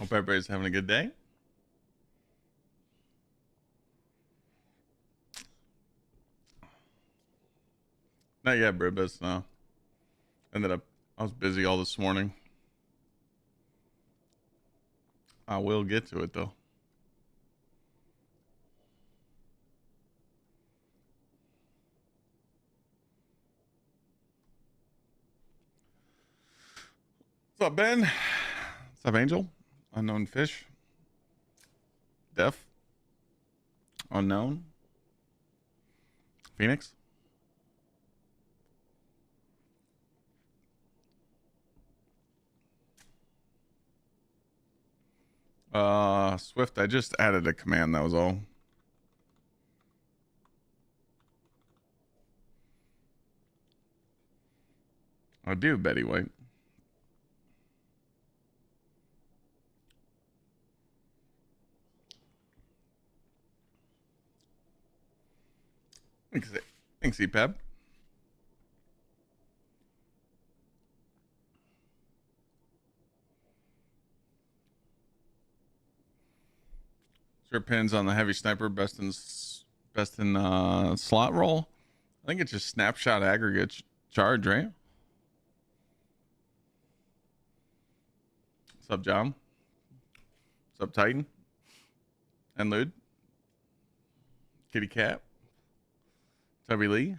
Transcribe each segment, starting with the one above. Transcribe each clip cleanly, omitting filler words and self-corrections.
Hope everybody's having a good day. Not yet, Bribus, no. I was busy all this morning. I will get to it, though. What's up, Ben? What's up, Angel? Unknown Fish. Def. Unknown. Phoenix. Swift, I just added a command, that was all. I do, Betty White. Thanks, EPEB. Sure pins on the heavy sniper, best in slot roll. I think it's just snapshot aggregate charge, right? What's up, John? What's up, Titan? And Lude? Kitty Cat? Tubby Lee?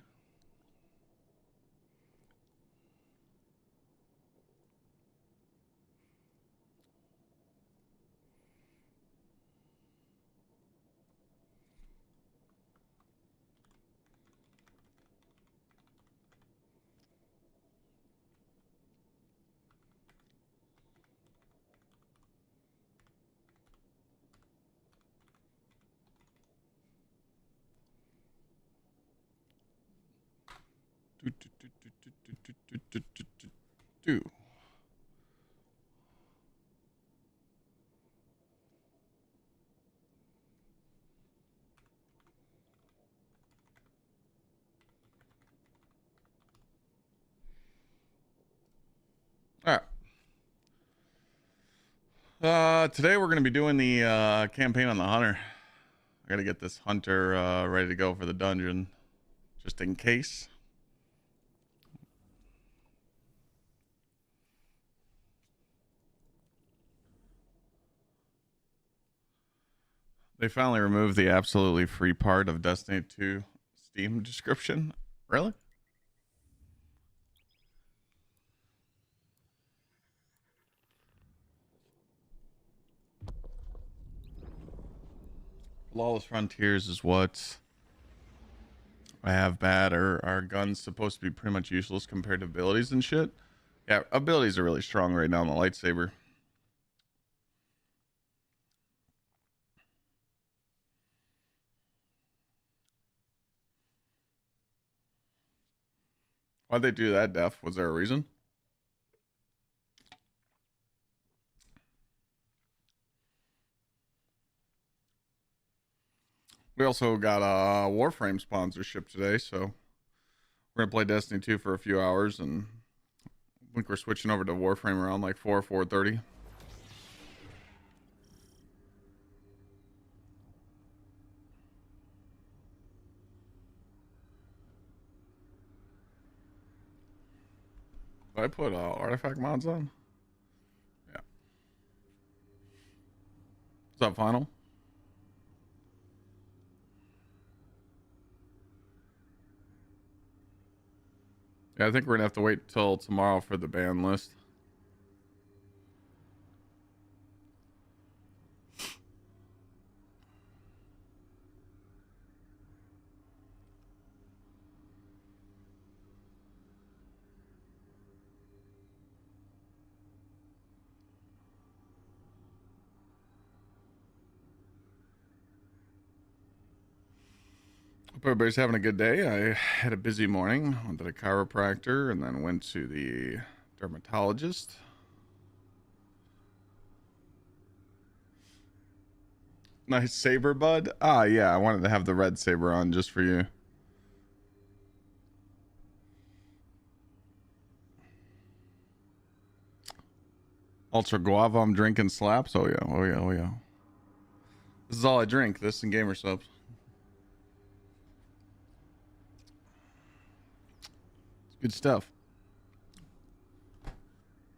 Do. All right. Today we're going to be doing the campaign on the hunter. I got to get this hunter ready to go for the dungeon, just in case. They finally removed the absolutely free part of Destiny 2 Steam description. Really? Flawless Frontiers is what I have bad. Our guns supposed to be pretty much useless compared to abilities and shit. Yeah, abilities are really strong right now on the lightsaber. Why'd they do that, Def? Was there a reason? We also got a Warframe sponsorship today, so we're gonna play Destiny 2 for a few hours, and I think we're switching over to Warframe around like 4:30. Did I put artifact mods on? Yeah. What's up, Final? Yeah, I think we're gonna have to wait till tomorrow for the ban list. Hope everybody's having a good day. I had a busy morning. Went to the chiropractor and then went to the dermatologist. Nice saber, bud. Ah, yeah, I wanted to have the red saber on just for you. Ultra guava, I'm drinking slaps. Oh yeah, oh yeah, oh yeah. This is all I drink. This and gamer subs. It's good stuff.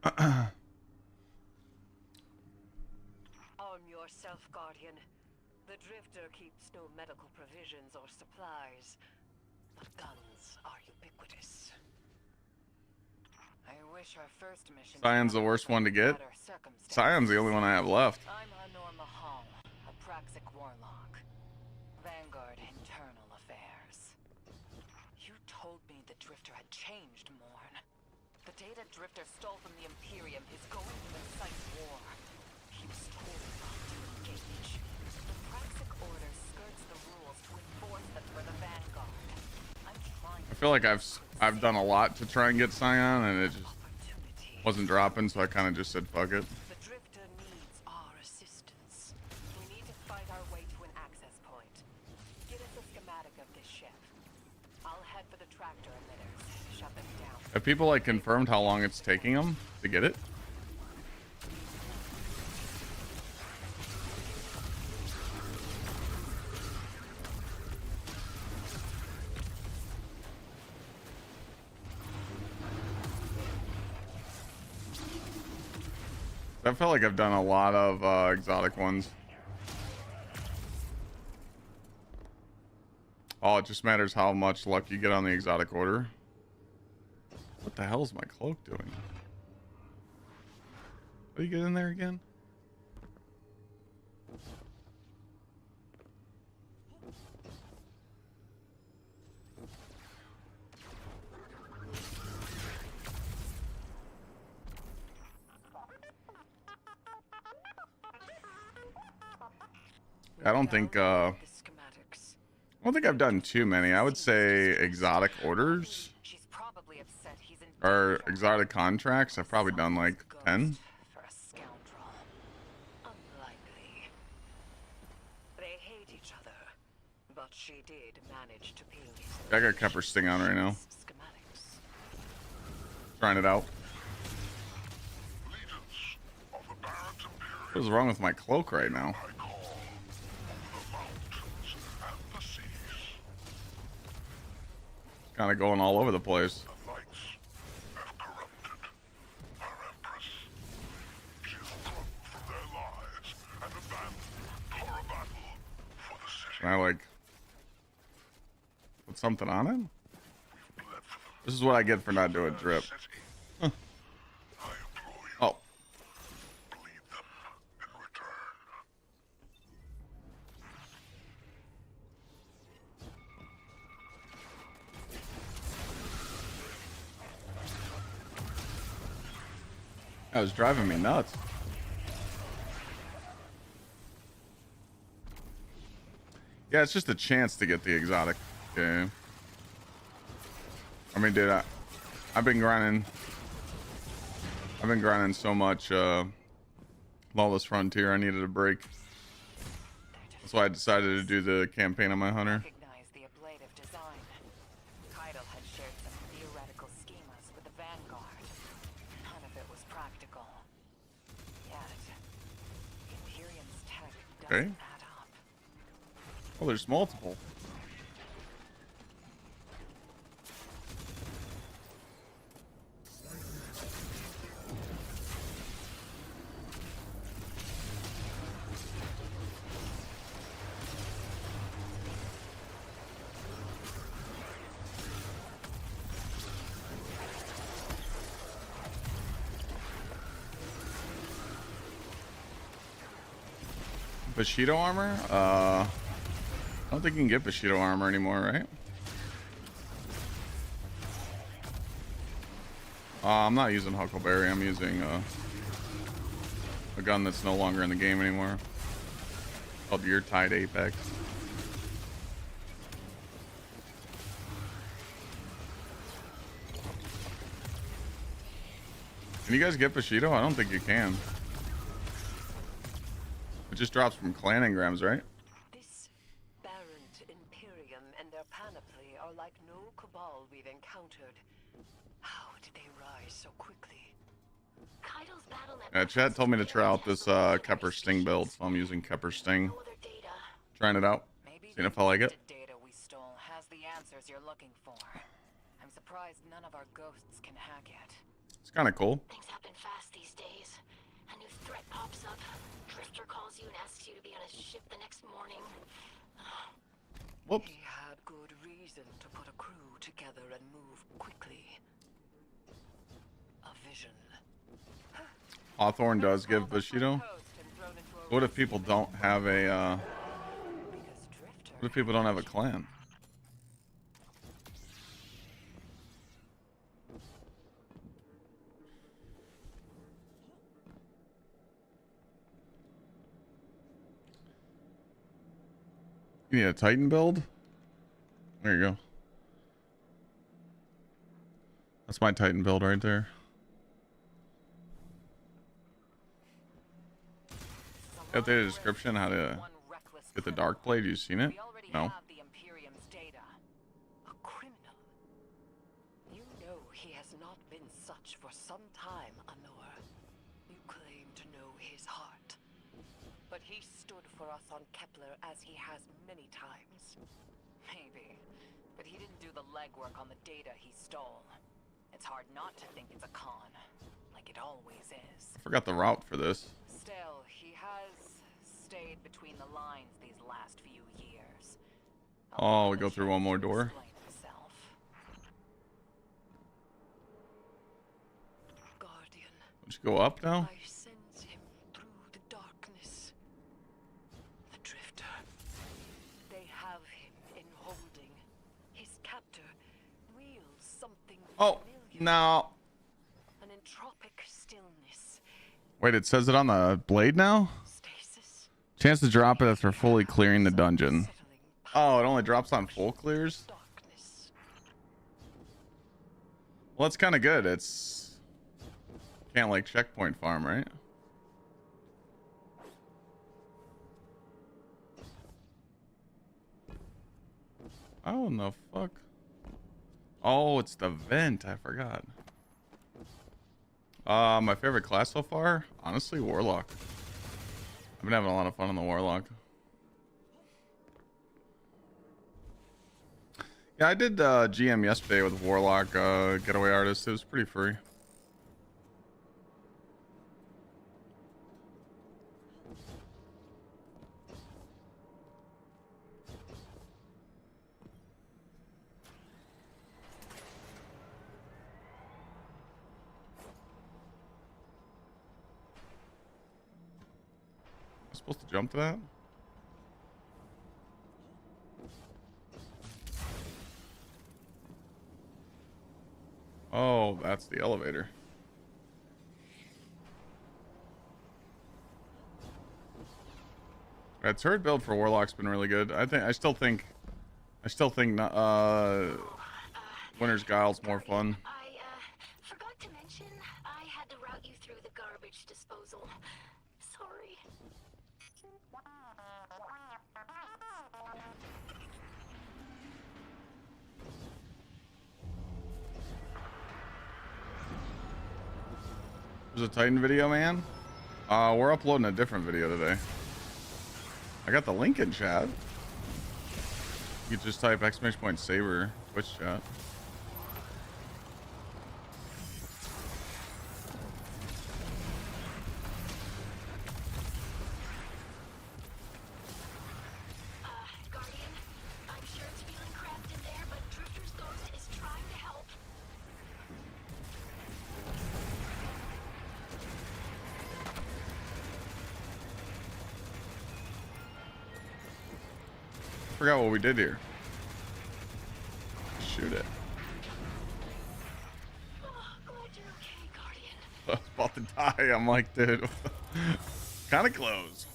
Arm yourself, Guardian. The Drifter keeps no medical provisions or supplies, but guns are ubiquitous. I wish our first mission. Cyan's the worst one to get. Cyan's the only one I have left. I'm Hanor Mahal, a Praxic warlock. Vanguard Internal Affairs. You told me the Drifter had changed, Morn. The data Drifter stole from the Imperium is going to incite war. He was told not to engage. The Praxic Order skirts the rules to enforce them for the Vanguard. I'm trying. I feel like I've done a lot to try and get Cyan, and it just wasn't dropping, so I kind of just said fuck it. The Drifter needs our assistance. We need to fight our way to an access point. Get us a schematic of this ship. I'll head for the tractor emitters. Shut them down. Have people like confirmed how long it's taking them to get it? I felt like I've done a lot of exotic ones. Oh, it just matters how much luck you get on the exotic order. What the hell is my cloak doing? How do you get in there again? I don't think I don't think I've done too many. I would say exotic orders or exotic contracts. I've probably done like 10. For a scoundrel. Unlikely. They hate each other, but she did manage to ping his I got Kepper Sting on right now. schematics. Trying it out. What is wrong with my cloak right now? Kind of going all over the place. Can I like put something on it? This is what I get for not doing drip. Huh. Oh. That was driving me nuts. Yeah, it's just a chance to get the exotic. Okay. I mean, dude, I've been grinding so much. Lawless Frontier. I needed a break. That's why I decided to do the campaign on my hunter. Recognize the ablative design. Keitel had shared some theoretical schemas with the Vanguard. None of it was practical. Yet, Imperium's tech doesn't add up. Oh, there's multiple. Bushido armor? I don't think you can get Bushido armor anymore, right? I'm not using Huckleberry. I'm using a gun that's no longer in the game anymore. Called Your Tide Apex. Can you guys get Bushido? I don't think you can. It just drops from clan engrams, right? This Barrent Imperium and their panoply are like no cabal we've encountered. How did they rise so quickly? Keitel's battle Chat told me to try out this Kepper Sting build, so I'm using Kepper Sting. Trying it out. Seeing if I like it. Data we stole has the answers you're looking for. I'm surprised none of our ghosts can hack it. It's kind of cool. Things happen fast these days. A new threat pops up. Drifter calls you and asks you to be on his ship the next morning. Whoops. He had good reason to put a crew together and move quickly. A vision. Hawthorne does give Bushido. What if people don't have a what if people don't have a clan? You need a Titan build? There you go. That's my Titan build right there. Got the description how to get the Dark Blade. You seen it? No. The Imperium's data. A criminal. You know he has not been such for some time, Anor. You claim to know his heart. But he stood for us on Kepler as he has many times. Maybe. But he didn't do the legwork on the data he stole. It's hard not to think it's a con. Like it always is. I forgot the route for this. Still, he has stayed between the lines these last few years. Oh, we go through one more door. Guardian, Let's go up now. I sense him through the darkness. The Drifter. They have him in holding. His captor wields something Oh, familiar. no. An entropic stillness. Wait, it says it on the blade now? Stasis. Chance to drop it after fully clearing the dungeon. Oh, it only drops on full clears? Darkness. Well, that's kind of good. It's... Can't, like, checkpoint farm, right? Oh, no fuck. Oh, it's the vent. I forgot. My favorite class so far? Honestly, Warlock. I've been having a lot of fun on the Warlock. Yeah, I did GM yesterday with Warlock Getaway Artist. It was pretty free. Supposed to jump to that? Oh, that's the elevator. That turret build for Warlock's been really good. I still think Winter's Guile's more fun. I forgot to mention I had to route you through the garbage disposal. Sorry. There's a Titan video, man. We're uploading a different video today. I got the link in chat. You can just type !saber Twitch chat. Guardian, I'm sure it's feeling cramped in there, but Drifter's Ghost is trying to help. Forgot what we did here. Shoot it. Oh, glad you're okay, Guardian. I was about to die. I'm like, dude, kind of close.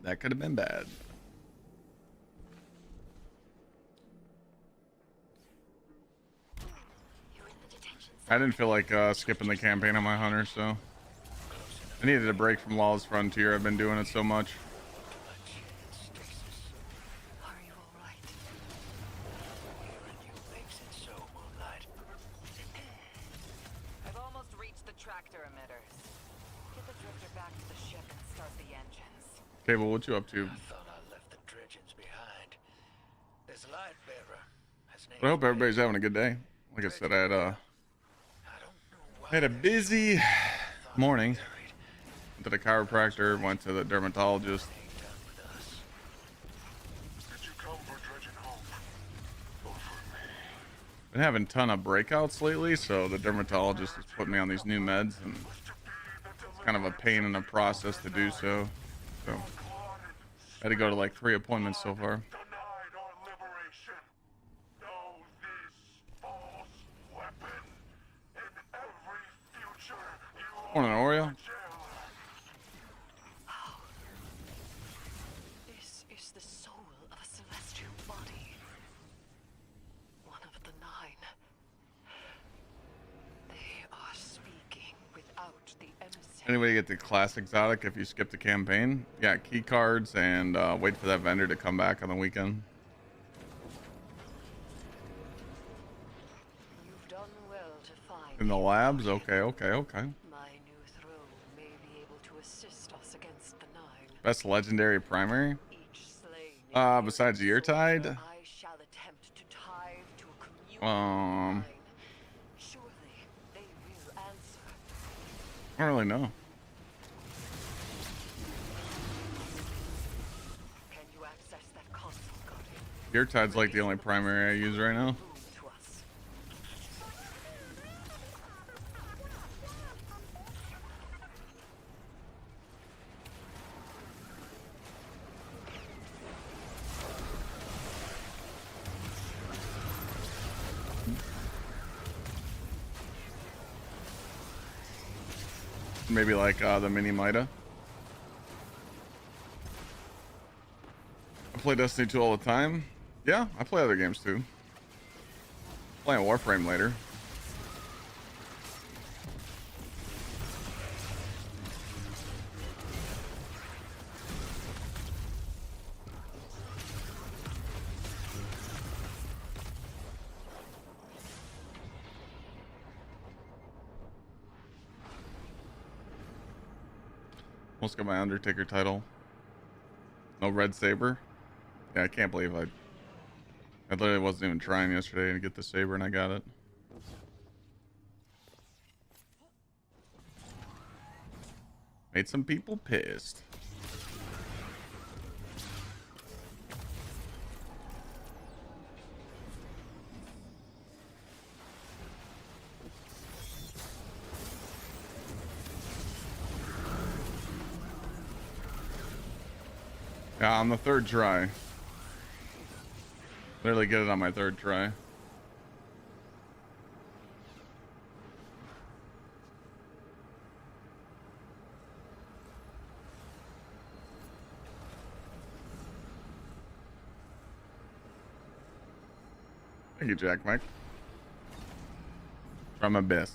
That could have been bad. You're in the detention I didn't feel like skipping the campaign on my hunter, so I needed a break from Law's Frontier. I've been doing it so much. Are you all right? Cable, what you up to? I thought I left the dredgings behind. This light bearer has named I hope everybody's having a good day. Like I said, I I don't know why had a they're busy thought morning. buried. Went to the chiropractor, went to the dermatologist. Ain't done with us. Did you come for dredging home? Or for me? Been having a ton of breakouts lately, so the dermatologist has put me on these new meds, and it's kind of a pain in the process to do so. So I had to go to like 3 appointments so far. Denied our liberation. Know this false weapon. In every future, you Morning, Oreo. This is the soul of a celestial body. One of the 9. They are speaking without the emissary. Anybody get the class exotic if you skip the campaign? Yeah, key cards and wait for that vendor to come back on the weekend. You've done well to find In the him. labs? Okay. My new throne may be able to assist us against the 9. Best legendary primary? Each slain Besides Gsxrclyde? I shall attempt to tie to a communal Um, line. Surely they will answer. I don't really know. Can you access that console, Guardian? Gsxrclyde's like the only primary I use right now. Room to us. Maybe like the mini Mida. I play Destiny 2 all the time. Yeah, I play other games too. Playing Warframe later. Almost got my Undertaker title. No Red Saber. Yeah, I can't believe I literally wasn't even trying yesterday to get the saber and I got it. Made some people pissed. Yeah, on the 3rd try. Literally get it on my 3rd try. Thank you, Jack Mike. Try my best.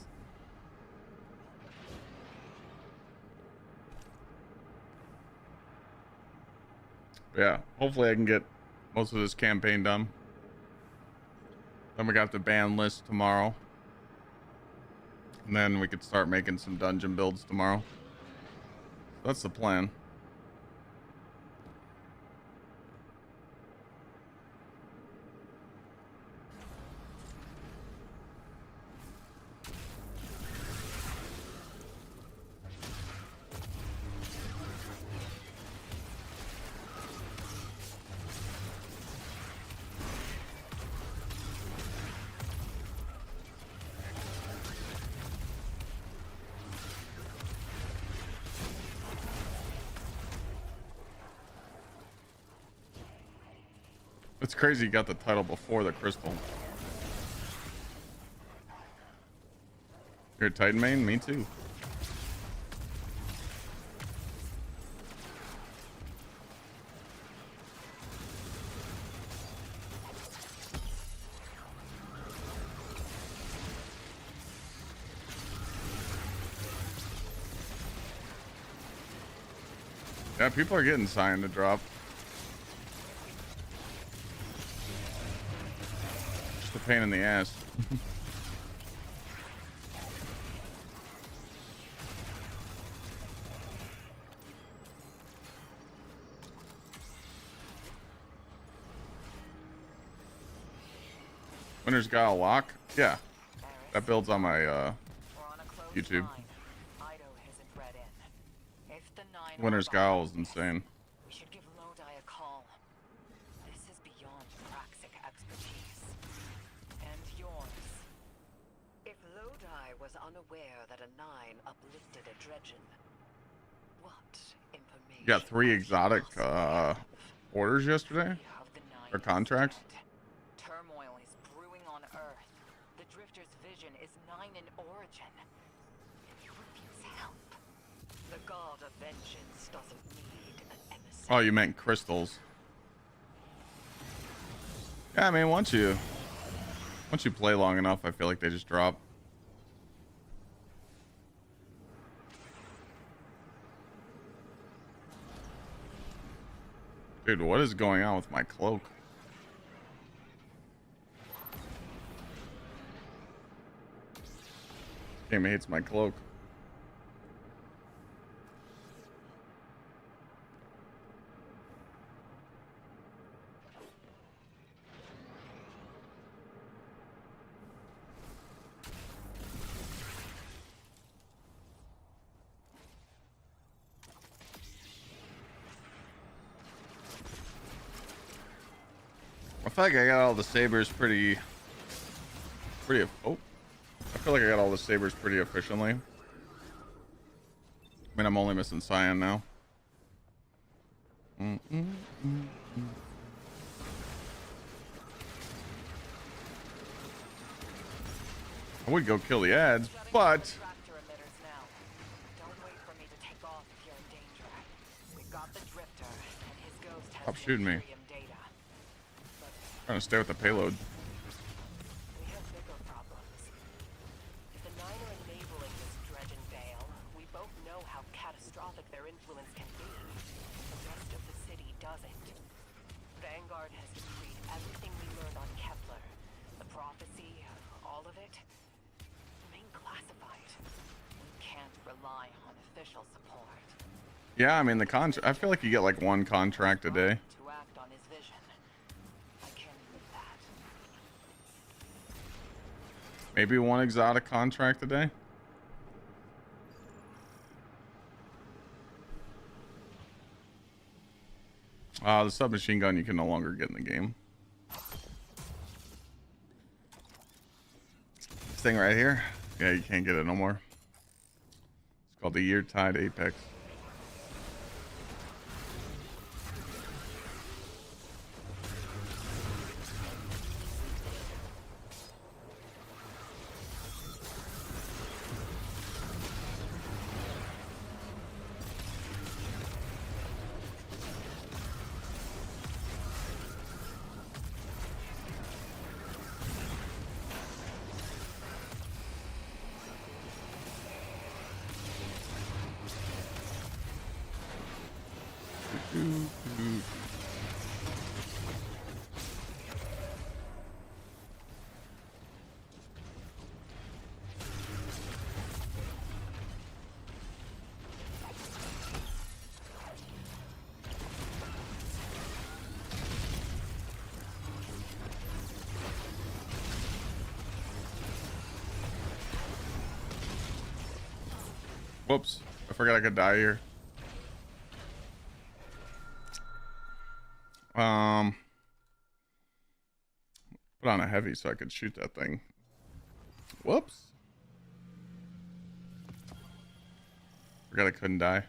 Yeah, hopefully I can get most of this campaign done. Then we got the ban list tomorrow. And then we could start making some dungeon builds tomorrow. That's the plan. It's crazy you got the title before the crystal. You're a Titan main? Me too. Yeah, people are getting signed to drop. Just a pain in the ass. Winter's got a lock? Yeah. Varys, That builds on my we're on a close YouTube. line. Ido isn't read in. If the nine are Winter's Guile is behind this, insane. we should give Lodi a call. This is beyond Praxic expertise. And yours. If Lodi was unaware that a 9 uplifted a Dredgen, what information? You got 3 could she exotic possibly have? orders yesterday? Of the 9 Or contracts? is dead. Turmoil is brewing on Earth. The Drifter's vision is 9 in origin. And you refuse help. The god of vengeance doesn't need an emissary. Oh, you meant crystals. Yeah, I mean, once you play long enough, I feel like they just drop. Dude, what is going on with my cloak? Game hates my cloak. I feel like I got all the sabers pretty. Oh, I feel like I got all the sabers pretty efficiently. I mean, I'm only missing Cyan now. I would go kill the ads, but Tractor emitters now. Don't wait for me to take off if you're in danger. We've got the Drifter, and his ghost has Stop shooting me. Imperium data. But trying to stay with the payload. we have bigger problems. If the 9 are enabling this Dredgen Veil, we both know how catastrophic their influence can be. The rest of the city doesn't. Vanguard has decreed everything we learned on Kepler. The prophecy, all of it, remain classified. We can't rely on official support. Yeah, I mean the contract. I feel like you get like 1 contract a day. To act on his vision. I can't admit that. Maybe 1 exotic contract a day. The submachine gun you can no longer get in the game. This thing right here. Yeah, you can't get it no more. It's called the Year Tide Apex. Whoops, I forgot I could die here. Put on a heavy so I could shoot that thing. Whoops. Forgot I couldn't die.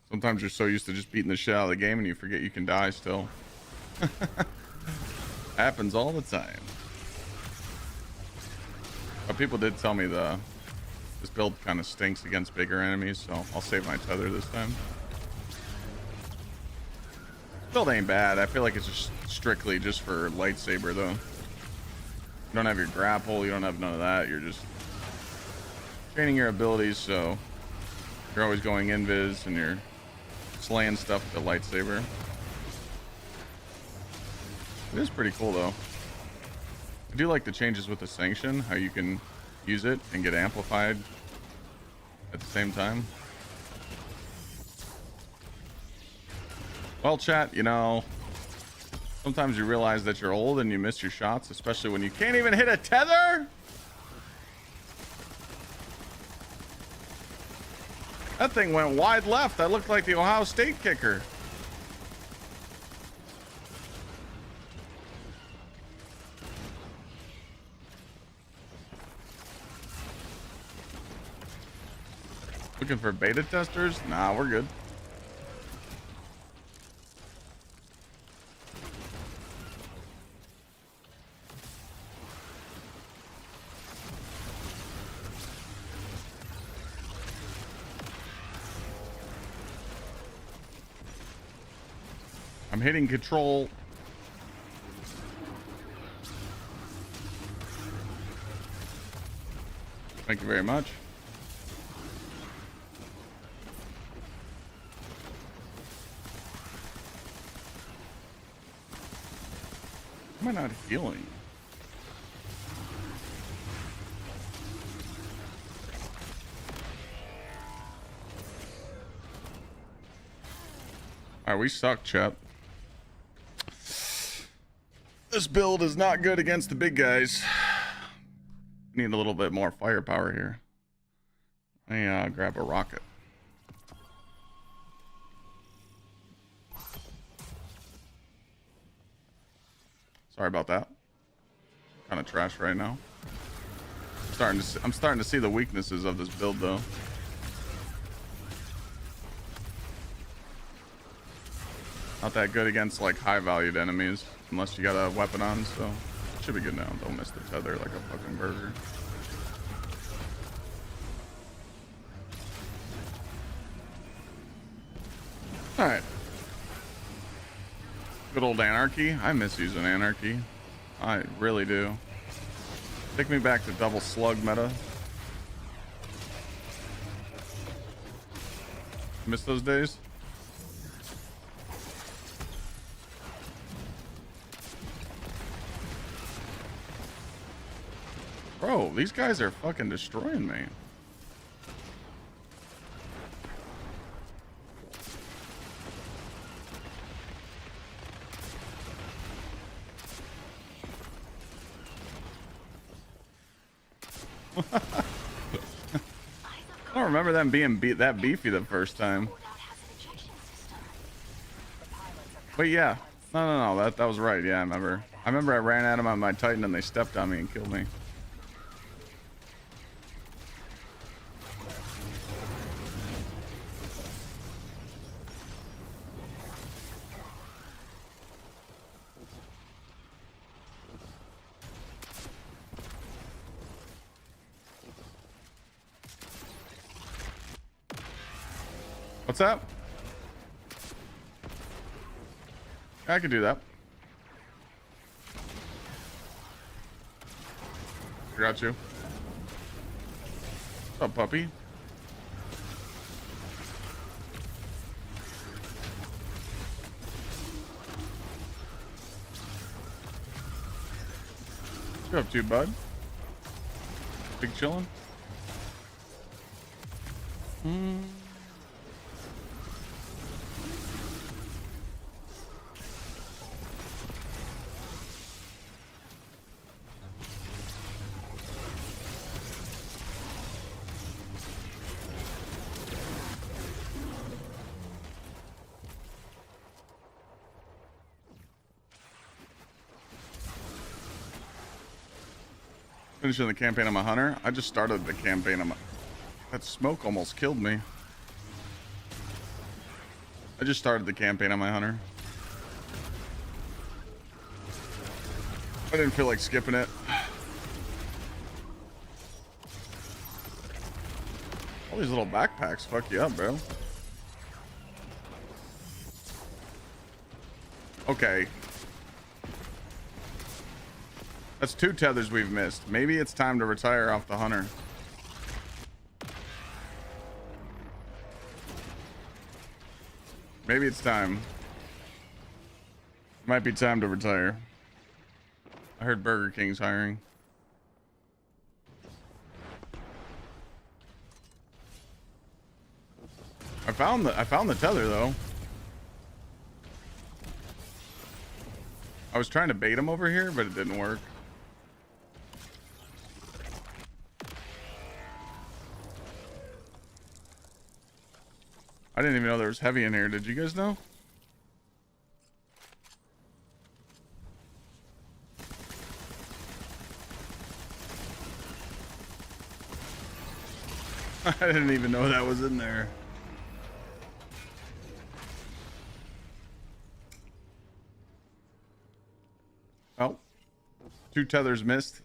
Sometimes you're so used to just beating the shit out of the game and you forget you can die still. Happens all the time. But people did tell me this build kind of stinks against bigger enemies, so I'll save my tether this time. Build ain't bad. I feel like it's just strictly just for lightsaber though. You don't have your grapple, you don't have none of that. You're just training your abilities, so you're always going invis and you're slaying stuff with the lightsaber. It is pretty cool though. I do like the changes with the sanction, how you can use it and get amplified at the same time. Well, chat, you know, sometimes you realize that you're old and you miss your shots, especially when you can't even hit a tether. That thing went wide left. That looked like the Ohio State kicker. Looking for beta testers? Nah, we're good. I'm hitting control. Thank you very much. Am I not healing? Alright, we suck, chat. This build is not good against the big guys. Need a little bit more firepower here. I grab a rocket. Sorry about that. Kind of trash right now. I'm starting to see the weaknesses of this build though. Not that good against like high valued enemies unless you got a weapon on, so it should be good now. Don't miss the tether like a fucking burger. All right. Good old anarchy. I miss using anarchy. I really do. Take me back to double slug meta. Miss those days? Bro, these guys are fucking destroying me. I don't remember them being that beefy the first time. But yeah, no, that was right. Yeah, I remember I ran at them on my Titan and they stepped on me and killed me. What's up? I could do that. Got you. What's up, puppy? What's you up to, bud? Big chillin'? Finishing the campaign on my hunter. I just started the campaign on my... That smoke almost killed me. I just started the campaign on my hunter. I didn't feel like skipping it. All these little backpacks fuck you up, bro. Okay. That's 2 tethers we've missed. Maybe it's time to retire off the hunter. Maybe it's time. Might be time to retire. I heard Burger King's hiring. I found the tether though. I was trying to bait him over here, but it didn't work. I didn't even know there was heavy in here. Did you guys know? I didn't even know that was in there. Oh, 2 tethers missed.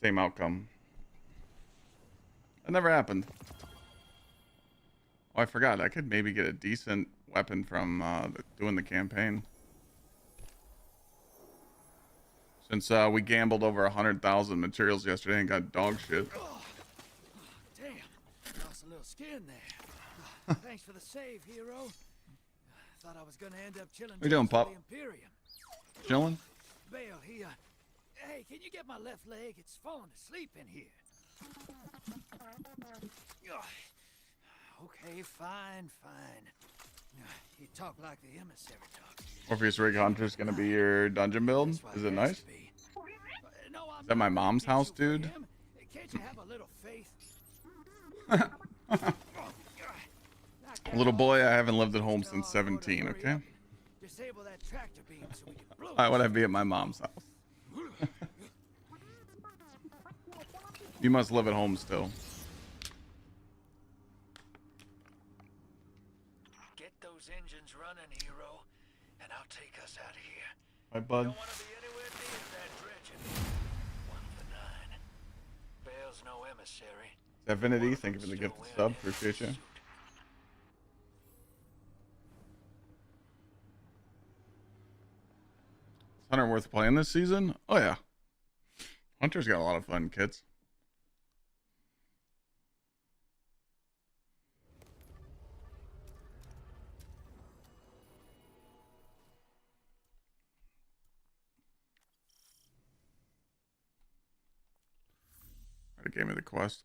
Same outcome. That never happened. Oh, I forgot. I could maybe get a decent weapon from doing the campaign. Since we gambled over 100,000 materials yesterday and got dog shit. Oh, damn, lost a little skin there. Thanks for the save, hero. Thought I was gonna end up chilling. What you doing, Pop? The Imperium. Chilling? Bale, hey, can you get my left leg? It's falling asleep in here. Okay, fine. You talk like the emissary talks. Morpheus Rig Hunter's gonna be your dungeon build? Is it nice? No, Is that my mom's house, dude? Can't you have a little faith? Little boy, I haven't lived at home since 17, okay? Disable that tractor beam so we can blow. Why would I be at my mom's house? You must live at home still. Get those engines running, hero, and I'll take us out of here. Hi, bud. Don't want to be anywhere near that dredging. 1 for 9. Bale's no emissary. Divinity, thank you for the gift of sub. Appreciate you. Is Hunter worth playing this season? Oh, yeah. Hunter's got a lot of fun kits. It gave me the quest.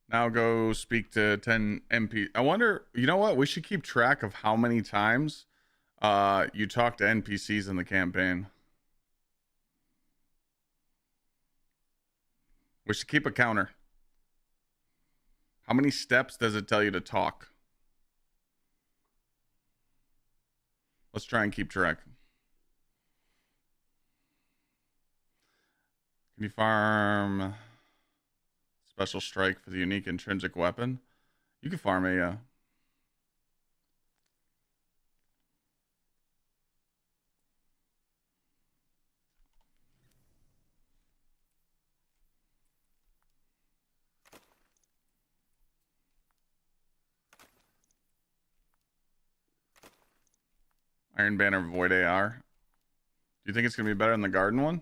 Now go speak to 10 MP. I wonder, you know what? We should keep track of how many times you talk to NPCs in the campaign. We should keep a counter. How many steps does it tell you to talk? Let's try and keep track. Can you farm special strike for the unique intrinsic weapon? You can farm a Iron Banner Void AR. Do you think it's gonna be better than the garden one?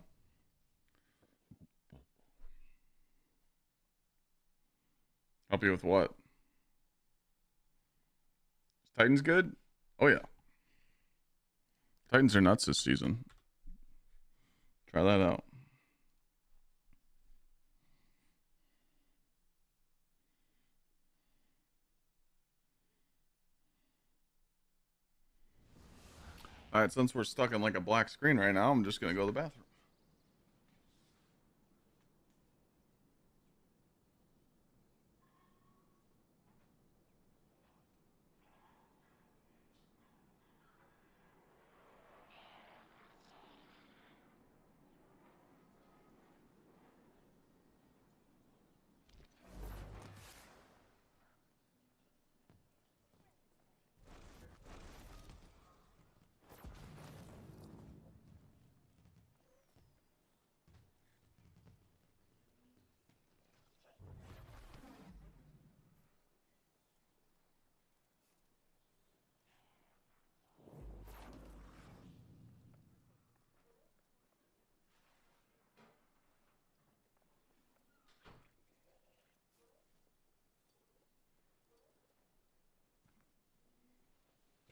Help you with what? Is Titans good? Oh yeah. Titans are nuts this season. Try that out. Alright, since we're stuck in like a black screen right now, I'm just gonna go to the bathroom.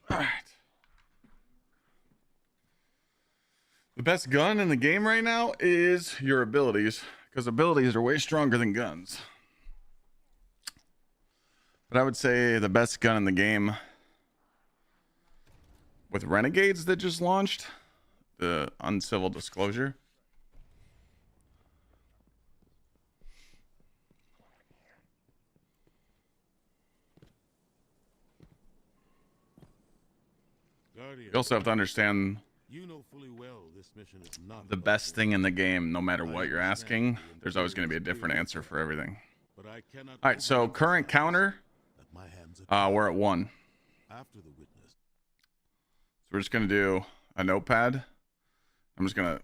Alright. The best gun in the game right now is your abilities, because abilities are way stronger than guns. But I would say the best gun in the game with Renegades that just launched, the uncivil disclosure. Guardian, You also have to understand you know fully well this mission is not the about best thing in the game, no matter I what you're understand asking. the There's always going to be a Imperial different answer for everything. but I cannot All right, so current overemphasize counter, that my hands are we're at 1. after the witness. So we're just going to do a notepad. I'm just going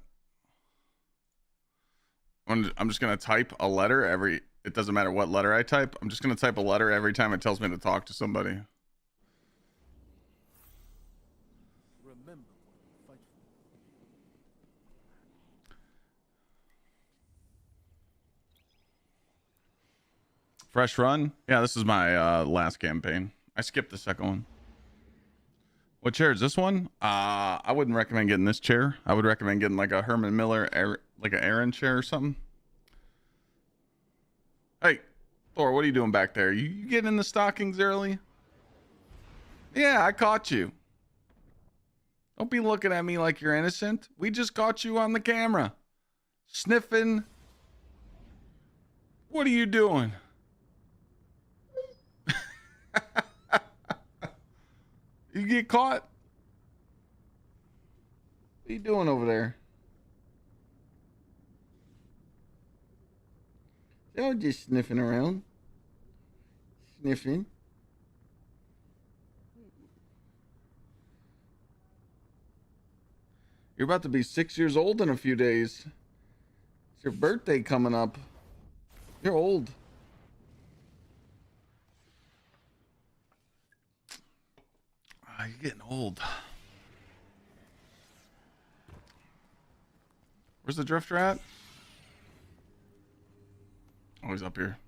to type a letter every, it doesn't matter what letter I type. I'm just going to type a letter every time it tells me to talk to somebody. Remember what you fight for. Fresh run. Yeah, this is my last campaign. I skipped the second one. What chair is this one? I wouldn't recommend getting this chair. I would recommend getting like a Herman Miller, like an Aaron chair or something. Hey, Thor, what are you doing back there? You getting in the stockings early? Yeah, I caught you. Don't be looking at me like you're innocent. We just caught you on the camera. Sniffing. What are you doing? You get caught? What are you doing over there? Y'all just sniffing around. Sniffing. You're about to be 6 years old in a few days. It's your birthday coming up. You're old. You're getting old. Where's the drifter at? Oh, he's up here.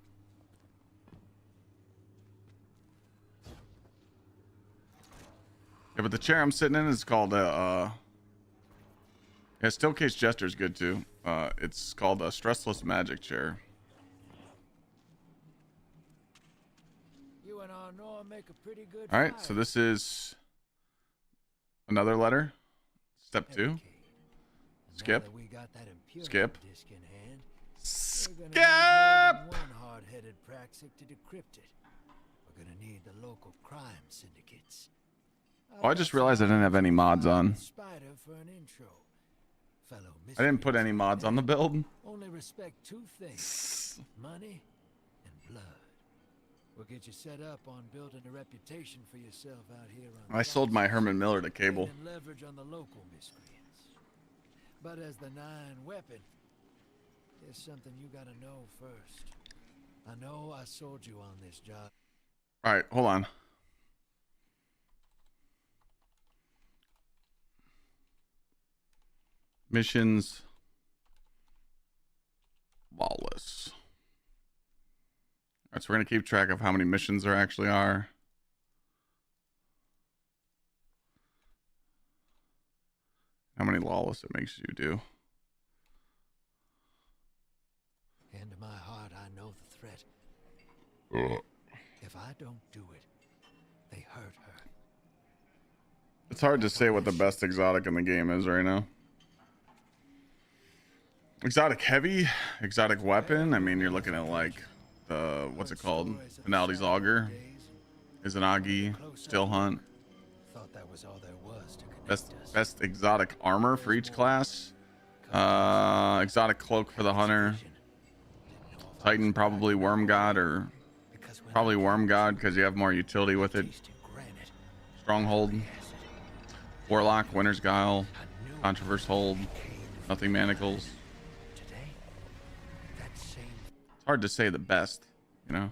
Yeah, but the chair I'm sitting in is called yeah, Stillcase Jester is good too. It's called a stressless magic chair. You and Arnor make a pretty good All right, fight. so this is another letter. Step 2. Now Skip. that we got that Imperium Skip. disc in hand, Skip. we're gonna need more than one hard-headed praxic to decrypt it. We're gonna need the local crime syndicates. Oh, I just realized I didn't have any mods on. Spider for an intro. Fellow I didn't put any mods on the build. Only respect 2 things: money and blood. We'll get you set up on building a reputation for yourself out here on I sold my Herman Miller to Cable. and leverage on the local miscreants. But as the 9 weapon, there's something you gotta know first. I know I sold you on this job. All right, hold on. Missions. Lawless. All right, so we're going to keep track of how many missions there actually are. How many lawless it makes you do. Hand to my heart, I know the threat. If I don't do it, they hurt her. It's hard to say what the best exotic in the game is right now. Exotic heavy, exotic weapon. I mean, you're looking at like the, what's it called? Penalties Auger, Izanagi, Still Hunt. Thought that was all there was to connect us. Best exotic armor for each class. Exotic cloak for the hunter. Titan probably Worm God, or probably Worm God because you have more utility with it. Stronghold. Warlock, Winter's Guile, Controverse Hold, Nothing Manacles. It's hard to say the best, you know?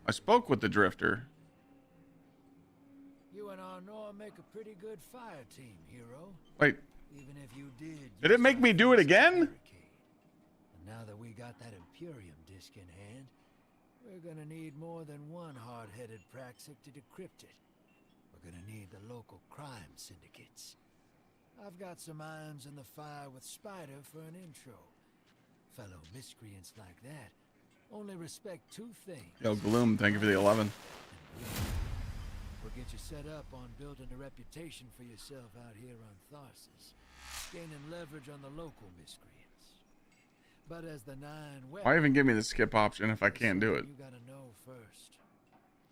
I spoke with the Drifter. You and Arnor make a pretty good fire team, hero. Wait, Even if you did. did it make me do it again? And now that we got that Imperium disc in hand, we're gonna need more than one hard-headed praxic to decrypt it. We're gonna need the local crime syndicates. I've got some irons in the fire with Spider for an intro. Fellow miscreants like that only respect two things. Yo, Gloom, thank you for the 11. We'll get you set up on building a reputation for yourself out here on Tharsis, gaining leverage on the local miscreants. But as the 9 Why even give me the skip option if I can't do it? You gotta know first.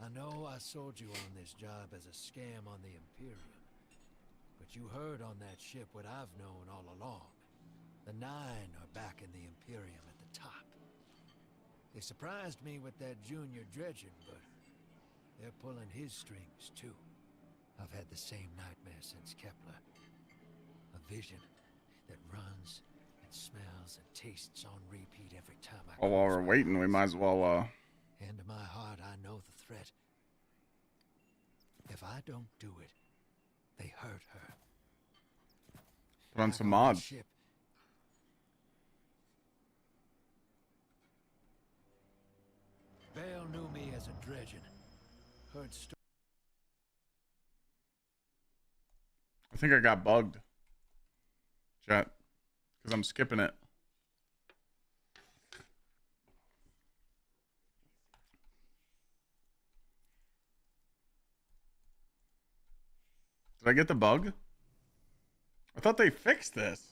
I know I sold you on this job as a scam on the Imperium, but you heard on that ship what I've known all along. The 9 are back in the Imperium at the top. They surprised me with that junior dredging, but they're pulling his strings too. I've had the same nightmare since Kepler. A vision that runs and smells and tastes on repeat every time I Well, while we're waiting, we might as well Hand to my heart, I know the threat. If I don't do it, they hurt her. put on Back some that mods. ship, Bale knew me as a dredgen. Heard I think I got bugged. Chat. Because I'm skipping it. Did I get the bug? I thought they fixed this.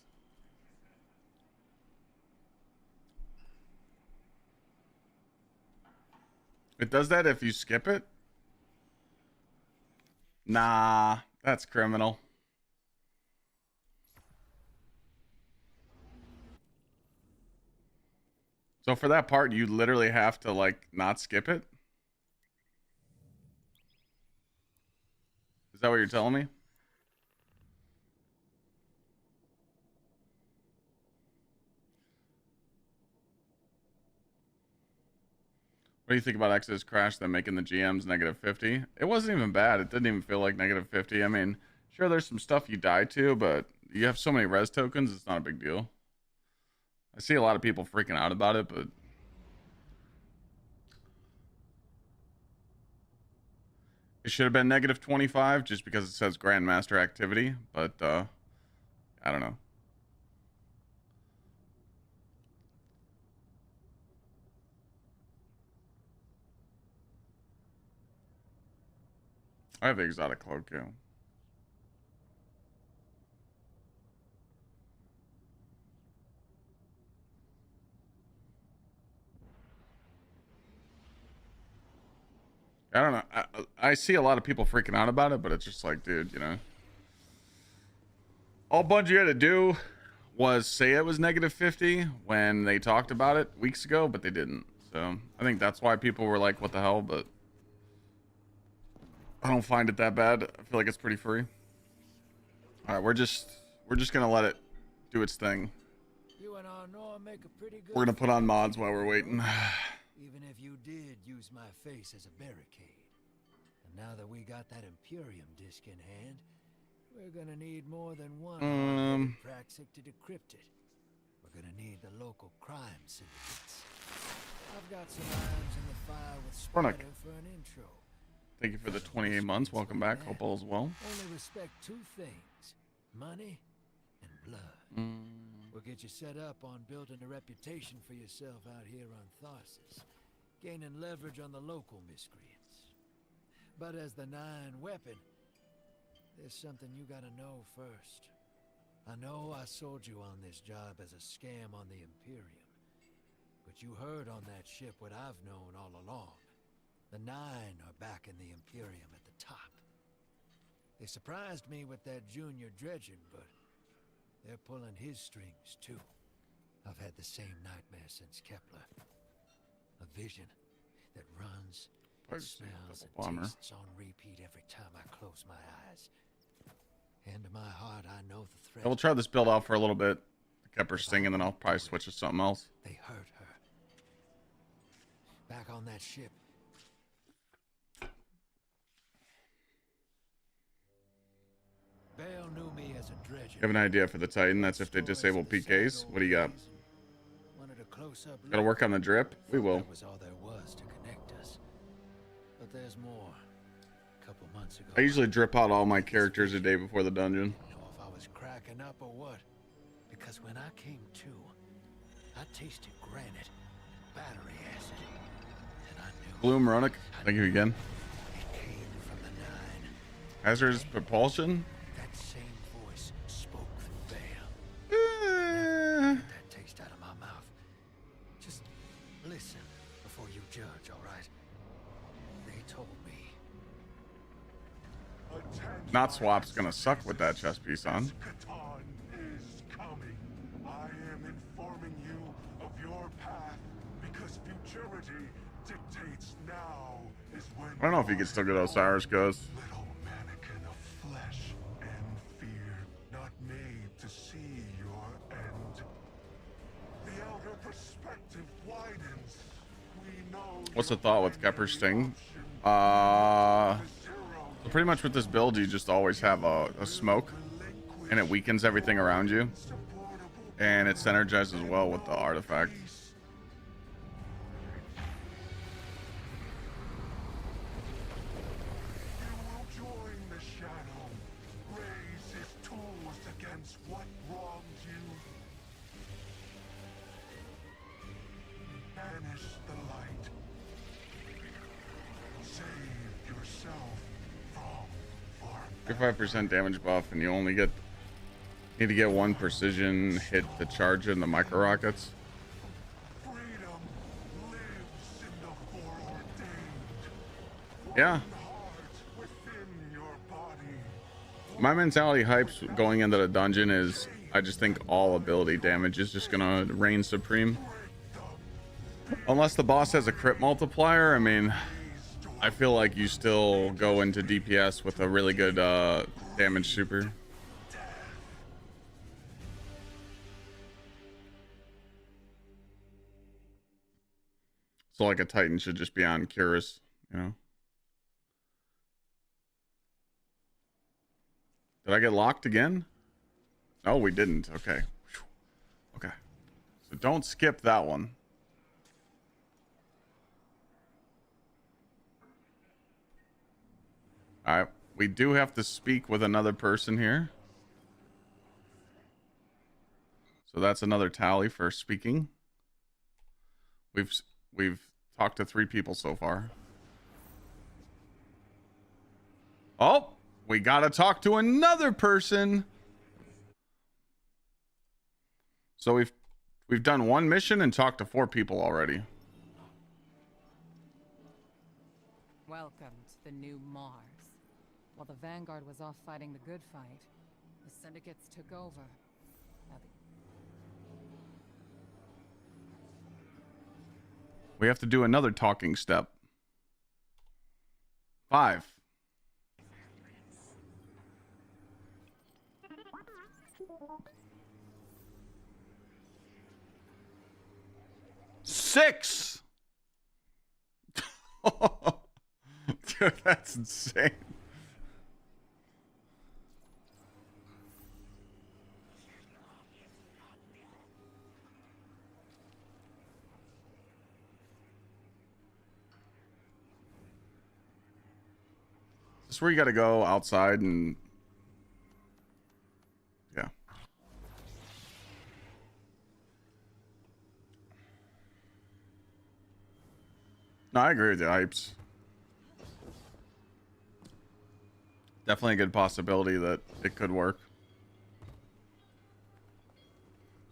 It does that if you skip it? Nah, that's criminal. So for that part, you literally have to like not skip it? Is that what you're telling me? What do you think about Exodus Crash, then making the GMs negative 50? It wasn't even bad. It didn't even feel like negative 50. I mean, sure, there's some stuff you die to, but you have so many res tokens, it's not a big deal. I see a lot of people freaking out about it, but it should have been negative 25 just because it says Grandmaster activity, but I don't know. I have the exotic cloak, yeah. I don't know. I see a lot of people freaking out about it, but it's just like, dude, you know. All Bungie had to do was say it was negative 50 when they talked about it weeks ago, but they didn't. So I think that's why people were like, what the hell? But I don't find it that bad. I feel like it's pretty free. All right, we're just gonna let it do its thing. you and Arnor make a pretty good. We're gonna put on mods while we're waiting. Even if you did use my face as a barricade. And now that we got that Imperium disc in hand, we're gonna need more than one praxic to decrypt it. We're gonna need the local crime syndicates. I've got some irons in the fire with Spider for an intro. Thank you for the 28 months. Welcome back. Hope all is well. Only respect two things: money and blood. We'll get you set up on building a reputation for yourself out here on Tharsis, gaining leverage on the local miscreants. But as the 9 weapon, there's something you gotta know first. I know I sold you on this job as a scam on the Imperium, but you heard on that ship what I've known all along. The 9 are back in the Imperium at the top. They surprised me with that junior dredging, but they're pulling his strings too. I've had the same nightmare since Kepler. A vision that runs, and smells, and tastes on repeat every time I close my eyes. And to my heart, I know the threat. We'll try this build out for a little bit. Kept her singing, then I'll probably switch to something else. They hurt her. Back on that ship. Bale knew me as a dredger. You have an idea for the Titan? That's if they disable PKs. What do you got? Wanted a close-up Gotta work on the drip? We will. That was all there was to connect us. But there's more. A couple months ago. I usually drip out all my characters a day before the dungeon. I don't know if I was cracking waking up or what? Because when I came to, I tasted granite, battery acid, and I knew Bloom Ronick, thank you again. it came from the Nine. Hazardous propulsion. That same voice spoke through veil. Eh, Get that taste out of my mouth. Just listen before you judge, all right? They told me. Not swap's gonna suck with that chest piece on. Catan is coming. I am informing you of your path because futurity dictates now is when. I don't know if you can still get Osiris Ghost. Little mannequin of flesh and fear, not made to see your end. The outer perspective widens. We know. What's the thought with Kepper's thing? So pretty much with this build, you just always have a smoke, and it weakens everything around you, and it synergizes well with the artifact. You will join the shadow, raise his tools against what wronged you. Banish the light. Save yourself from 35% damage buff, and you only need to get one precision hit to charge in the micro rockets. freedom lives in the foreordained. Yeah, Heart within your body. my mentality hypes going into the dungeon is I just think all ability damage is just gonna reign supreme. Unless the boss has a crit multiplier, I mean, I feel like you still go into DPS with a really good damage super. So like a Titan should just be on Curus, you know? Did I get locked again? No, we didn't. Okay. Whew. Okay. So don't skip that one. All right. We do have to speak with another person here. So that's another tally for speaking. We've talked to 3 people so far. Oh, we got to talk to another person. So we've done 1 mission and talked to 4 people already. Welcome to the new Mars. While the Vanguard was off fighting the good fight, the syndicates took over. Now We have to do another talking step. 5. Six. Dude, that's insane. This is where you got to go outside and yeah. No, I agree with the hypes. Definitely a good possibility that it could work.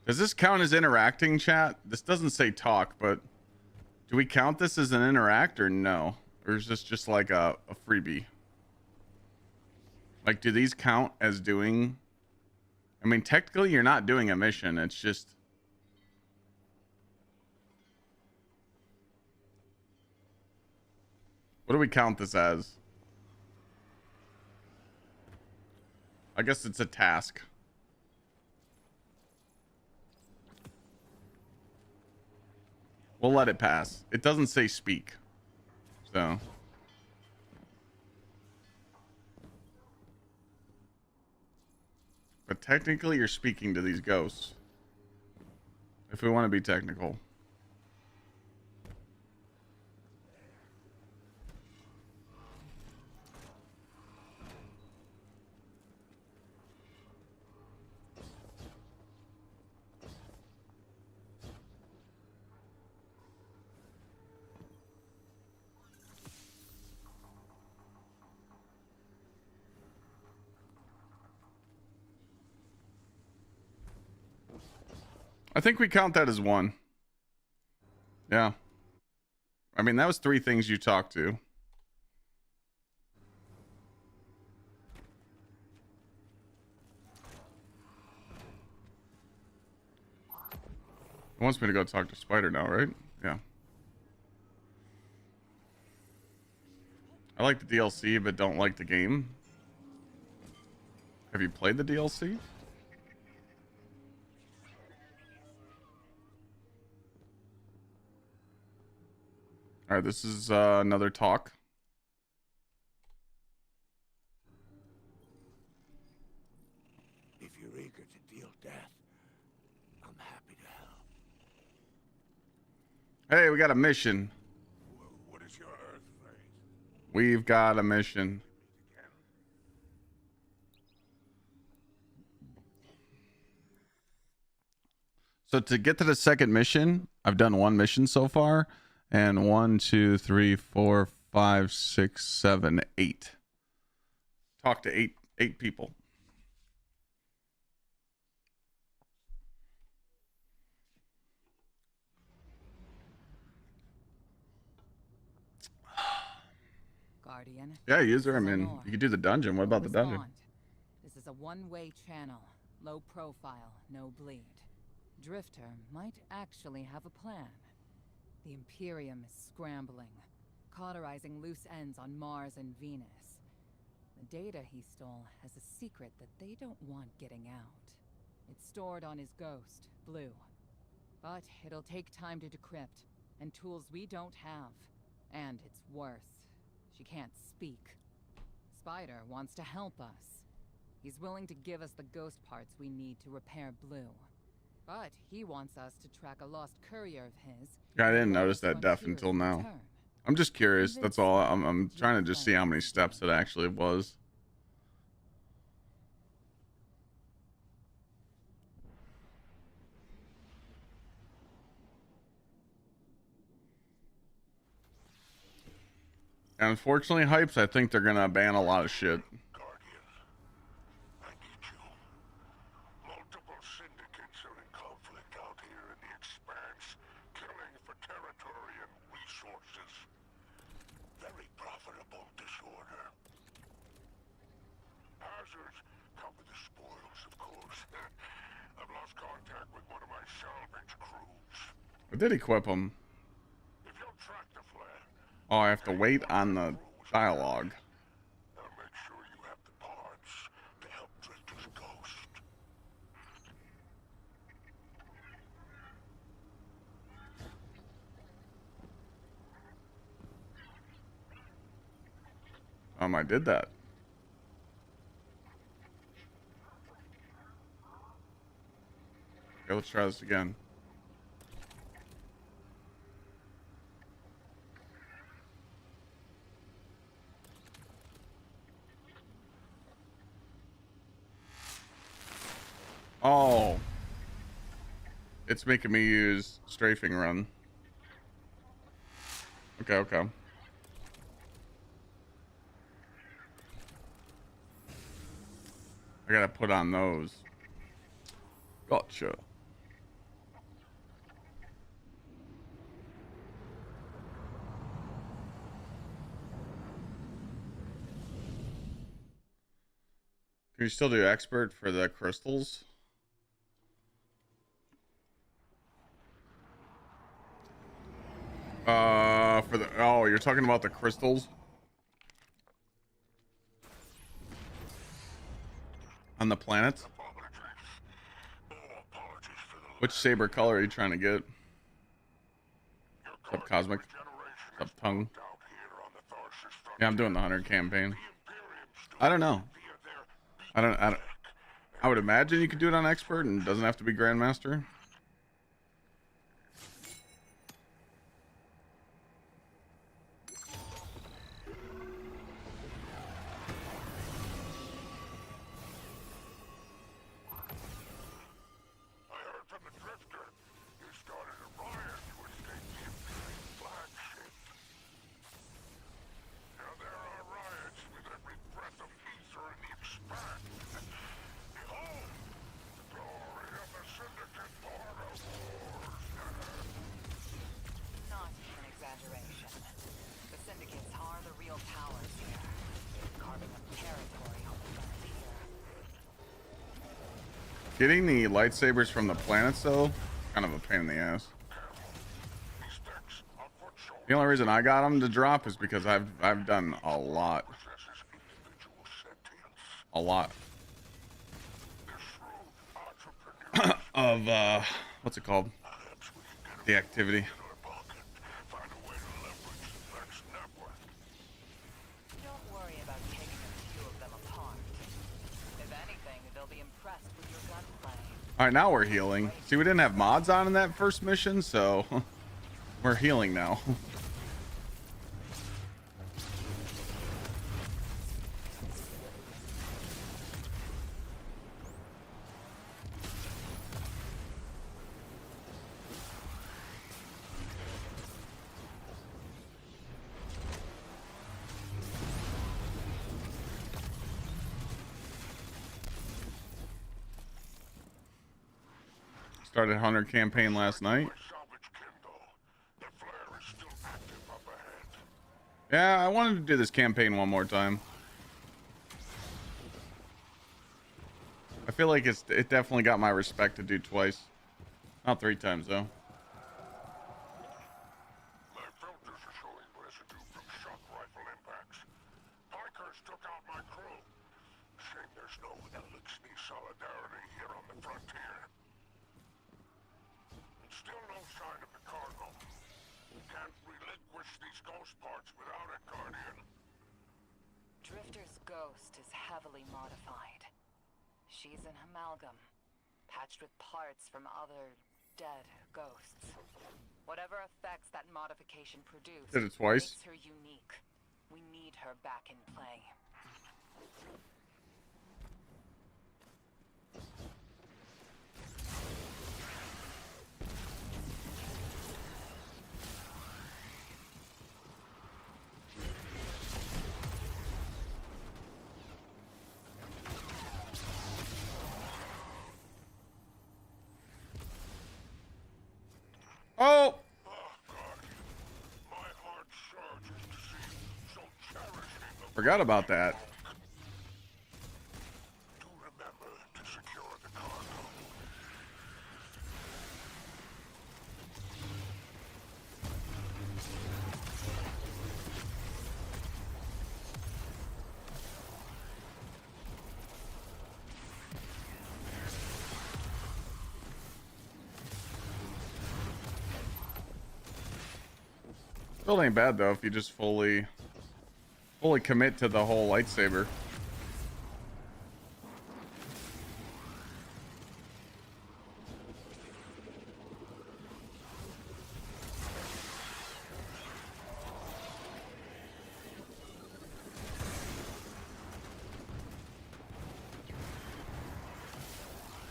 Does this count as interacting, chat? This doesn't say talk, but do we count this as an interact or no? Or is this just like a freebie? Like, do these count as doing... I mean, technically you're not doing a mission. It's just... What do we count this as? I guess it's a task. We'll let it pass. It doesn't say speak. So... But technically, you're speaking to these ghosts. If we want to be technical. I think we count that as one. Yeah. I mean, that was 3 things you talked to. It wants me to go talk to Spider now, right? Yeah. I like the DLC, but don't like the game. Have you played the DLC? All right, this is another talk. If you're eager to deal death, I'm happy to help. Hey, we got a mission. What is your Earth phrase? We've got a mission. So to get to the second mission, I've done 1 mission so far, and 1, 2, 3, 4, 5, 6, 7, 8. Talk to eight people. Guardian. Yeah, user. I this is mean, Lenore. you could do the dungeon. What about the dungeon? Respond. This is a one-way channel. Low profile, no bleed. Drifter might actually have a plan. The Imperium is scrambling, cauterizing loose ends on Mars and Venus. The data he stole has a secret that they don't want getting out. It's stored on his ghost, Blue. But it'll take time to decrypt, and tools we don't have. And it's worse. She can't speak. Spider wants to help us. He's willing to give us the ghost parts we need to repair Blue. But he wants us to track a lost courier of his. Yeah, I didn't notice that def until now. I'm just curious. That's all. I'm trying to just see how many steps it actually was. And unfortunately, Hypes, I think they're gonna ban a lot of shit. Guardian, I need you. Multiple syndicates are in conflict out here in the Expanse, killing for territory and resources. Very profitable disorder. Hazards come with the spoils, of course. I've lost contact with one of my salvage crews. I did equip them. If you'll track the flare, Oh, I have to wait on the dialogue. I'll make sure you have the parts to help Drifter's ghost. I did that. Okay, let's try this again. Oh. It's making me use strafing run. Okay, okay. I gotta put on those. Gotcha. Can you still do expert for the crystals? For the, oh, you're talking about the crystals? On the planets? Which saber color are you trying to get? What's up, Cosmic? What's up, Tongue? Yeah, I'm doing the Hunter campaign. I don't know. I would imagine you could do it on expert and it doesn't have to be Grandmaster. Behold, the glory of the Syndicate. Getting the lightsabers from the planets though, kind of a pain in the ass. The only reason I got them to drop is because I've done a lot of what's it called? The activity. Don't worry about taking a few of them apart. If anything, they'll be impressed with your gunplay. All right, now we're healing. See, we didn't have mods on in that first mission, so we're healing now. Started Hunter campaign last night. Yeah, I wanted to do this campaign one more time. I feel like it definitely got my respect to do twice. Not 3 times though. My filters are showing residue from shock rifle impacts. Pikers took out my crew. Shame there's no LXD solidarity here on the frontier. And still no sign of the cargo. Can't relinquish these ghost parts without a guardian. Drifter's ghost is heavily modified. She's an amalgam, patched with parts from other dead ghosts. Whatever effects that modification produced Did it twice. makes her unique. We need her back in play. Oh, My heart surges to see so cherishing. forgot about that. Do remember to secure the cargo. Still ain't bad though if you just fully commit to the whole lightsaber.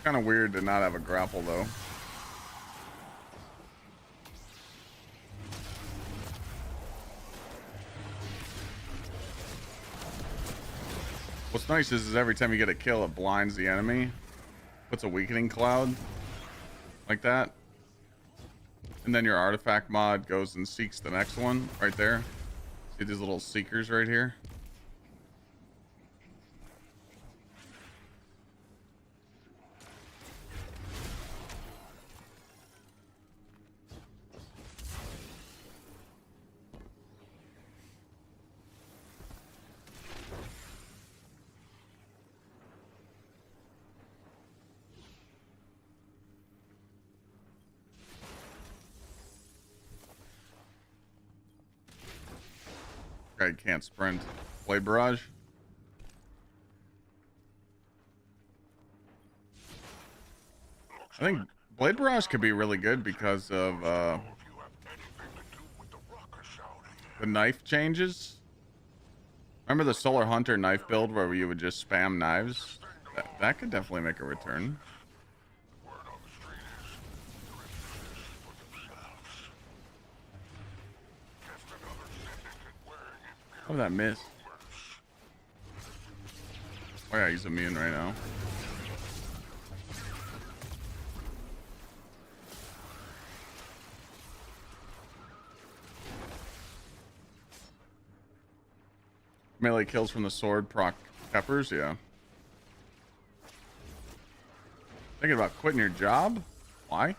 Kind of weird to not have a grapple though. What's nice is every time you get a kill, it blinds the enemy. Puts a weakening cloud like that. And then your artifact mod goes and seeks the next one right there. See these little seekers right here? Guy can't sprint. Play barrage. I think Blade Barrage could be really good because of the knife changes. Remember the Solar Hunter knife build where you would just spam knives? That could definitely make a return. Oh, that miss. Oh yeah, he's immune right now. Melee kills from the sword proc peppers, yeah. Thinking about quitting your job? Why?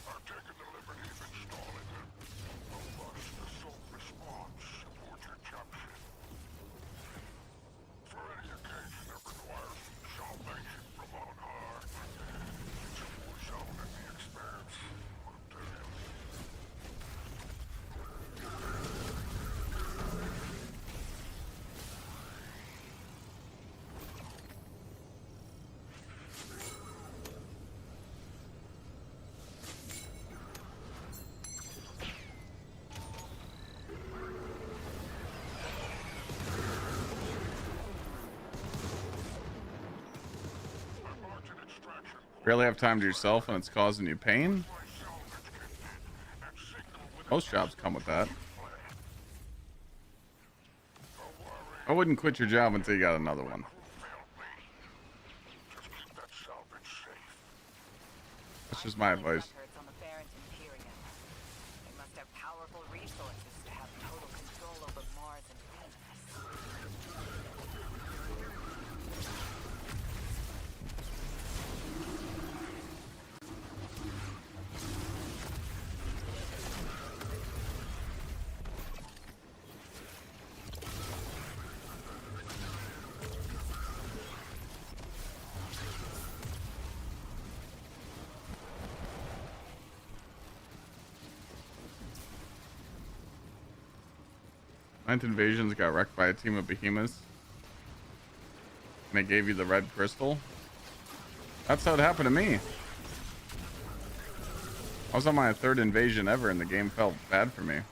I've taken the liberty of installing a robust assault response aboard your caption. For any occasion that requires salvation from on high, it's a war zone in the expanse. Damn. Barely have time to yourself and it's causing you pain? Most jobs come with that. I wouldn't quit your job until you got another one. That's just my advice. Records on the Barrens Imperium. They must have powerful resources to have total control over Mars and Venus. Ninth Invasions got wrecked by a team of behemoths. And they gave you the red crystal. That's how it happened to me. I was on my third invasion ever and the game felt bad for me.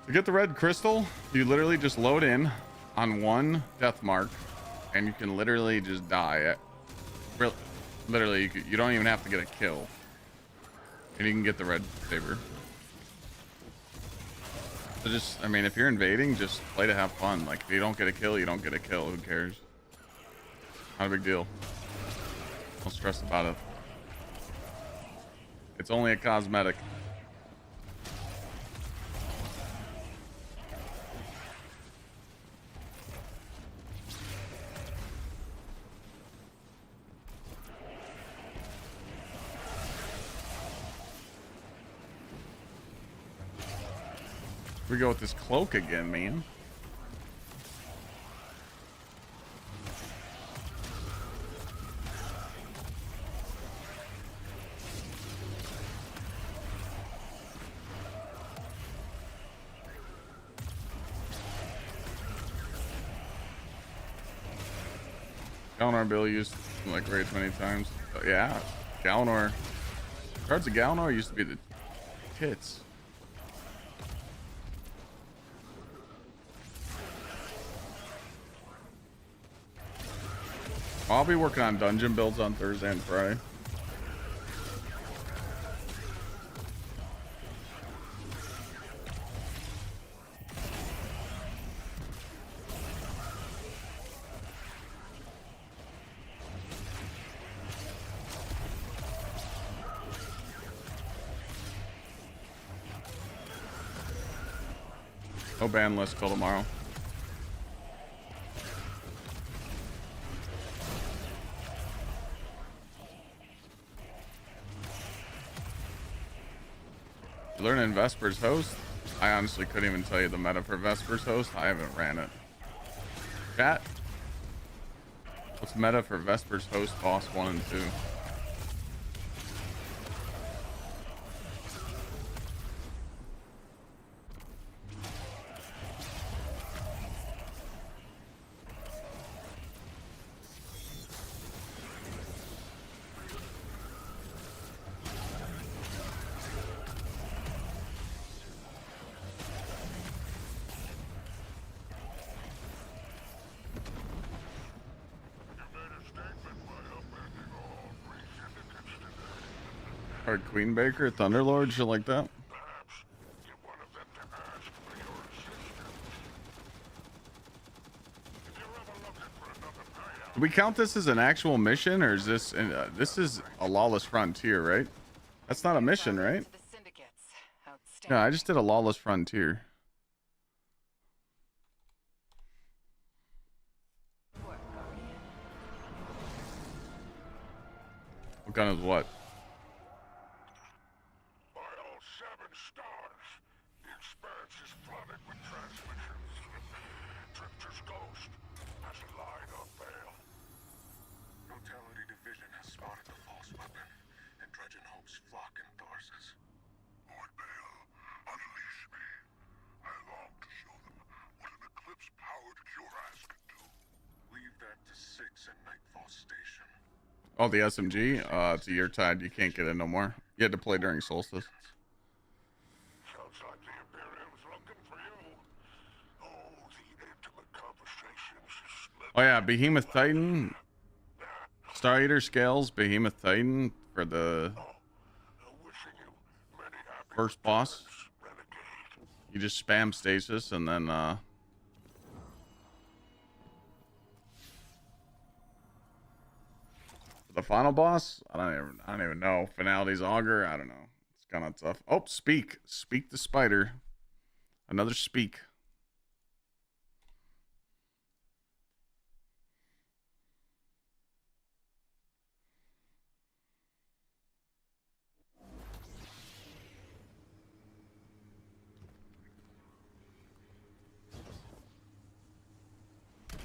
To get the red crystal, you literally just load in on one death mark and you can literally just die. Literally, you don't even have to get a kill. And you can get the red saber. So just, I mean, if you're invading, just play to have fun. Like, if you don't get a kill, you don't get a kill. Who cares? Not a big deal. Don't stress about it. It's only a cosmetic. We go with this cloak again, man. Galanor Bill used like rage many times. Yeah, Galanor. Cards of Galanor used to be the tits. I'll be working on dungeon builds on Thursday and Friday. No ban list till tomorrow. Learning Vesper's host. I honestly couldn't even tell you the meta for Vesper's host. I haven't ran it. Chat. What's meta for Vesper's host boss 1 and 2? Or Queen Baker, Thunderlord, shit like that. Perhaps get one of them to ask for your assistance. If you're ever looking for another payout, Do we count this as an actual mission, or is this this is a lawless frontier, right? That's not a mission, right? To the syndicates. No, Outstanding. I just did a lawless frontier. Work, Guardian. What gun is what? by all 7 stars, the expanse is flooded with transmissions. Drifter's ghost has lied on bail. Brutality Division has spotted the false weapon, and Dredgen hopes flock in Tharsis. Lord Bail, unleash me. I long to show them what an Eclipse-powered cuirass can do. Leave that to 6 at Nightfall Station. Oh, the SMG? It's a year tide. You can't get it no more. You had to play during Solstice. Sounds like the Imperium's looking for you. Oh, the intimate conversations. Oh yeah, Behemoth Titan, Star Eater scales, Behemoth Titan for the Wishing you many happy first boss. returns, Renegade. You just spam stasis and then the final boss, I don't even know. Finality's Augur, I don't know. It's kind of tough. Oh, speak the spider. Another speak.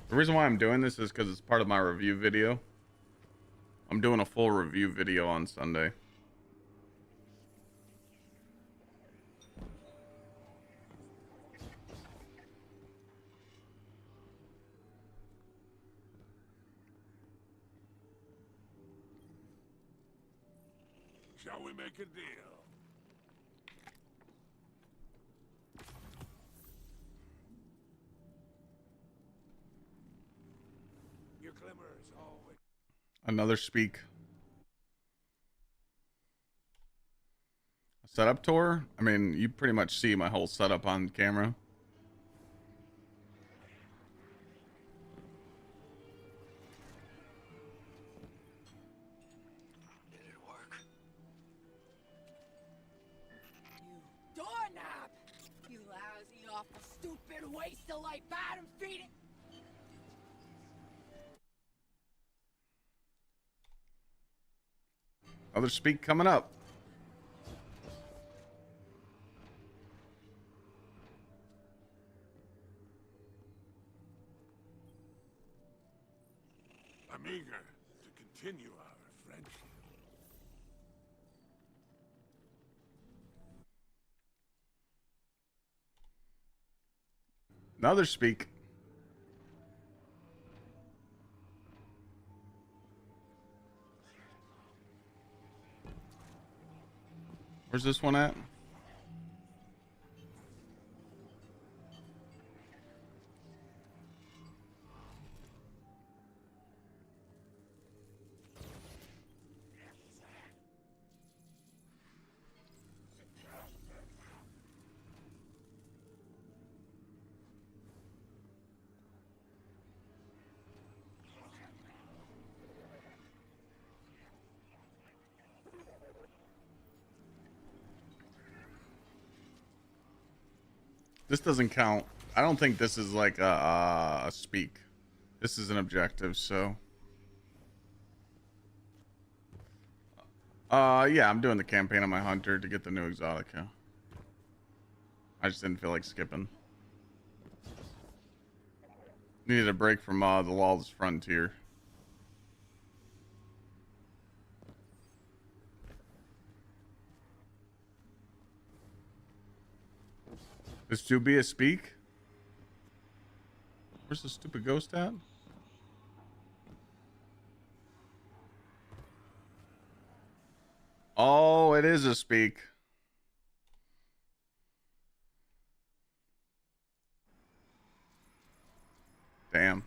The reason why I'm doing this is because it's part of my review video. I'm doing a full review video on Sunday. Shall we make a deal? Your glimmer is always... Another speak. A setup tour? I mean, you pretty much see my whole setup on camera. Did it work? You doorknob! You lousy, awful, stupid waste of life, bottom feeding! Another speak coming up. I'm eager to continue our friendship. Another speak. Where's this one at? This doesn't count. I don't think this is like a speak. This is an objective, so. Yeah, I'm doing the campaign on my hunter to get the new Exotica. I just didn't feel like skipping. Needed a break from the Lawless Frontier. This to be a speak? Where's the stupid ghost at? Oh, it is a speak. Damn.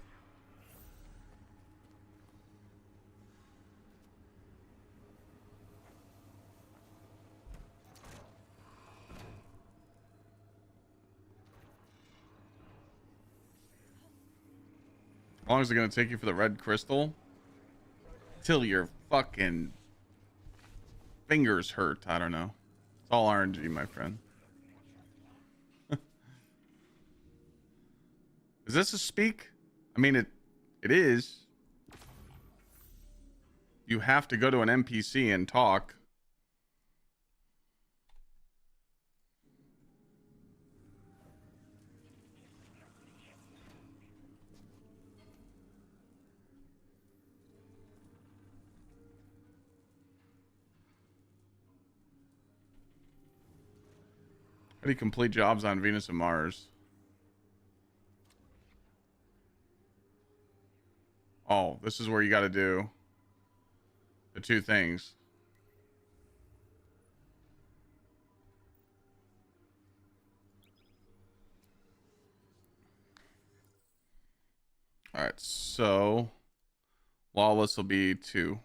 How long is it gonna take you for the red crystal? Till your fucking fingers hurt. I don't know. It's all RNG, my friend. Is this a speak? I mean, it is. You have to go to an NPC and talk. How do you complete jobs on Venus and Mars? Oh, this is where you got to do the two things. All right, so lawless will be 2.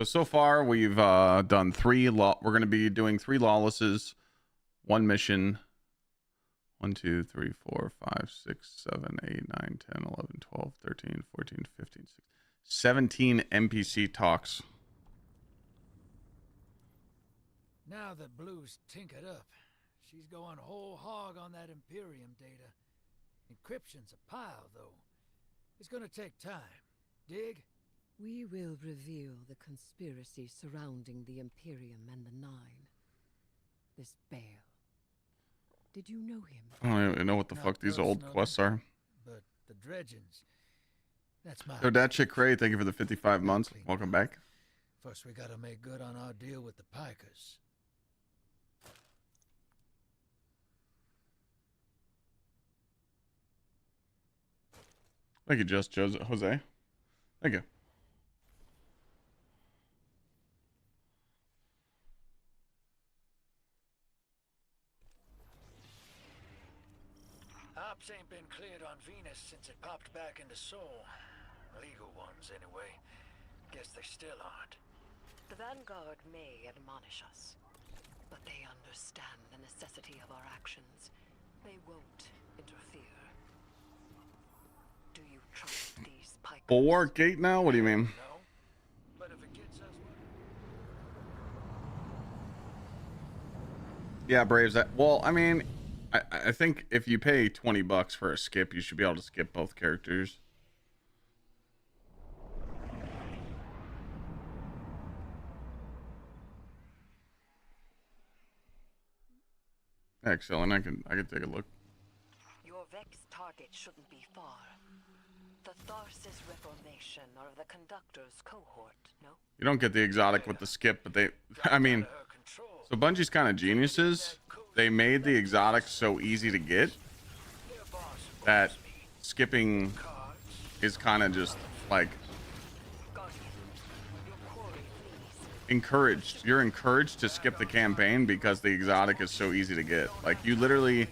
So far we've done 3 we're going to be doing 3 lawlesses, 1 mission. 1, 2, 3, 4, 5, 6, 7, 8, 9, 10, 11, 12, 13, 14, 15, 16, 17 NPC talks. Now that Blue's tinkered up, she's going whole hog on that Imperium data. Encryption's a pile, though. It's gonna take time. Dig? We will reveal the conspiracy surrounding the Imperium and the Nine. This Bale. Did you know him? I don't even know what the Not fuck these old personally, quests are. But the dredgings, that's my... Yo, Gsxrclyde, thank you for the 55 months. Welcome back. First, we gotta make good on our deal with the Pikers. Thank you, Jose. Thank you. Ops ain't been cleared on Venus since it popped back into Sol. Legal ones, anyway. Guess they still aren't. The Vanguard may admonish us, but they understand the necessity of our actions. They won't interfere. Do you trust these Pikers? Bulwark Gate now? What do you mean? No, but if it gets us what... Yeah, Braves. Well, I mean, I think if you pay $20 for a skip, you should be able to skip both characters. Excellent. I can take a look. Your Vex target shouldn't be far. The Tharsis Reformation or the Conductor's cohort, no? You don't get the exotic with the skip, but they, I mean, so Bungie's kind of geniuses. They made the exotic so easy to get that skipping is kind of just like encouraged. You're encouraged to skip the campaign because the exotic is so easy to get. Like, you literally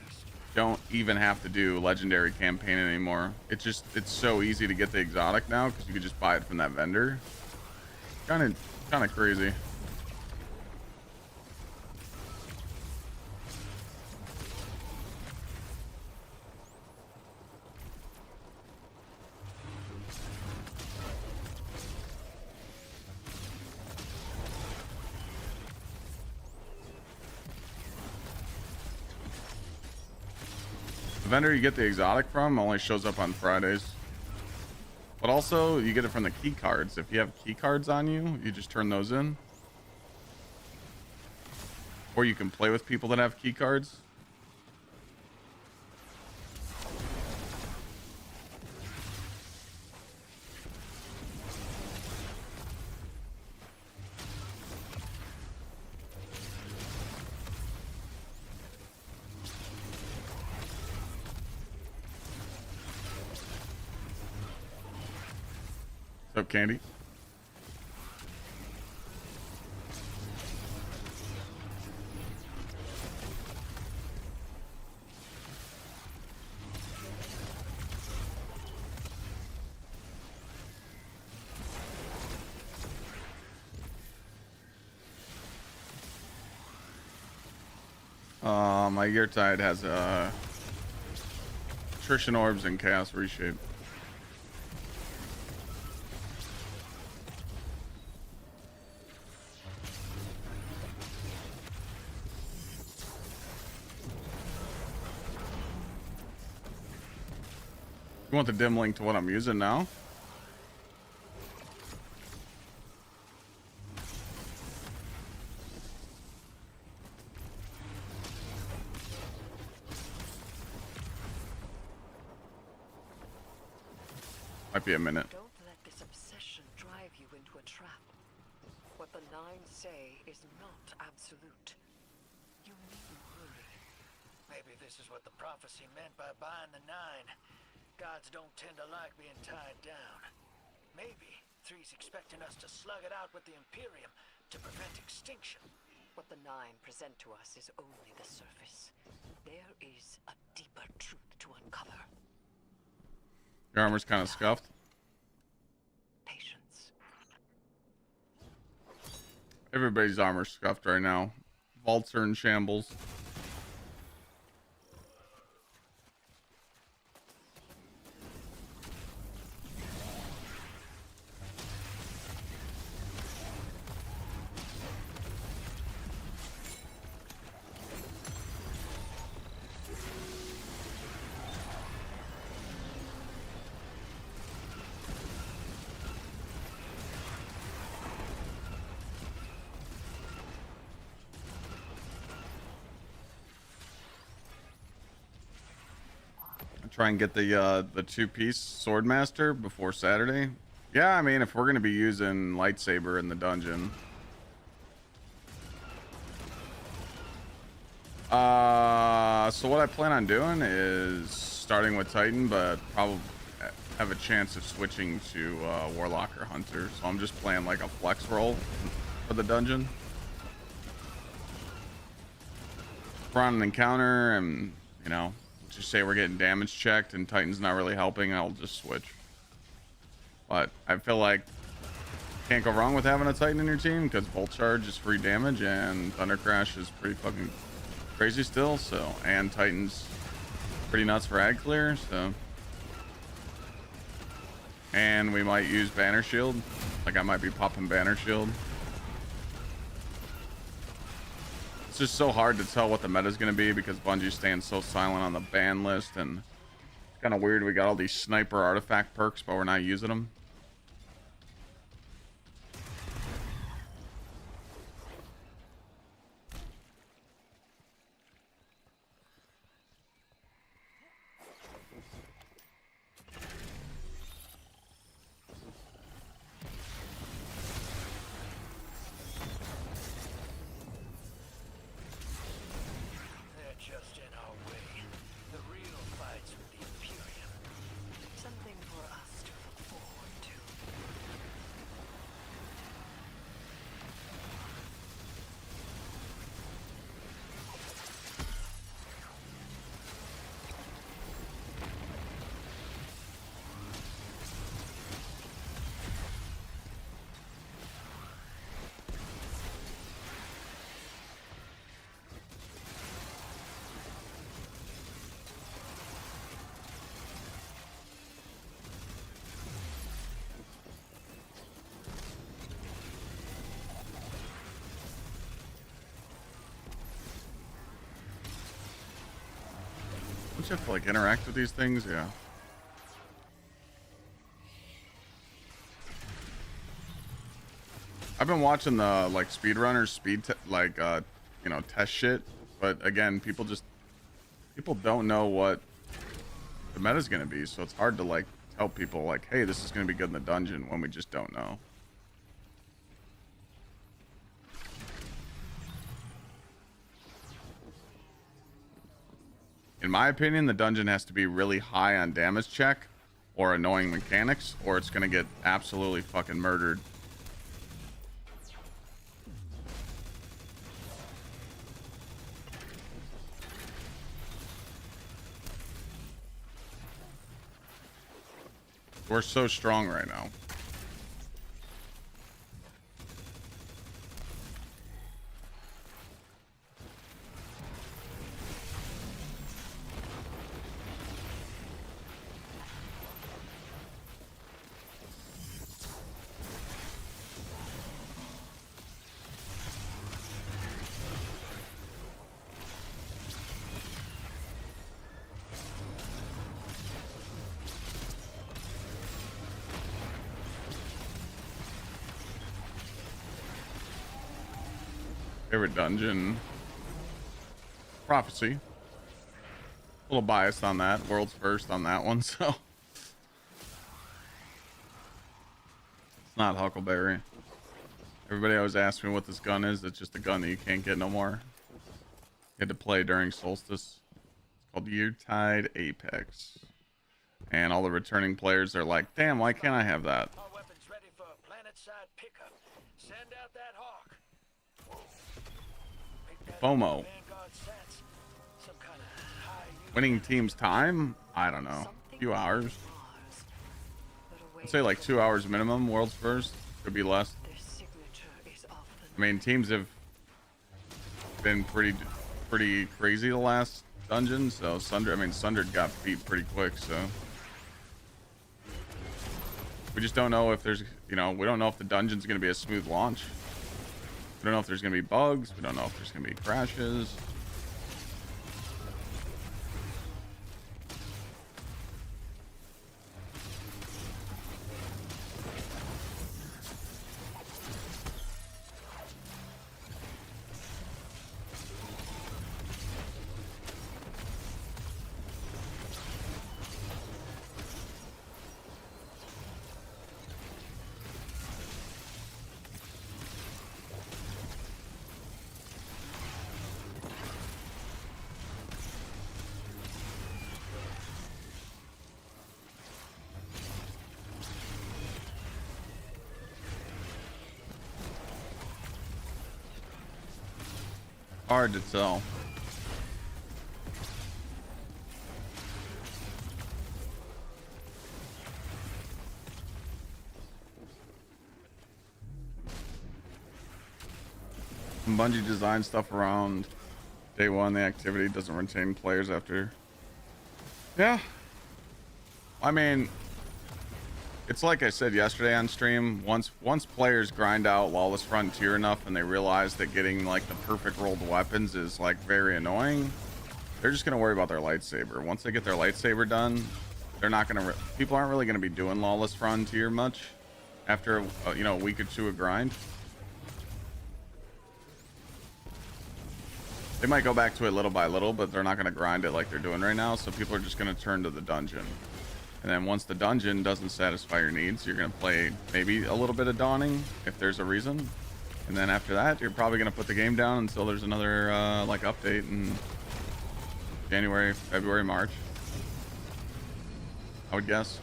don't even have to do legendary campaign anymore. It's so easy to get the exotic now because you can just buy it from that vendor. Kind of crazy. The vendor you get the exotic from only shows up on Fridays. But also, you get it from the key cards. If you have key cards on you, you just turn those in. Or you can play with people that have key cards. What's up, Candy? My Gear Tide has attrition orbs and chaos reshape. You want the dim link to what I'm using now? Might be a minute. Don't let this obsession drive you into a trap. What the Nine say is not absolute. You needn't worry. Maybe this is what the prophecy meant by buying the Nine. Gods don't tend to like being tied down. Maybe Three's expecting us to slug it out with the Imperium to prevent extinction. What the Nine present to us is only the surface. There is a deeper truth to uncover. Your armor's kind of scuffed. Patience. Everybody's armor's scuffed right now. Vaults are in shambles. Try and get the two-piece swordmaster before Saturday. Yeah, I mean, if we're gonna be using lightsaber in the dungeon. So what I plan on doing is starting with Titan, but probably have a chance of switching to Warlock or Hunter. So I'm just playing like a flex roll for the dungeon. If we're on an encounter and, you know, just say we're getting damage checked and Titan's not really helping, I'll just switch. But I feel like can't go wrong with having a Titan in your team because Bolt Charge is free damage and Thunder Crash is pretty fucking crazy still. So, and Titan's pretty nuts for ad clear. So, and we might use Banner Shield. Like I might be popping Banner Shield. It's just so hard to tell what the meta is going to be because Bungie's staying so silent on the ban list, and it's kind of weird. We got all these sniper artifact perks, but we're not using them. Something for us to look forward to. Don't you have to like interact with these things? Yeah. I've been watching the like speedrunners you know, test shit, but again, people don't know what the meta's gonna be, so it's hard to like tell people like, hey, this is gonna be good in the dungeon when we just don't know. In my opinion, the dungeon has to be really high on damage check or annoying mechanics, or it's gonna get absolutely fucking murdered. We're so strong right now. Favorite dungeon? Prophecy. A little biased on that. World's first on that one, so it's not Huckleberry. Everybody always asks me what this gun is. It's just a gun that you can't get no more. You had to play during Solstice. It's called Yeartide Apex. And all the returning players are like, damn, why can't I have that? Our weapons ready for a planet-side pickup. Send out that hawk. FOMO. Winning team's time? I don't know. A few hours. I'd say like 2 hours minimum, world's first. Could be less. I mean, teams have been pretty crazy the last dungeon, so Sundered got beat pretty quick, so we just don't know if there's, we don't know if the dungeon's going to be a smooth launch. We don't know if there's going to be bugs. We don't know if there's going to be crashes. Hard to tell. Bungie designed stuff around day one. The activity doesn't retain players after. Yeah. I mean, it's like I said yesterday on stream, once players grind out Lawless Frontier enough and they realize that getting like the perfect rolled weapons is like very annoying, they're just going to worry about their lightsaber. Once they get their lightsaber done, they're not going to people aren't really going to be doing Lawless Frontier much after a week or two of grind. They might go back to it little by little, but they're not going to grind it like they're doing right now, so people are just going to turn to the dungeon. And then once the dungeon doesn't satisfy your needs, you're going to play maybe a little bit of Dawning if there's a reason. And then after that, you're probably going to put the game down until there's another like update in January, February, March. I would guess.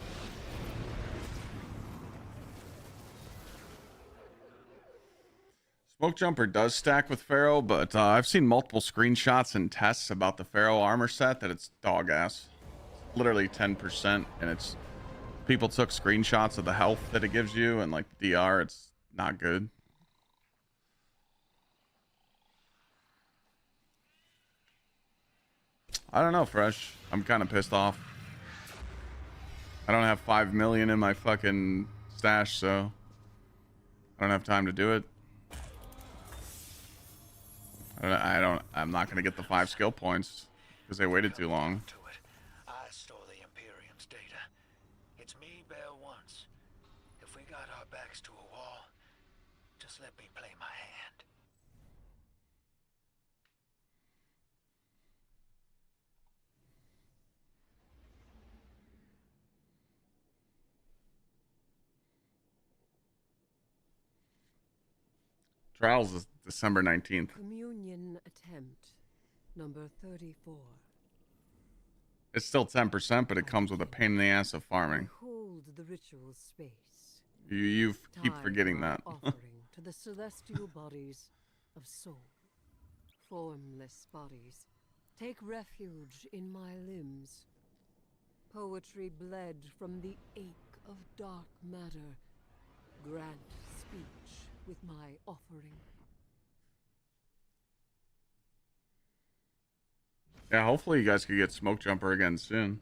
Smoke Jumper does stack with Pharaoh, but I've seen multiple screenshots and tests about the Pharaoh armor set that it's dog ass. Literally 10%, and it's people took screenshots of the health that it gives you and like the DR. It's not good. I don't know, Fresh. I'm kind of pissed off. I don't have 5 million in my fucking stash, so I don't have time to do it. I'm not gonna get the 5 skill points because they waited too long. Trials is December 19th. Communion attempt number 34. It's still 10%, but it comes with a pain in the ass of farming. Hold the ritual space. You keep forgetting that. Offering to the celestial bodies of soul. Formless bodies. Take refuge in my limbs. Poetry bled from the ache of dark matter. Grant speech with my offering. Yeah, hopefully you guys could get Smoke Jumper again soon.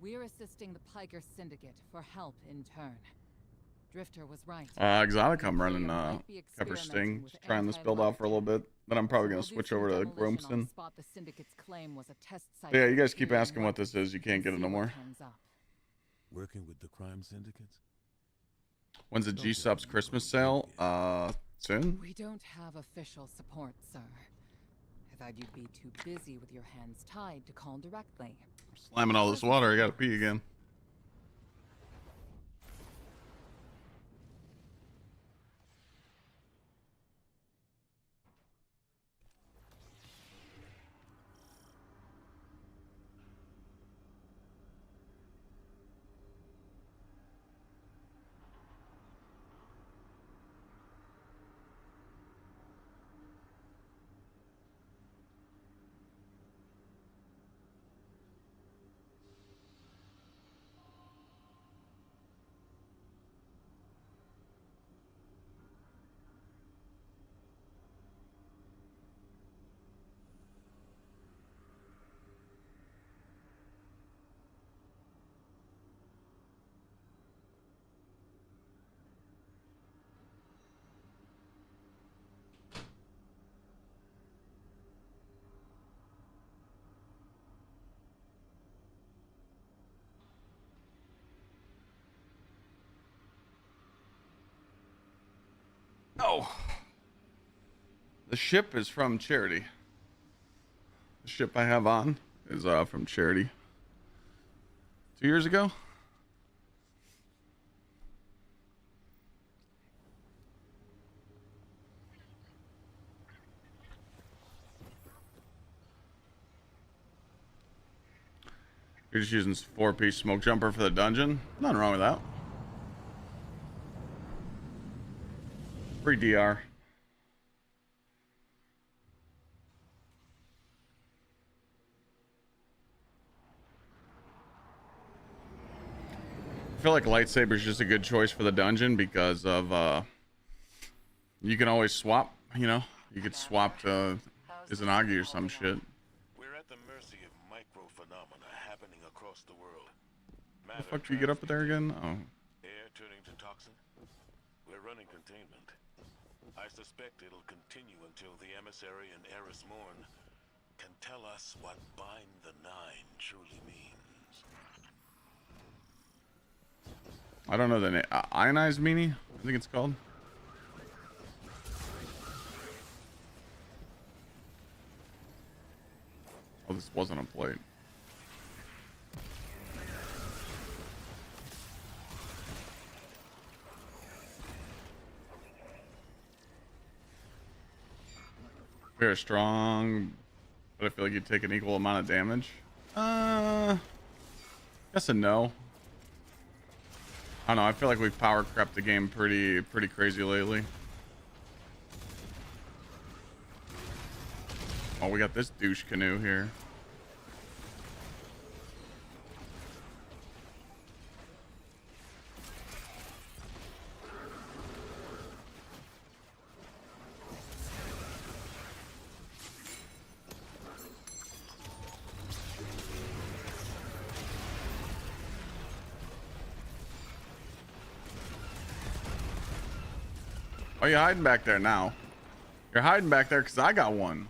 We're assisting the Piker Syndicate for help in turn. Drifter was right. Exotic, I'm running Pepper Sting, just trying this build out for a little bit. Then I'm probably gonna switch over to Gromston. Yeah, you guys keep asking what this is. You can't get it no more. Working with the crime syndicates? When's the G-Subs Christmas sale? Soon? We don't have official support, sir. I thought you'd be too busy with your hands tied to call directly. Slamming all this water, I gotta pee again. Oh, the ship is from Charity. The ship I have on is from Charity. 2 years ago. You're just using 4-piece smoke jumper for the dungeon. Nothing wrong with that. Free DR. I feel like lightsaber is just a good choice for the dungeon because of you can always swap, you know. You could swap to Izanagi or some shit. We're at the mercy of micro-phenomena happening across the world. How the fuck do you get up there again? Oh. Air turning to toxin. We're running containment. I suspect it'll continue until the emissary and Eris Morn can tell us what Bind the Nine truly means. I don't know the name. Ionized meanie? I think it's called. Oh, this wasn't a plate. Very strong, but I feel like you'd take an equal amount of damage. Yes and no. I don't know. I feel like we've power crept the game pretty crazy lately. Oh, we got this douche canoe here. Oh, you're hiding back there now. You're hiding back there because I got one.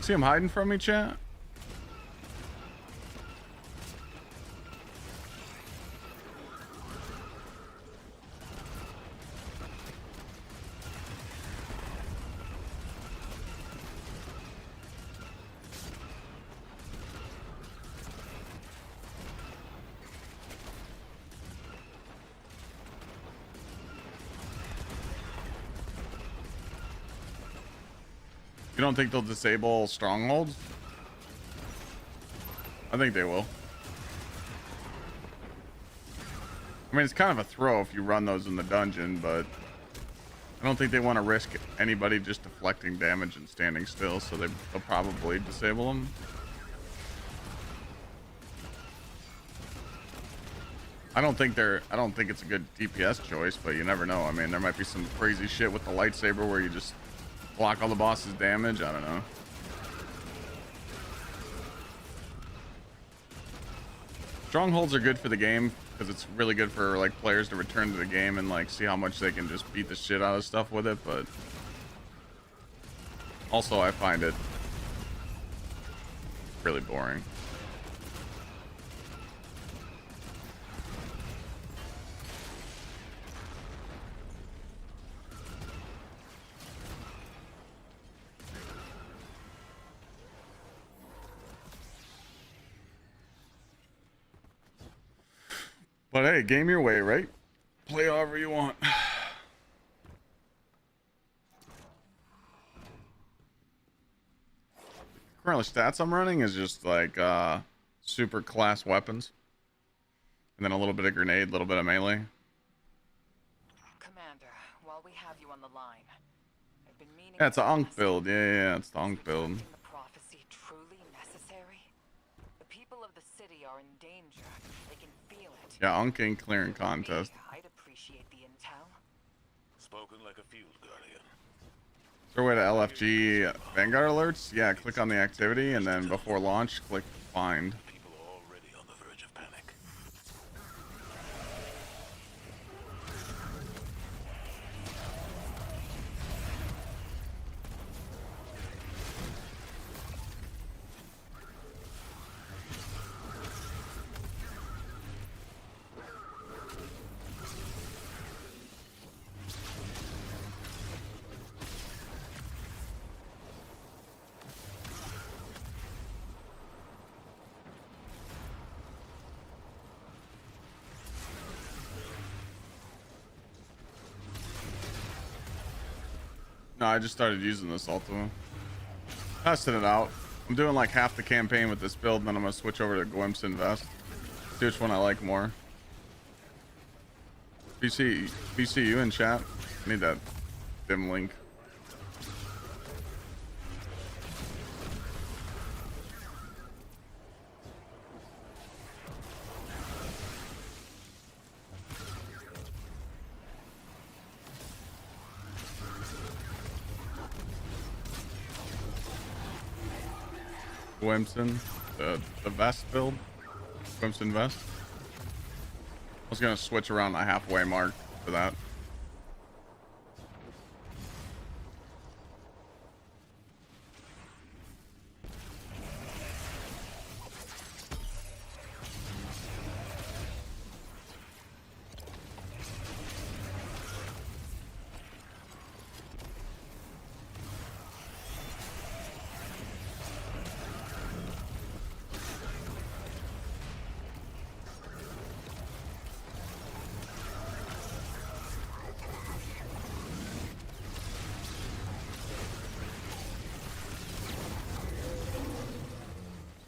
See him hiding from me, chat? You don't think they'll disable strongholds? I think they will. I mean, it's kind of a throw if you run those in the dungeon, but I don't think they want to risk anybody just deflecting damage and standing still, so they'll probably disable them. I don't think it's a good DPS choice, but you never know. I mean, there might be some crazy shit with the lightsaber where you just block all the boss's damage. I don't know. Strongholds are good for the game because it's really good for like players to return to the game and like see how much they can just beat the shit out of stuff with it, but Also, I find it really boring. But hey, game your way, right? Play however you want. Currently stats I'm running is just like super class weapons. And then a little bit of grenade, a little bit of melee. Commander, while we have you on the line, I've been meaning Yeah, it's to an Ankh ask, build. Yeah, it's the Ankh build. is the prophecy truly necessary? The people of the city are in danger. They can feel it. Yeah, Ankh ain't clearing contest. I'd appreciate the intel. Spoken like a field guardian. Is there a way to LFG Vanguard alerts? Yeah, click on the activity and then before launch, click find. People are already on the verge of panic. No, I just started using this Ultima. Testing it out. I'm doing like half the campaign with this build, and then I'm gonna switch over to Glimpse Invest. See which one I like more. BC, you in chat? I need that dim link. Gwimson, the vest build. Gwimson vest. I was gonna switch around the halfway mark for that.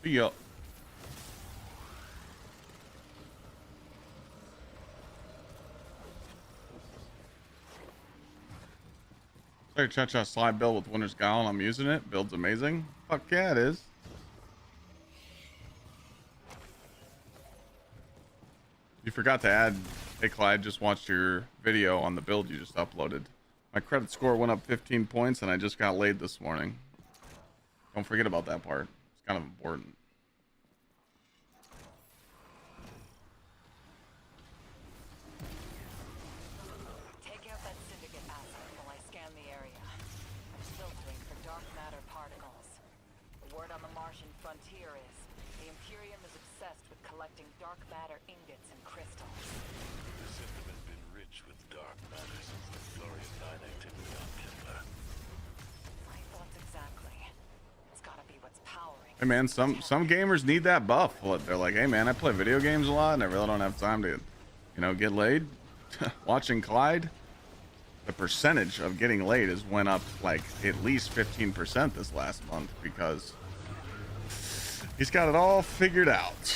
Yup. Sorry, Cha-Cha slide build with Winter's Gown. I'm using it. Build's amazing. Fuck yeah, it is. You forgot to add. Hey, Clyde, just watched your video on the build you just uploaded. My credit score went up 15 points and I just got laid this morning. Don't forget about that part. It's kind of important. Take out that syndicate asset while I scan the area. I'm filtering for dark matter particles. The word on the Martian frontier is the Imperium is obsessed with collecting dark matter ingots and crystals. The system has been rich with dark matter since the Florian activity on Kepler. My thoughts exactly. It's gotta be what's powering. Hey man, some gamers need that buff. They're like, hey man, I play video games a lot and I really don't have time to, you know, get laid. Watching Clyde, the percentage of getting laid has went up like at least 15% this last month because he's got it all figured out.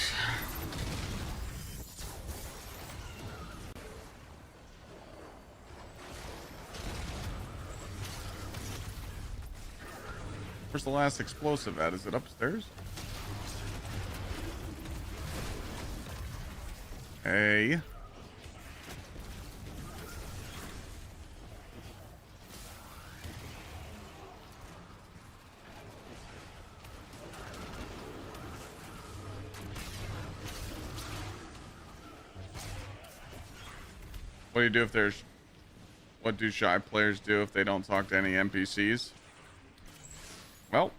Where's the last explosive at? Is it upstairs? Hey. What do you do if there's... What do shy players do if they don't talk to any NPCs? Well.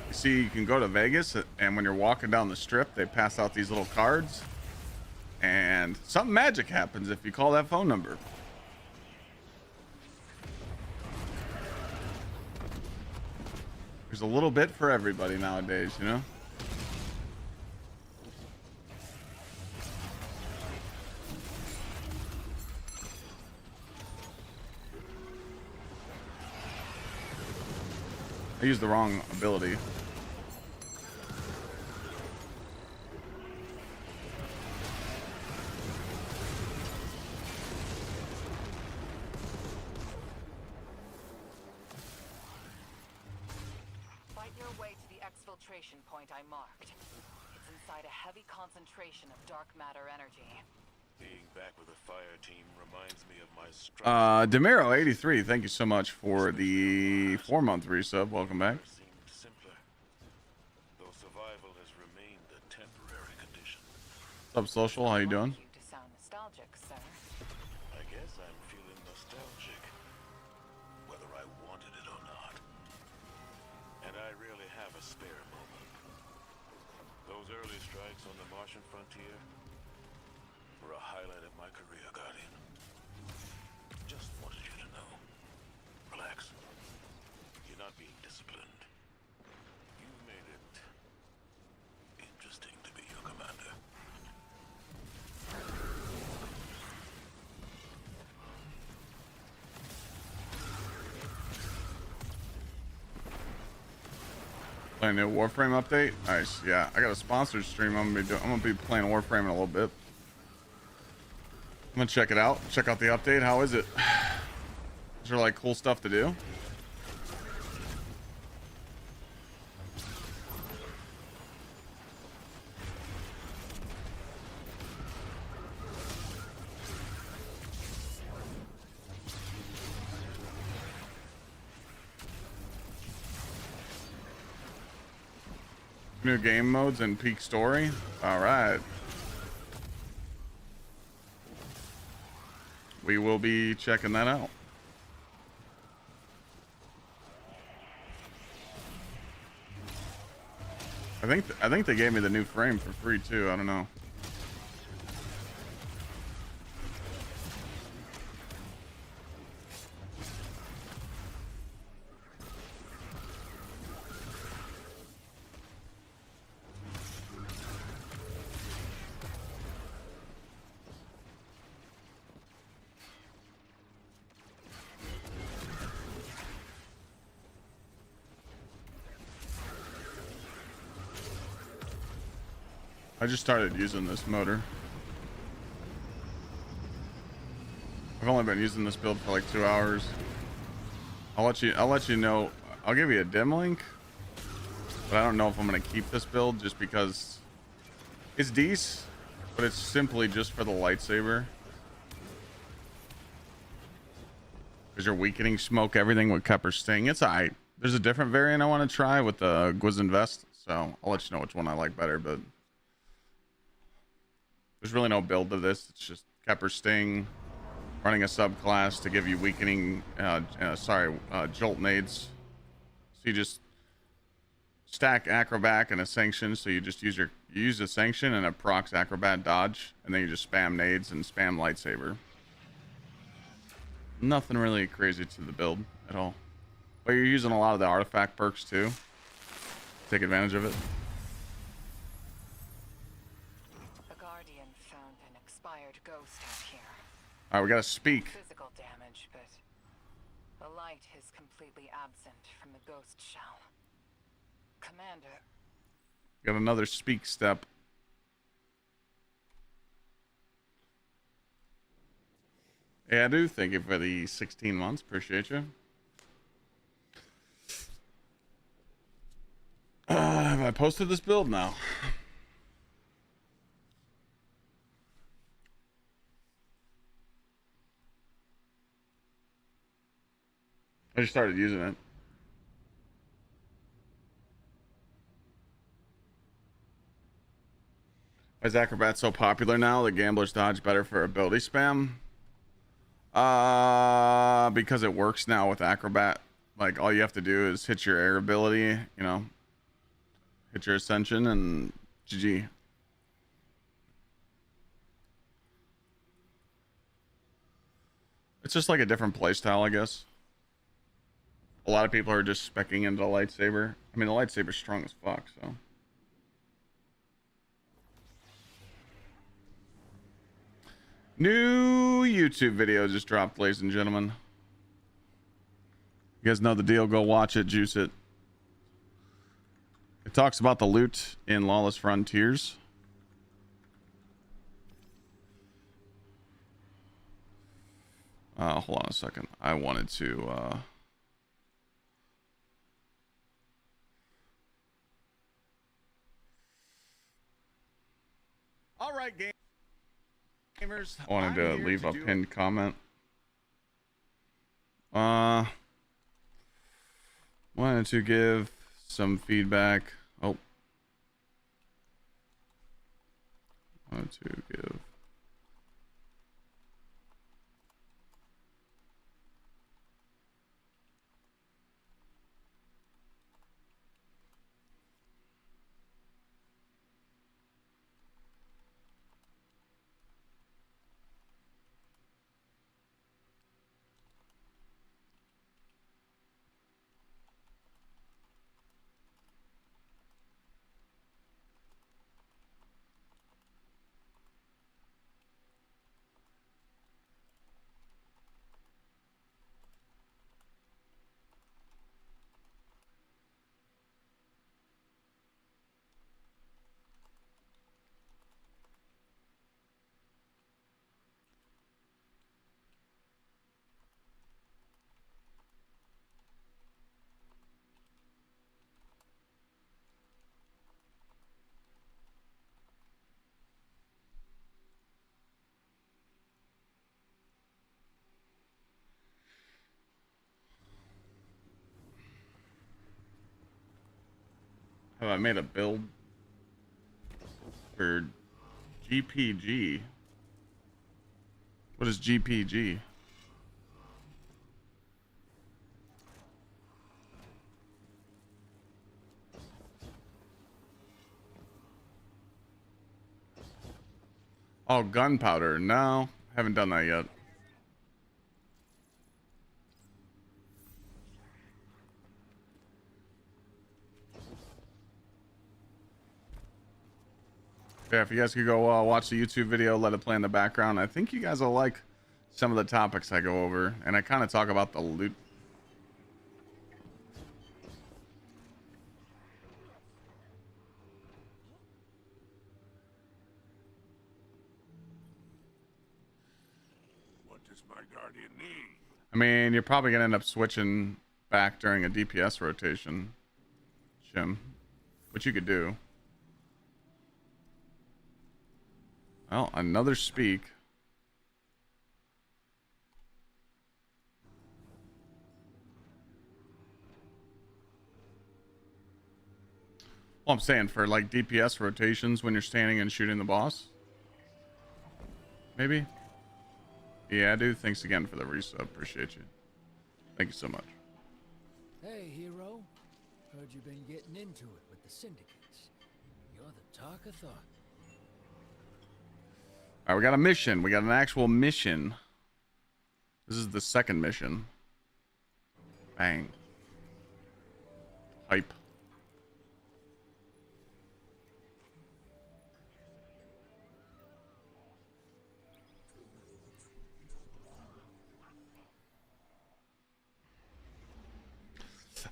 You see, you can go to Vegas, and when you're walking down the strip, they pass out these little cards. And something magic happens if you call that phone number. There's a little bit for everybody nowadays, you know? I used the wrong ability. Fight your way to the exfiltration point I marked. It's inside a heavy concentration of dark matter energy. Being back with the fire team reminds me of my struggle. Demiro83, thank you so much for the 4-month resub. Welcome back. Seemed simpler, though survival has remained a temporary condition. What's up, Social? How you doing? You to sound nostalgic, sir. I guess I'm feeling nostalgic, whether I wanted it or not. And I really have a spare moment. Those early strikes on the Martian frontier were a highlight of my career, Guardian. Just wanted you to know. Relax. You're not being disciplined. You've made it interesting to be your commander. Playing a new Warframe update. Nice. Yeah, I got a sponsored stream. I'm gonna be playing Warframe in a little bit. I'm gonna check it out. Check out the update. How is it? Is there like cool stuff to do? New game modes and peak story. All right. We will be checking that out. I think they gave me the new frame for free too. I don't know. I just started using this motor. I've only been using this build for like 2 hours. I'll let you know. I'll give you a dim link, but I don't know if I'm gonna keep this build just because it's decent, but it's simply just for the lightsaber. Because you're weakening smoke everything with Kepper Sting. It's alright. There's a different variant I want to try with the Gsxrclyde vest, so I'll let you know which one I like better, but there's really no build to this. It's just Kepper Sting, running a subclass to give you weakening, jolt nades. So you just stack acrobat and a sanction. So you just use a sanction and a procs acrobat dodge, and then you just spam nades and spam lightsaber. Nothing really crazy to the build at all, but you're using a lot of the artifact perks too. Take advantage of it. Ghost out here. All right, we gotta speak. Physical damage, but the light is completely absent from the ghost shell. Commander. Got another speak step. Yeah, I do. Thank you for the 16 months. Appreciate you. Have I posted this build now? I just started using it. Why is Acrobat so popular now? The gamblers dodge better for ability spam. Because it works now with Acrobat. Like, all you have to do is hit your air ability, you know, hit your ascension, and GG. It's just like a different playstyle, I guess. A lot of people are just speccing into the lightsaber. I mean, the lightsaber's strong as fuck, so. New YouTube video just dropped, ladies and gentlemen. You guys know the deal. Go watch it, juice it. It talks about the loot in Lawless Frontiers. Hold on a second. I wanted to, All right, gamers. I wanted to leave a pinned comment. Wanted to give some feedback. Oh. Wanted to give. Have I made a build for GPG? What is GPG? Oh, gunpowder. No, haven't done that yet. Yeah, if you guys could go watch the YouTube video, let it play in the background. I think you guys will like some of the topics I go over, and I kind of talk about the loot. What does my guardian need? I mean, you're probably gonna end up switching back during a DPS rotation, Jim, which you could do. Well, another speak. Well, I'm saying for like DPS rotations when you're standing and shooting the boss. Maybe? Yeah, dude. Thanks again for the resub. Appreciate you. Thank you so much. Hey, hero. Heard you've been getting into it with the syndicates. You're the talk of thought. All right, we got a mission. We got an actual mission. This is the second mission. Bang. Hype.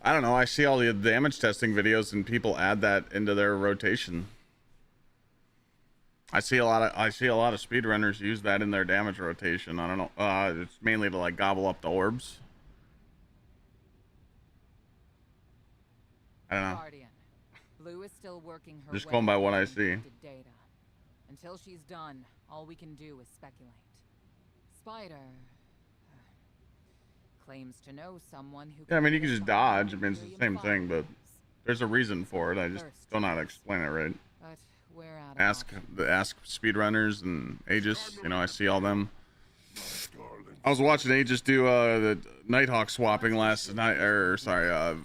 I don't know. I see all the damage testing videos and people add that into their rotation. I see a lot of speedrunners use that in their damage rotation. I don't know. It's mainly to like gobble up the orbs. I don't know. Guardian. Blue is still working her Just way going by what I into see. the data. Until she's done, all we can do is speculate. Spider claims to know someone who. Yeah, I mean you can just dodge. I mean it's the same thing, but there's a reason for it. I just don't know how to explain it right. But we're out of Ask speedrunners and Aegis. You know, I see all them. I was watching Aegis do the Nighthawk swapping last night, or sorry,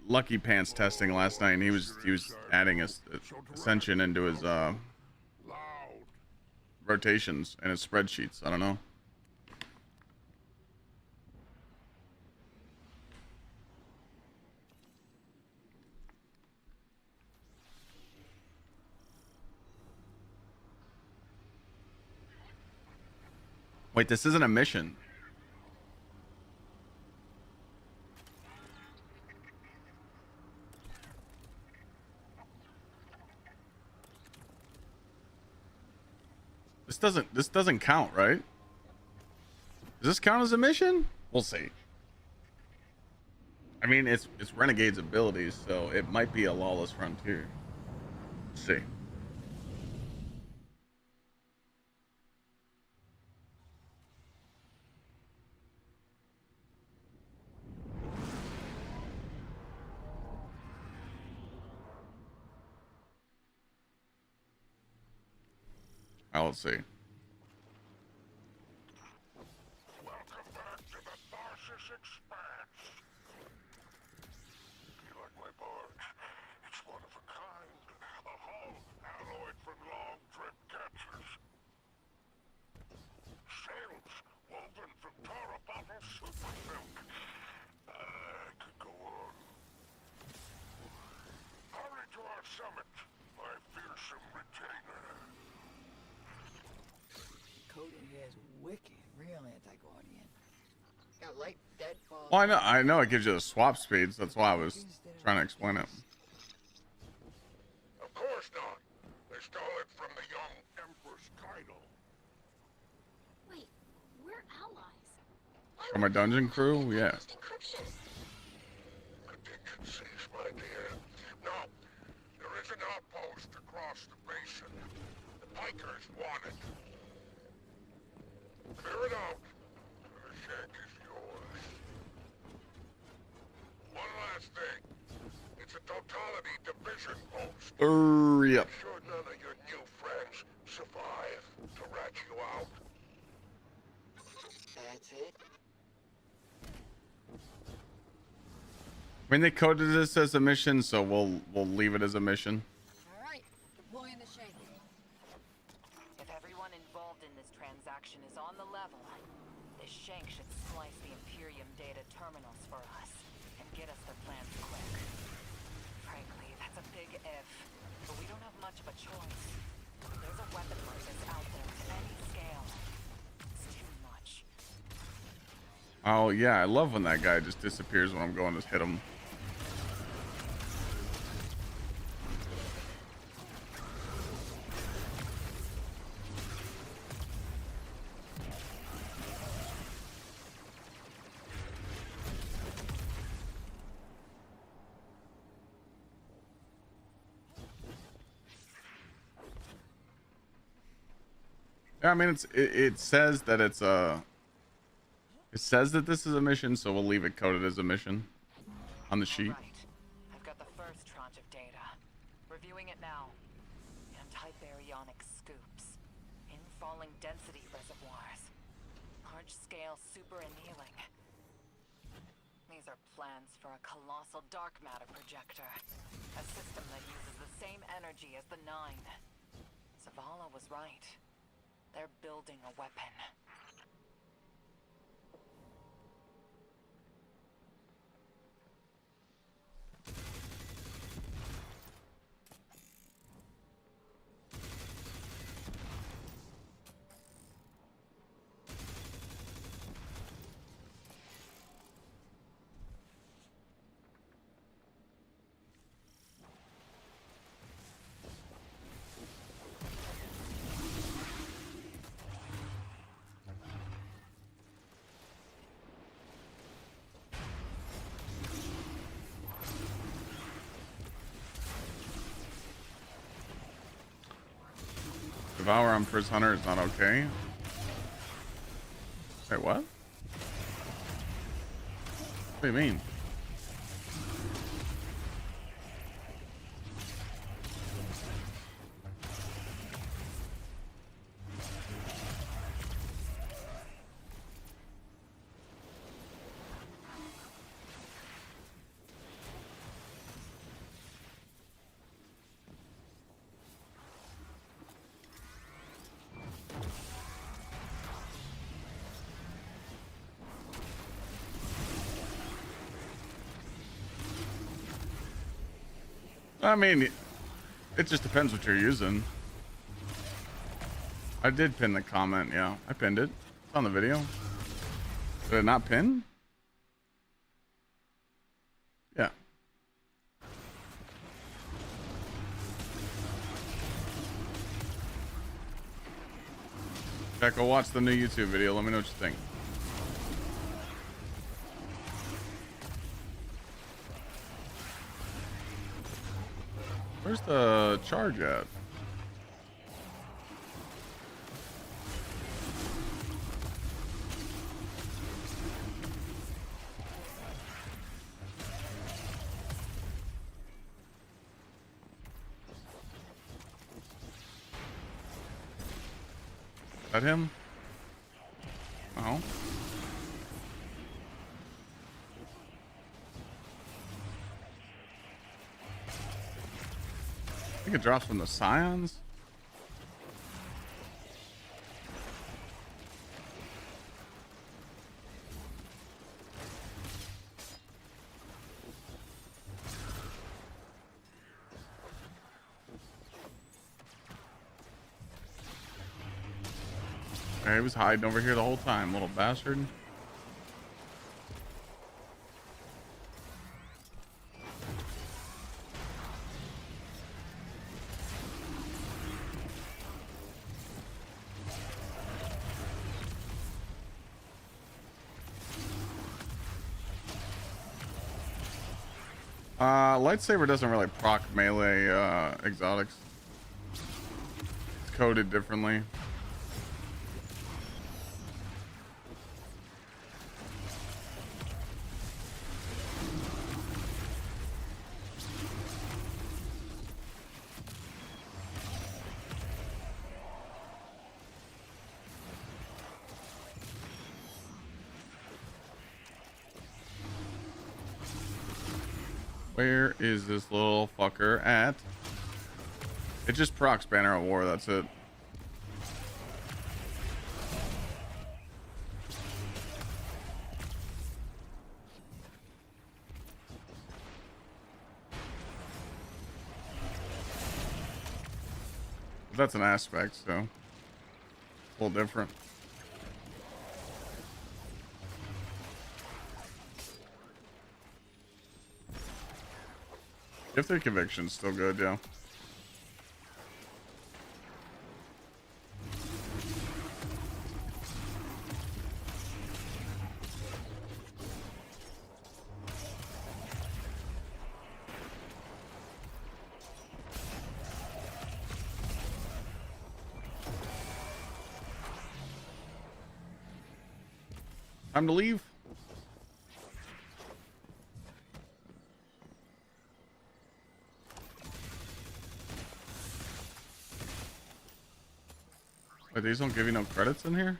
Lucky Pants testing last night, and he was adding Ascension into his rotations and his spreadsheets. I don't know. Wait, this isn't a mission. This doesn't count, right? Does this count as a mission? We'll see. I mean, it's Renegades abilities, so it might be a lawless frontier. Let's see. Let's see. Welcome back to the Tharsis Expanse. You like my barge? It's one of a kind. A hull alloyed from long trip captures. Sails woven from Tara bottle super silk. I could go on. Hurry to our summit, my fearsome retainer. Coating is wicked, real anti-guardian. Got light deadfall. Well, I know it gives you the swap speeds. That's why I was trying to explain it. Of course not. They stole it from the young Empress Kaido. Wait, we're allies. From my dungeon crew, yeah. Encryption. Contingencies, my dear. No, there is an outpost across the basin. The Pikers want it. Clear it out, and the shack is yours. One last thing. It's a totality division post. Yep. I'm sure none of your new friends survive to rat you out. That's it. I mean, they coded this as a mission, so we'll leave it as a mission. All right, deploying the shank. If everyone involved in this transaction is on the level, this shank should slice the Imperium data terminals for us and get us their plans quick. Frankly, that's a big if, but we don't have much of a choice. There's a weapon like this out there to any scale. It's too much. Oh yeah, I love when that guy just disappears when I'm going to hit him. Yeah, I mean, it says that it's a. It says that this is a mission, so we'll leave it coded as a mission on the sheet. Right. I've got the first tranche of data. Reviewing it now. Anti-baryonic scoops. Infalling density reservoirs. Large-scale super annealing. These are plans for a colossal dark matter projector. A system that uses the same energy as the Nine. Zavala was right. They're building a weapon. Devour Empress Hunter is not okay. Wait, what? What do you mean? I mean, it just depends what you're using. I did pin the comment. Yeah, I pinned it. It's on the video. Did it not pin? Yeah. Check, go watch the new YouTube video. Let me know what you think. Where's the charge at? Is that him? Oh. I think it drops from the scions. Okay, he was hiding over here the whole time, little bastard. Lightsaber doesn't really proc melee exotics. It's coded differently. Where is this little fucker at? It just procs Banner of War, that's it. That's an aspect, so a little different. If their conviction's still good, yeah. Time to leave. Wait, these don't give you no credits in here?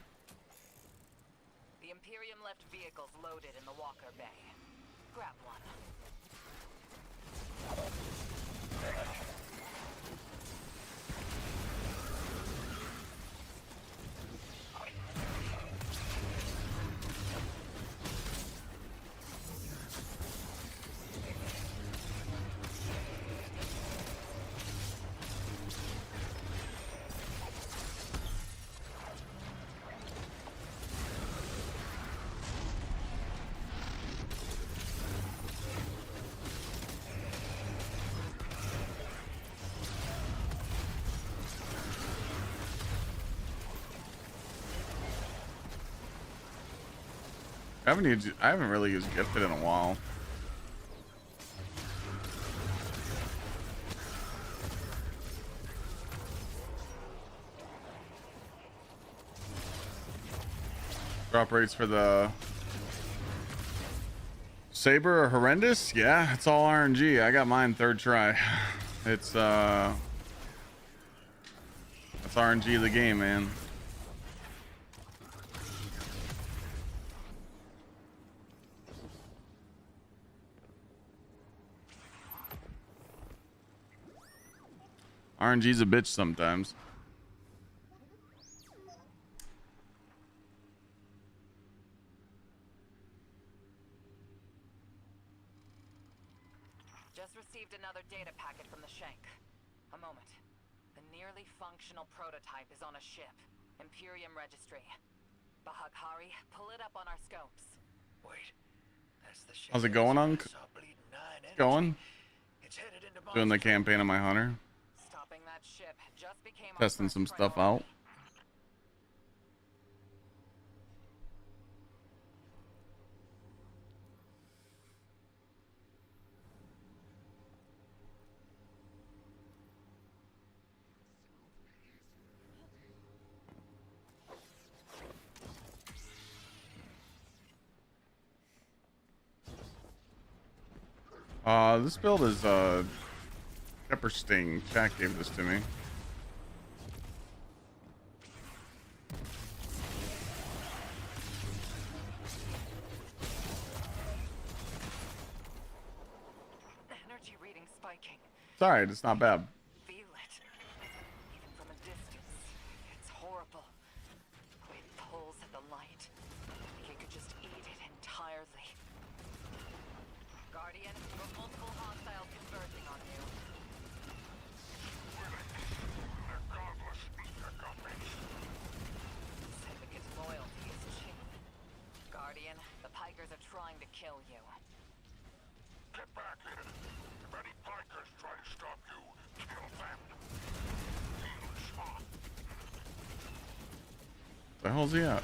The Imperium left vehicles loaded in the Walker Bay. Grab one. I haven't really used Gifted in a while. Drop rates for the Saber are horrendous. Yeah, it's all RNG. I got mine third try. It's that's RNG of the game, man. RNG's a bitch sometimes. Just received another data packet from the Shank. A moment. The nearly functional prototype is on a ship. Imperium Registry. Bahaghari, pull it up on our scopes. Wait, that's the ship. How's it going, Unk? Going? Doing the campaign of my hunter. Stopping that ship just became Testing some stuff out. This build is Pepper Sting. Jack gave this to me. Energy reading spiking. It's alright, it's not bad. Feel it. Even from a distance. It's horrible. The way it pulls at the light. Like it could just eat it entirely. Guardian, you have multiple hostiles converging on you. They're godless. They're godless. Syndicate's loyalty is cheap. Guardian, the Pikers are trying to kill you. Get back in. If any Pikers try to stop you, kill them. Feel smart. The hell's he at?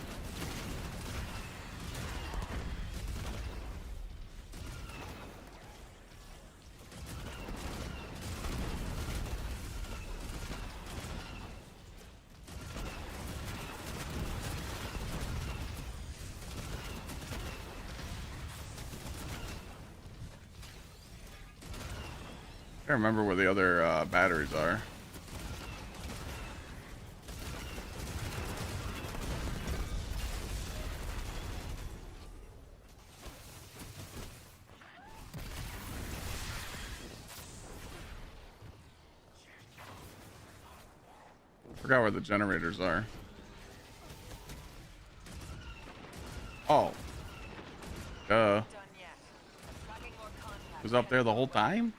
I can't remember where the other batteries are. Forgot where the generators are. Oh. Duh. Was up there the whole time?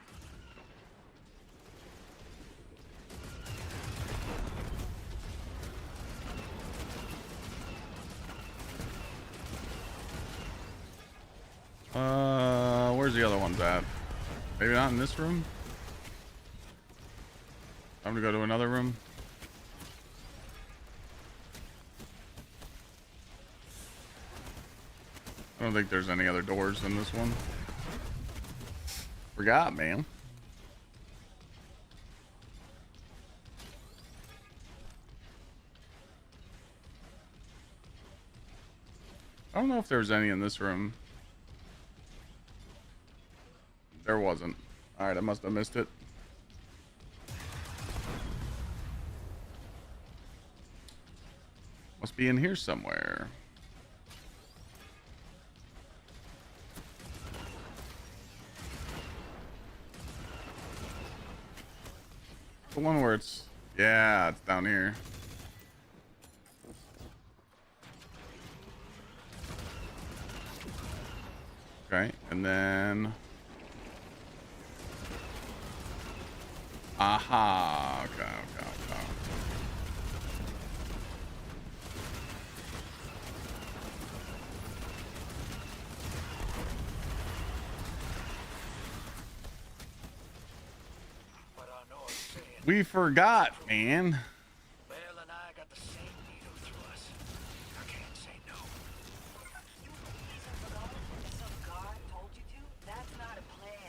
Where's the other ones at? Maybe not in this room? Time to go to another room. I don't think there's any other doors in this one. Forgot, man. I don't know if there's any in this room. There wasn't. Alright, I must have missed it. Must be in here somewhere. The one where it's... Yeah, it's down here. Okay, and then... Aha! Okay, okay, okay. We forgot, man. Bale and I got the same needle through us. I can't say no. You easily forgot what some guard told you to? That's not a plan.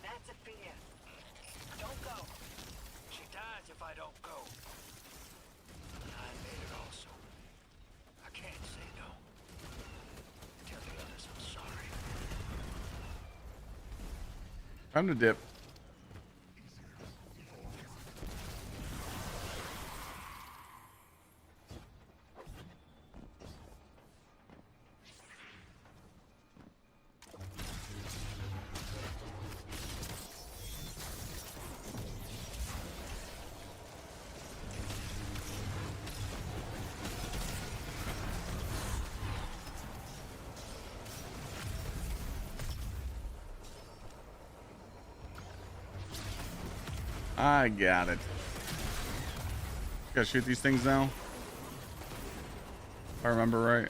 That's a fear. Don't go. She dies if I don't go. I made it also. I can't say no. Tell the others I'm sorry. Time to dip. I got it. Gotta shoot these things now. If I remember right.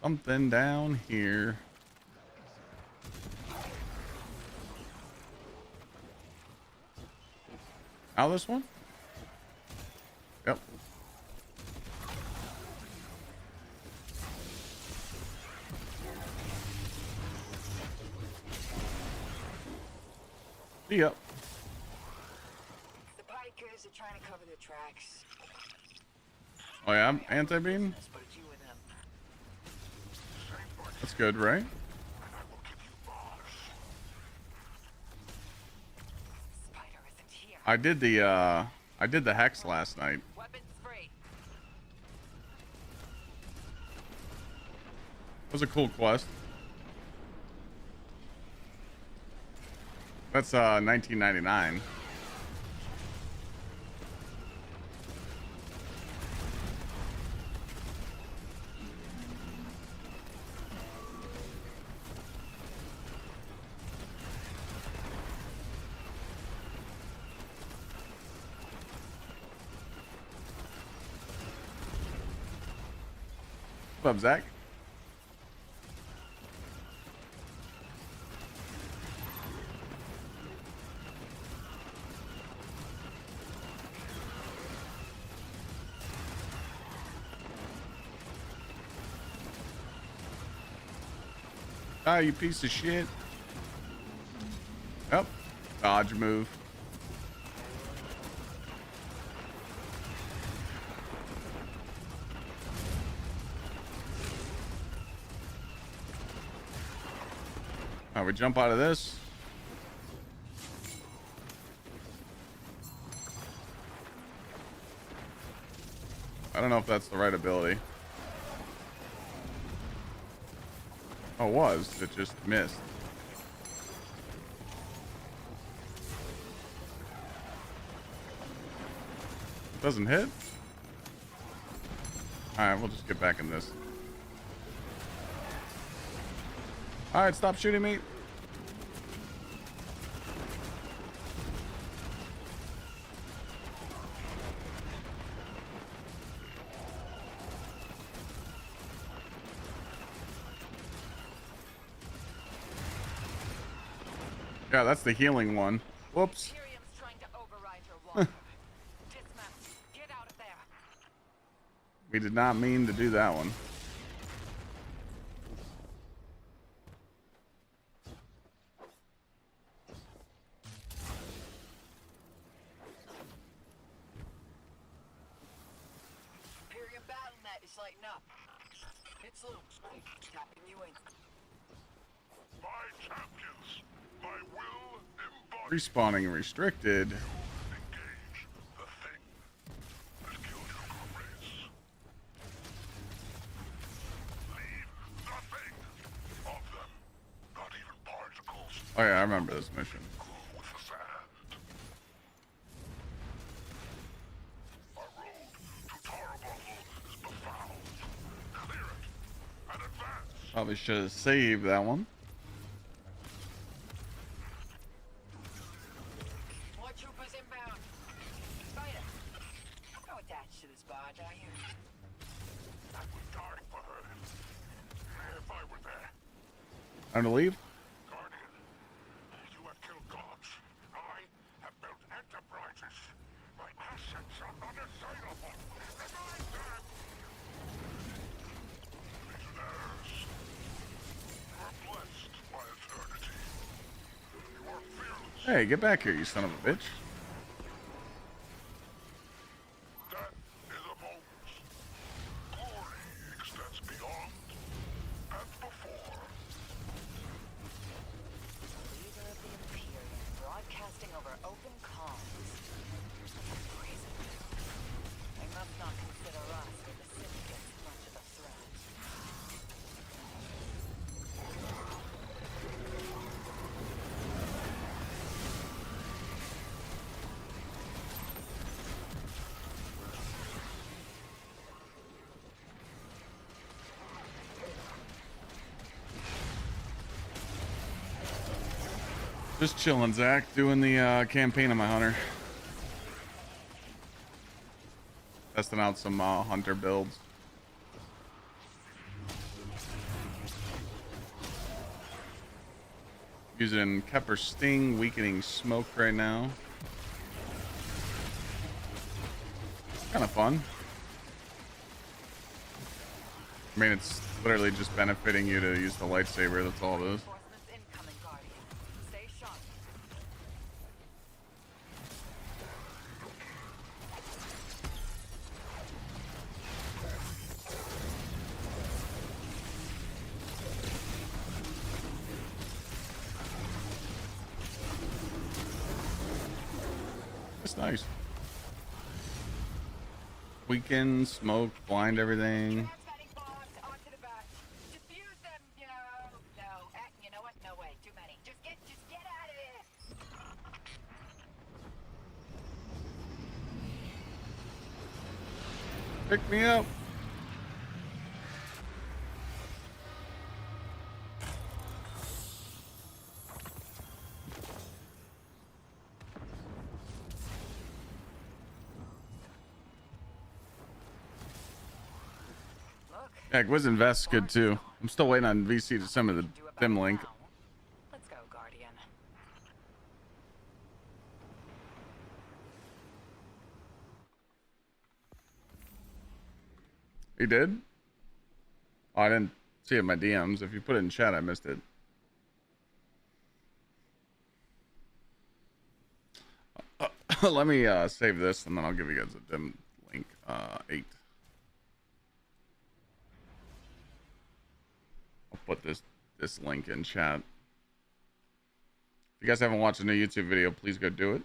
Something down here. Out this one? Yep. Yep. The Pikers are trying to cover their tracks. Oh yeah, I'm anti-beam? But it's you and them. That's good, right? Spider isn't here. I did the hex last night. Weapons free. It was a cool quest. That's 1999. What's up, Zach? Ah, you piece of shit. Oh, dodge move. We jump out of this. I don't know if that's the right ability. Oh, it was. It just missed. It doesn't hit? Alright, we'll just get back in this. Alright, stop shooting me. Yeah, that's the healing one. Whoops. Imperium's trying to override your walker. Dismount. Get out of there. We did not mean to do that one. Imperium BattleNet is lighting up. It's loose. Tapping you in. My champions, my will embodied. Respawning restricted. Engage the thing that killed your comrades. Leave nothing of them, not even particles. Oh yeah, I remember this mission. Go with the sand. Our road to Tarabottle is befouled. Clear it and advance. Probably should have saved that one. More troopers inbound. Spider. Not attached to this barge, are you? I would die for her if I were there. Time to leave? Guardian, you have killed gods. I have built enterprises. My assets are unassailable. Revive them! Legionnaires, you are blessed by eternity. You are fearless. Hey, get back here, you son of a bitch. Death is a moment. Glory extends beyond and before. Leader of the Imperium, broadcasting over open comms. Brazen. They must not consider us or the Syndicate much of a threat. Just chilling, Zach. Doing the campaign on my hunter. Testing out some hunter builds. Using Kepper Sting, weakening smoke right now. Kind of fun. I mean, it's literally just benefiting you to use the lightsaber. That's all it is. That's nice. Weaken, smoke, blind everything. Pick me up. Yeah, Gwiz Invest's good too. I'm still waiting on VC to send me the dim link. Let's go, Guardian. He did? Oh, I didn't see it in my DMs. If you put it in chat, I missed it. Let me save this and then I'll give you guys a dim link. 8. I'll put this link in chat. If you guys haven't watched a new YouTube video, please go do it.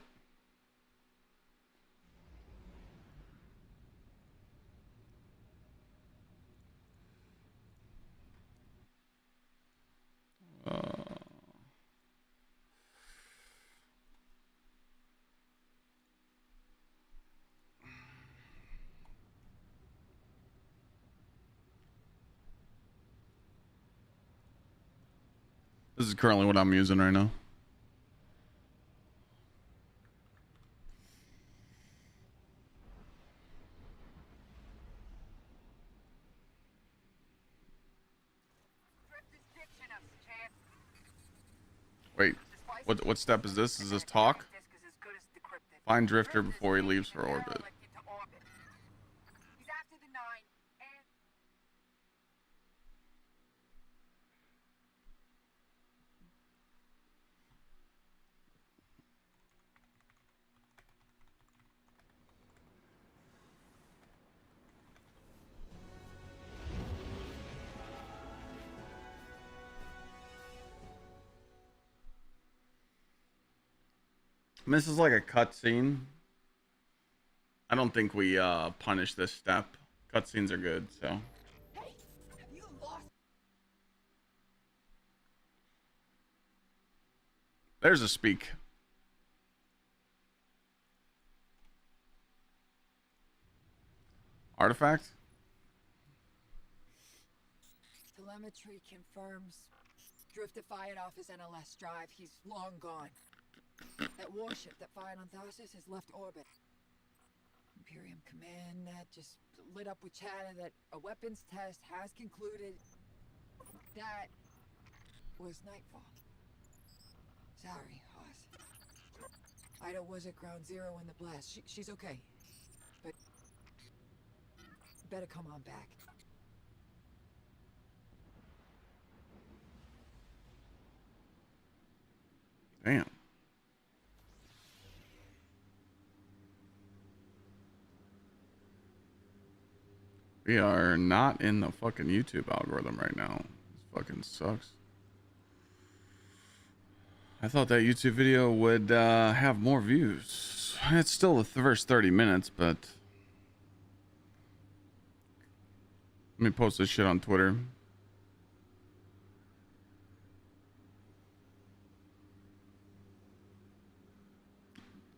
This is currently what I'm using right now. Wait, what step is this? Is this talk? Find Drifter before he leaves for orbit. This is like a cutscene. I don't think we punish this step. Cutscenes are good, so. There's a speak. Artifact? Telemetry confirms. Drifter fired off his NLS drive. He's long gone. That warship that fired on Tharsis has left orbit. Imperium Command Net just lit up with chatter that a weapons test has concluded. That was nightfall. Sorry, Hoss. Ida was at ground zero in the blast. She's okay. But better come on back. Damn. We are not in the fucking YouTube algorithm right now. This fucking sucks. I thought that YouTube video would have more views. It's still the first 30 minutes, but let me post this shit on Twitter.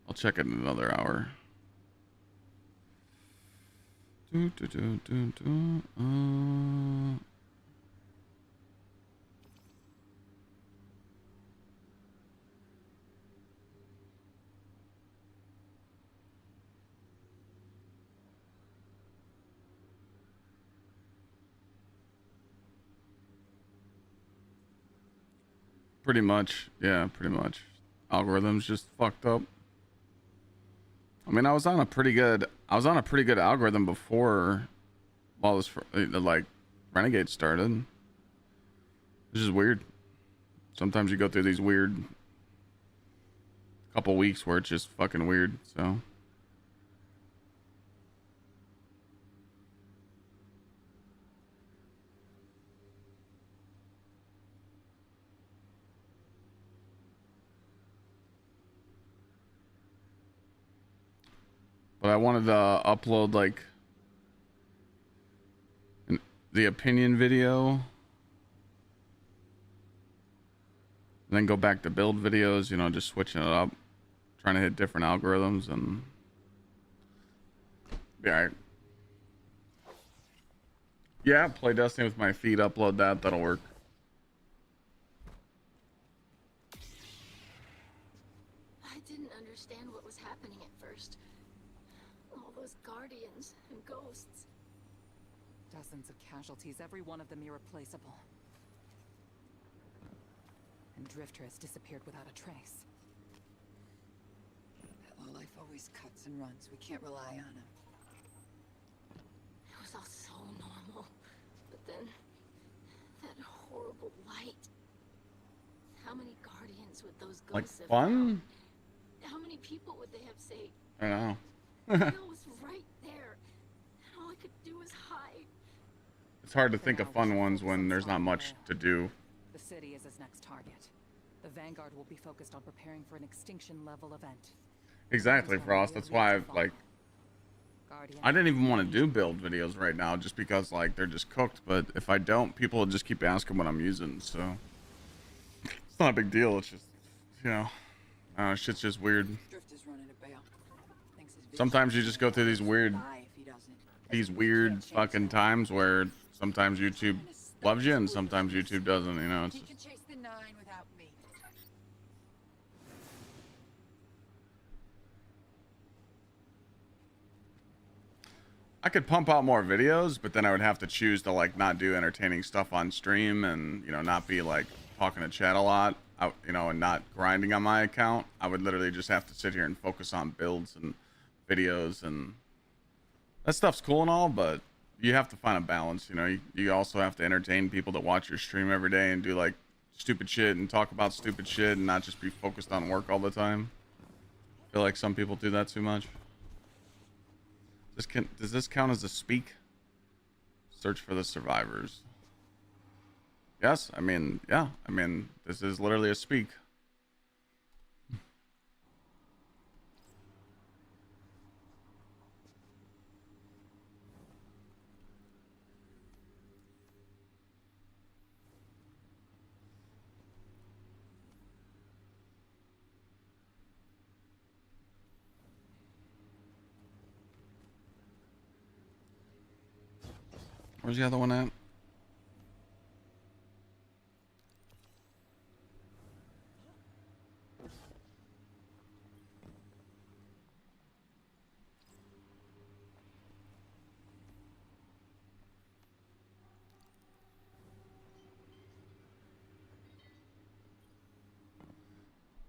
I'll check it in another hour. Pretty much. Yeah, pretty much. Algorithms just fucked up. I mean, I was on a pretty good algorithm before all this like Renegades started. This is weird. Sometimes you go through these weird couple weeks where it's just fucking weird, so. But I wanted to upload like the opinion video and then go back to build videos, you know, just switching it up, trying to hit different algorithms and yeah. Yeah, play Destiny with my feed, upload that, that'll work. I didn't understand what was happening at first. All those guardians and ghosts. Dozens of casualties, every one of them irreplaceable. And Drifter has disappeared without a trace. Well, life always cuts and runs. We can't rely on him. It was all so normal. But then, that horrible light. How many guardians would those ghosts Like have fun? found? How many people would they have saved? I don't know. Hell was right there. And all I could do was hide. It's hard to think of fun ones when there's not much to do. The city is his next target. The Vanguard will be focused on preparing for an extinction level event. Exactly, Frost. That's why I've like I didn't even want to do build videos right now just because like they're just cooked, but if I don't, people will just keep asking what I'm using, so it's not a big deal. It's just, you know, shit's just weird. Drifter's running a bail. Thinks his Sometimes you just go through these weird fucking times where sometimes YouTube loves you and sometimes YouTube doesn't, you know. It's He just, can chase the 9 without me. I could pump out more videos, but then I would have to choose to like not do entertaining stuff on stream and, you know, not be like talking to chat a lot, you know, and not grinding on my account. I would literally just have to sit here and focus on builds and videos, and that stuff's cool and all, but you have to find a balance, you know. You also have to entertain people that watch your stream every day and do like stupid shit and talk about stupid shit and not just be focused on work all the time. I feel like some people do that too much. Does this count as a speak? Search for the survivors. Yes, I mean, yeah. I mean, this is literally a speak. Where's the other one at?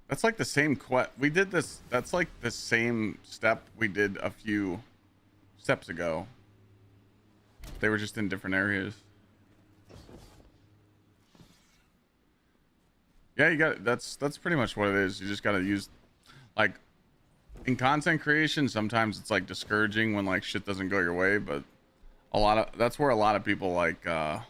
That's like the same we did this. That's like the same step we did a few steps ago. They were just in different areas. Yeah, you got that's pretty much what it is. You just got to use, like, in content creation, sometimes it's like discouraging when like shit doesn't go your way, but that's where a lot of people like a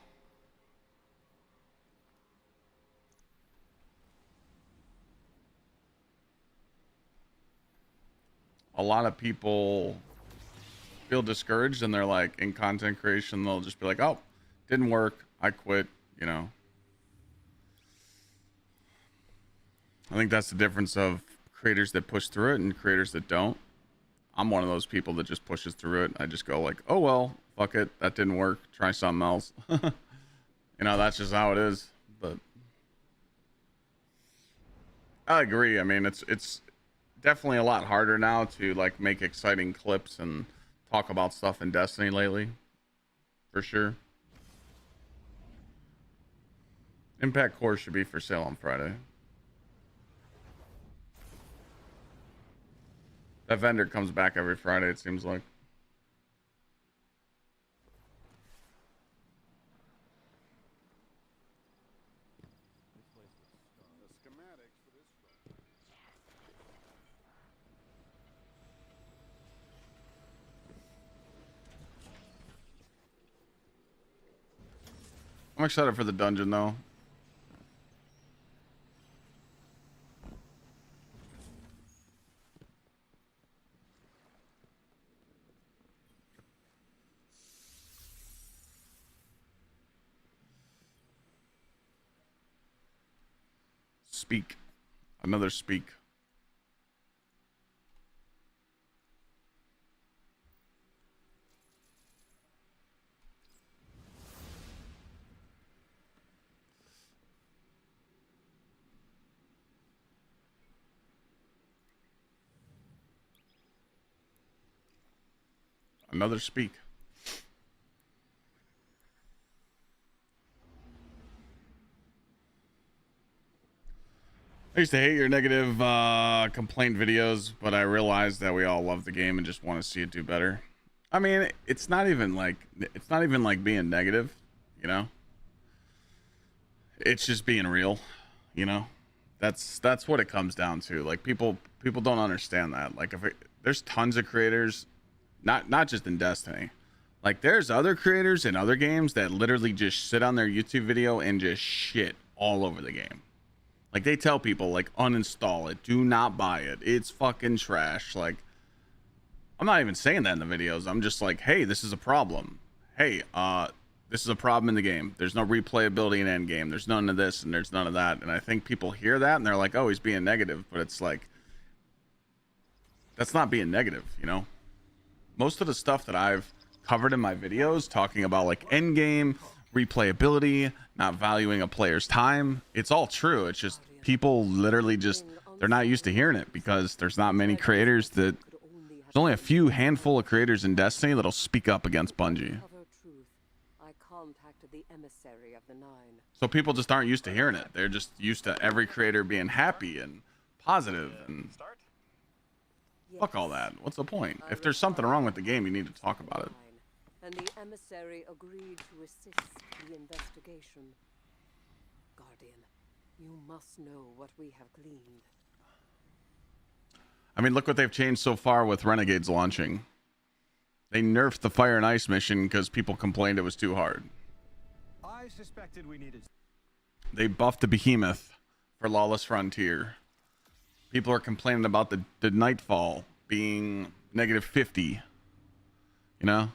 lot of people feel discouraged, and they're like, in content creation they'll just be like, oh, didn't work, I quit, you know. I think that's the difference of creators that push through it and creators that don't. I'm one of those people that just pushes through it. I just go like, oh well, fuck it, that didn't work, try something else. You know, that's just how it is. But I agree. I mean, it's definitely a lot harder now to like make exciting clips and talk about stuff in Destiny lately, for sure. Impact Core should be for sale on Friday. That vendor comes back every Friday, it seems like. I'm excited for the dungeon though. Speak. Another speak. Another speak. I used to hate your negative complaint videos, but I realized that we all love the game and just want to see it do better. I mean, it's not even like being negative, you know? It's just being real, you know? That's what it comes down to. Like people don't understand that. Like there's tons of creators, not just in Destiny. Like there's other creators in other games that literally just sit on their YouTube video and just shit all over the game. Like they tell people like uninstall it, do not buy it, it's fucking trash. Like I'm not even saying that in the videos. I'm just like, hey, this is a problem. Hey, this is a problem in the game. There's no replayability in endgame. There's none of this and there's none of that. And I think people hear that and they're like, oh, he's being negative. But it's like, that's not being negative, you know? Most of the stuff that I've covered in my videos talking about like endgame, replayability, not valuing a player's time, it's all true. It's just people literally just, they're not used to hearing it because there's not many creators that, there's only a few handful of creators in Destiny that'll speak up against Bungie. So people just aren't used to hearing it. They're just used to every creator being happy and positive and fuck all that. What's the point? If there's something wrong with the game, you need to talk about it. And the emissary agreed to assist the investigation. Guardian, you must know what we have gleaned. I mean, look what they've changed so far with Renegades launching. They nerfed the Fire and Ice mission because people complained it was too hard. I suspected we needed. They buffed the Behemoth for Lawless Frontier. People are complaining about the Nightfall being -50. You know?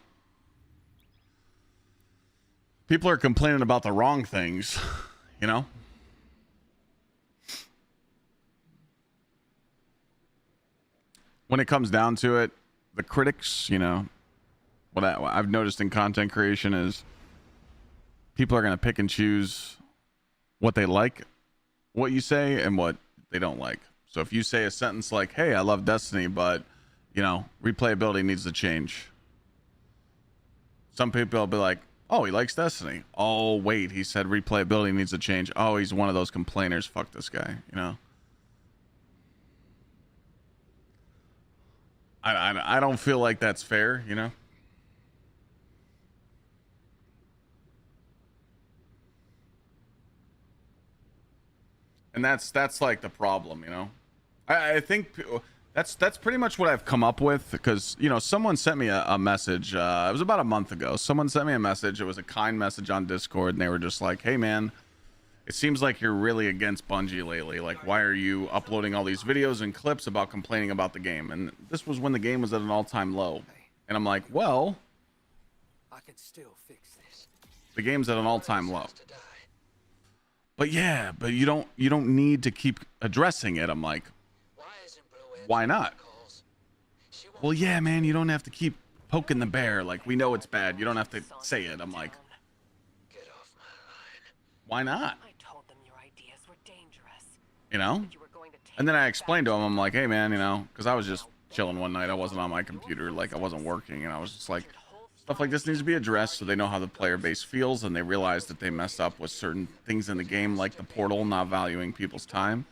People are complaining about the wrong things, you know? When it comes down to it, the critics, you know, what I've noticed in content creation is people are going to pick and choose what they like, what you say, and what they don't like. So if you say a sentence like, hey, I love Destiny, but, you know, replayability needs to change. Some people will be like, oh, he likes Destiny. Oh, wait, he said replayability needs to change. Oh, he's one of those complainers. Fuck this guy, you know? I don't feel like that's fair, you know? And that's like the problem, you know? I think that's pretty much what I've come up with because, you know, someone sent me a message. It was about a month ago. Someone sent me a message. It was a kind message on Discord, and they were just like, hey, man, it seems like you're really against Bungie lately. Like, why are you uploading all these videos and clips about complaining about the game? And this was when the game was at an all-time low. And I'm like, well, I can still fix this. The game's at an all-time low. But yeah, but you don't need to keep addressing it. I'm like, why not? Well, yeah, man, you don't have to keep poking the bear. Like, we know it's bad. You don't have to say it. I'm like, why not? You know? And then I explained to him, I'm like, hey, man, you know, because I was just chilling one night. I wasn't on my computer. Like, I wasn't working. And I was just like, Stuff like this needs to be addressed so they know how the player base feels and they realize that they messed up with certain things in the game, like the portal not valuing people's time.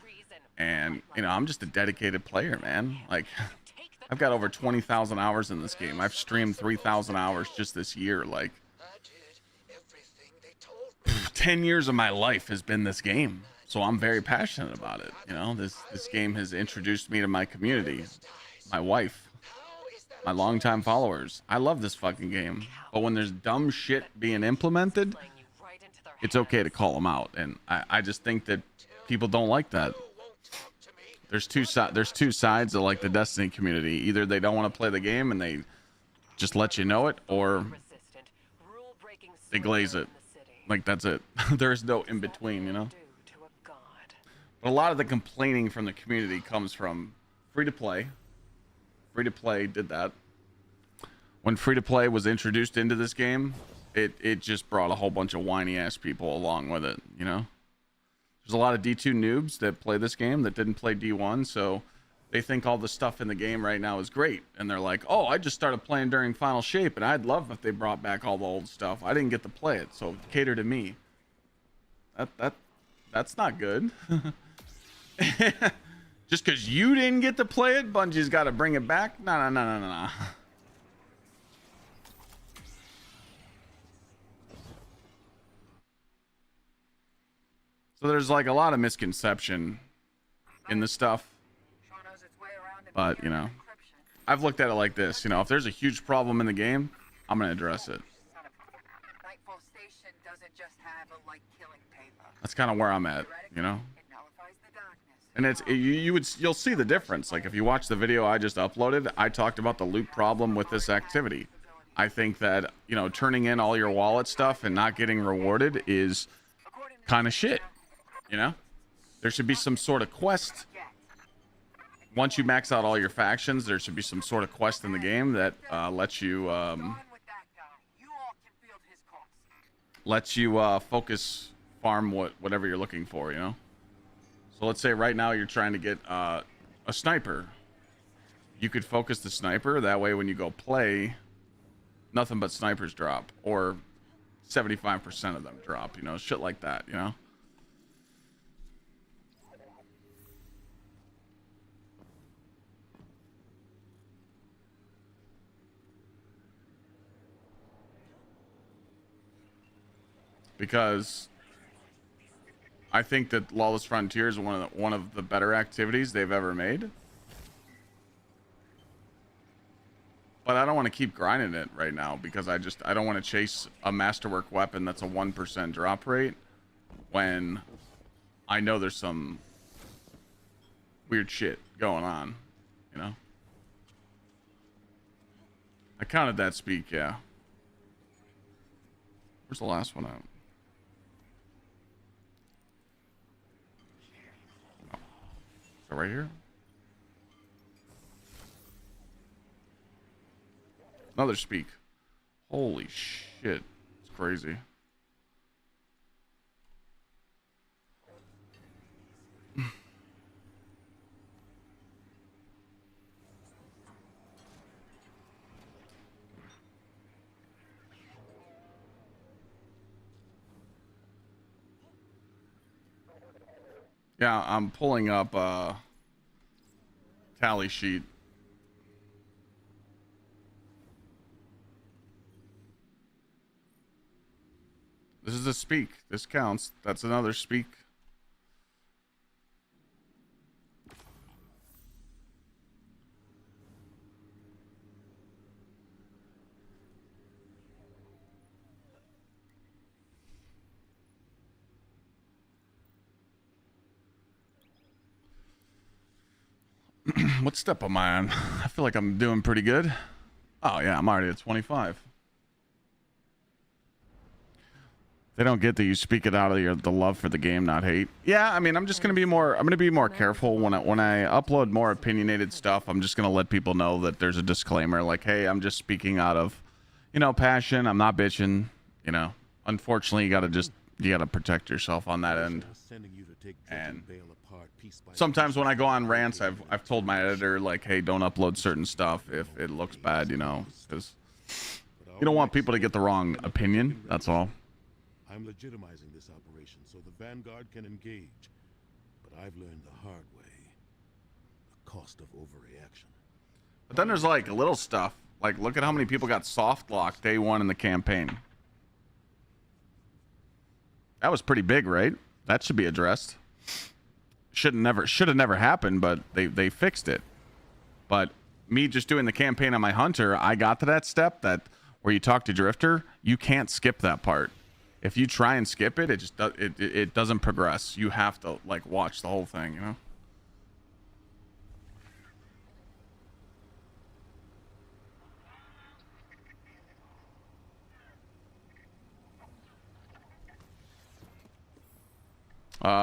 And, you know, I'm just a dedicated player, man. Like, I've got over 20,000 hours in this game. I've streamed 3,000 hours just this year. Like, 10 years of my life has been this game. So I'm very passionate about it. You know, this game has introduced me to my community, my wife, my longtime followers. I love this fucking game. But when there's dumb shit being implemented, it's okay to call them out. And I just think that people don't like that. There's two sides of like the Destiny community. Either they don't want to play the game and they just let you know it, or they glaze it. Like, that's it. There's no in between, you know. But a lot of the complaining from the community comes from free-to-play. Free-to-play did that. When free-to-play was introduced into this game, it just brought a whole bunch of whiny-ass people along with it, you know? There's a lot of D2 noobs that play this game that didn't play D1, so they think all the stuff in the game right now is great. And they're like, oh, I just started playing during Final Shape, and I'd love if they brought back all the old stuff. I didn't get to play it, so cater to me. That's not good. Just because you didn't get to play it, Bungie's got to bring it back? No. So there's like a lot of misconception in this stuff. But, you know, I've looked at it like this. You know, if there's a huge problem in the game, I'm going to address it. That's kind of where I'm at, you know? And you'll see the difference. Like, if you watch the video I just uploaded, I talked about the loot problem with this activity. I think that, you know, turning in all your wallet stuff and not getting rewarded is kind of shit, you know? There should be some sort of quest. Once you max out all your factions, there should be some sort of quest in the game that lets you focus farm whatever you're looking for, you know? So let's say right now you're trying to get a sniper. You could focus the sniper. That way when you go play, nothing but snipers drop. Or 75% of them drop, you know? Shit like that, you know? Because I think that Lawless Frontier is one of the better activities they've ever made. But I don't want to keep grinding it right now because I don't want to chase a masterwork weapon that's a 1% drop rate when I know there's some weird shit going on, you know? I counted that speak, yeah. Where's the last one out? Right here. Another speak. Holy shit. It's crazy. Yeah, I'm pulling up tally sheet. This is a speak. This counts. That's another speak. What step am I on? I feel like I'm doing pretty good. Oh yeah, I'm already at 25. They don't get that you speak it out of the love for the game, not hate. Yeah, I mean, I'm just gonna be more careful when I upload more opinionated stuff. I'm just gonna let people know that there's a disclaimer, like, hey, I'm just speaking out of, you know, passion. I'm not bitching. You know, unfortunately, you gotta protect yourself on that end. And sometimes when I go on rants, I've told my editor, like, hey, don't upload certain stuff if it looks bad, you know, because You don't want people to get the wrong opinion, that's all. I'm legitimizing this operation so the Vanguard can engage. But I've learned the hard way. The cost of overreaction. But then there's like little stuff. Like, look at how many people got soft locked day one in the campaign. That was pretty big, right? That should be addressed. Should have never happened, but they fixed it. But me just doing the campaign on my hunter, I got to that step that where you talk to Drifter, you can't skip that part. If you try and skip it, it doesn't progress. You have to like watch the whole thing, you know?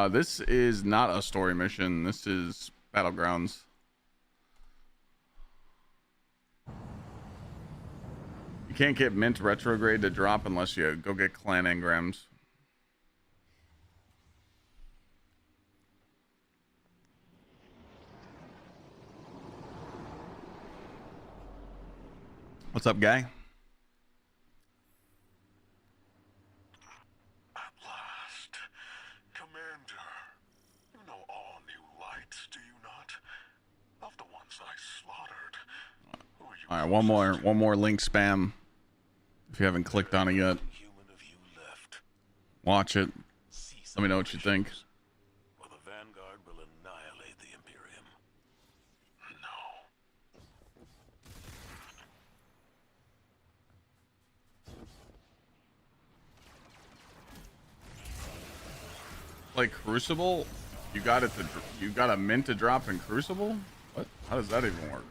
This is not a story mission. This is Battlegrounds. You can't get mint retrograde to drop unless you go get clan engrams. What's up, guy? All right, one more link spam. If you haven't clicked on it yet, watch it. Let me know what you think. Or the Vanguard will annihilate the Imperium. No. Like Crucible, you got a mint to drop in Crucible. What? How does that even work?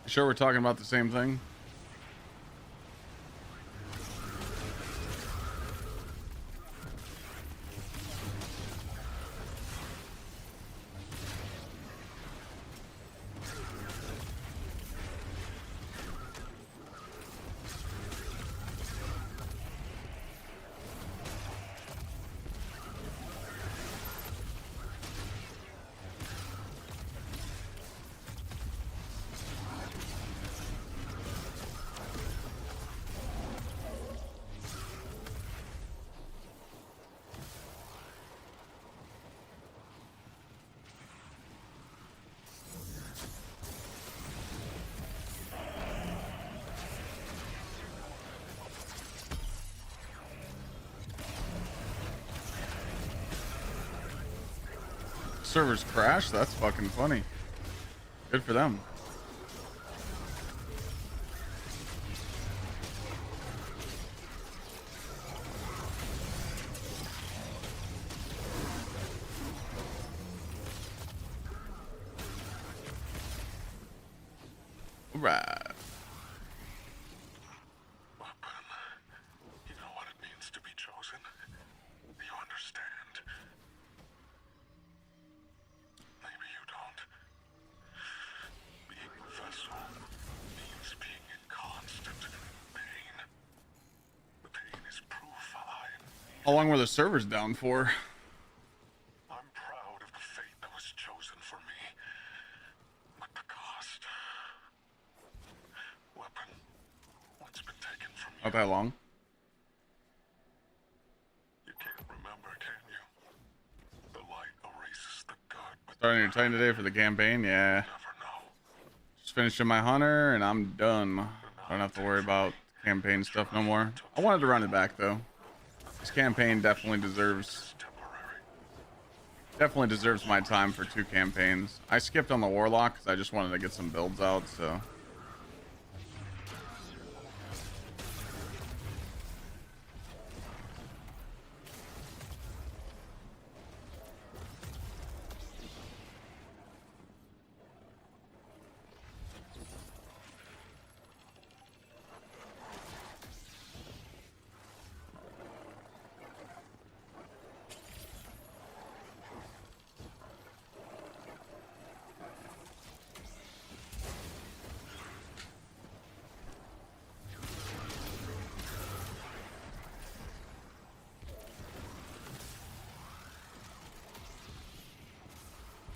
Sure we're talking about the same thing? Servers crash? That's fucking funny. Good for them. Right. You know what it means to be chosen. You understand. Maybe you don't. Being a vessel means being in constant pain. The pain is proof How long were the servers down for? I'm proud of the fate that was chosen for me. But the cost. Weapon. What's been taken from you? Not that long. You can't remember, can you? The light erases the good, but Starting your time today for the campaign? Yeah. Just finishing my hunter and I'm done. I don't have to worry about campaign stuff no more. I wanted to run it back though. This campaign definitely deserves my time for 2 campaigns. I skipped on the Warlock because I just wanted to get some builds out, so.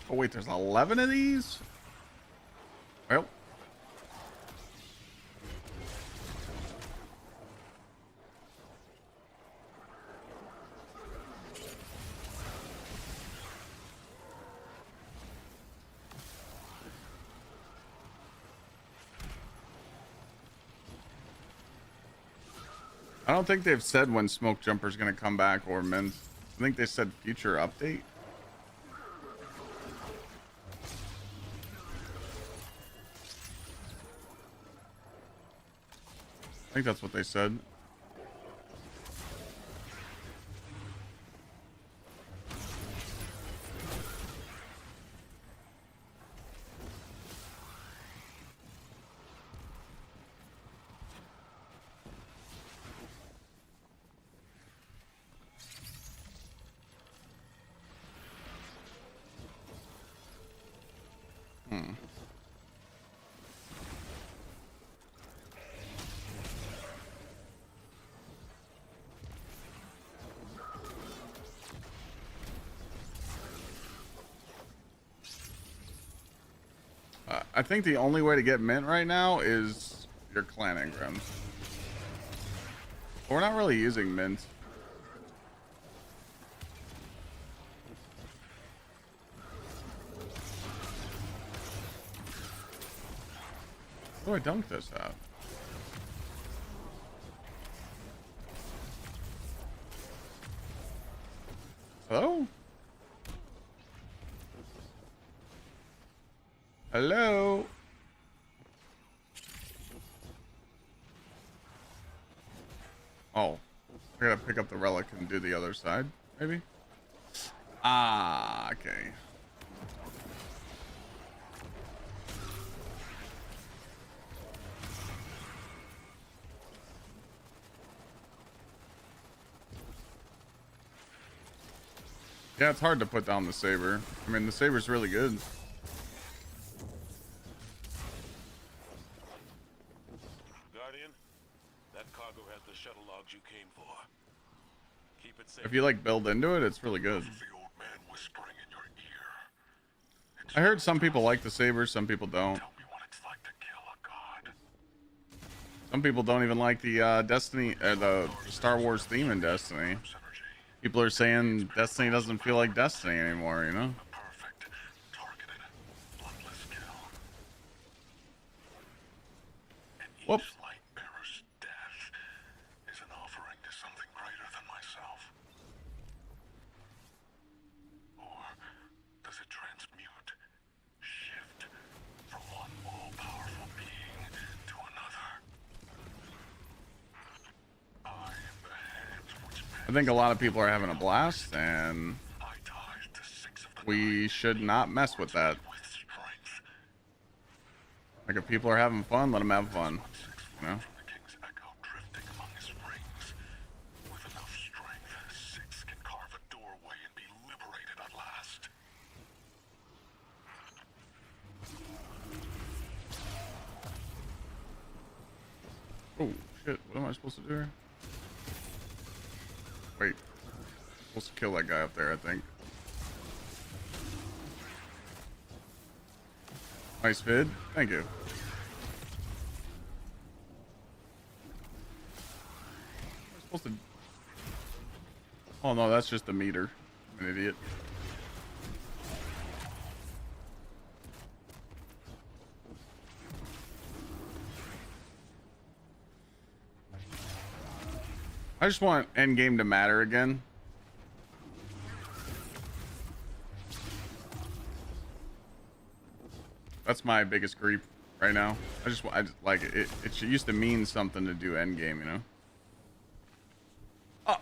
Oh wait, there's 11 of these? Well. I don't think they've said when Smoke Jumper's gonna come back or Mint. I think they said future update. I think that's what they said. I think the only way to get Mint right now is your clan engrams. We're not really using Mint. Where do I dunk this at? Hello? Hello? Oh, I gotta pick up the relic and do the other side, maybe? Ah, okay. Yeah, it's hard to put down the saber. I mean, the saber's really good. Guardian, that cargo has the shuttle logs you came for. Keep it safe. If you like build into it, it's really good. I heard some people like the saber, some people don't. Some people don't even like the Destiny, the Star Wars theme in Destiny. People are saying Destiny doesn't feel like Destiny anymore, you know? Whoops. I think a lot of people are having a blast, and we should not mess with that. Like, if people are having fun, let them have fun, you know? Oh, shit. What am I supposed to do here? Wait. I'm supposed to kill that guy up there, I think. Nice vid. Thank you. I'm supposed to... Oh, no, that's just a meter. I'm an idiot. I just want endgame to matter again. That's my biggest grief right now. I just like it. It used to mean something to do endgame, you know. Oh.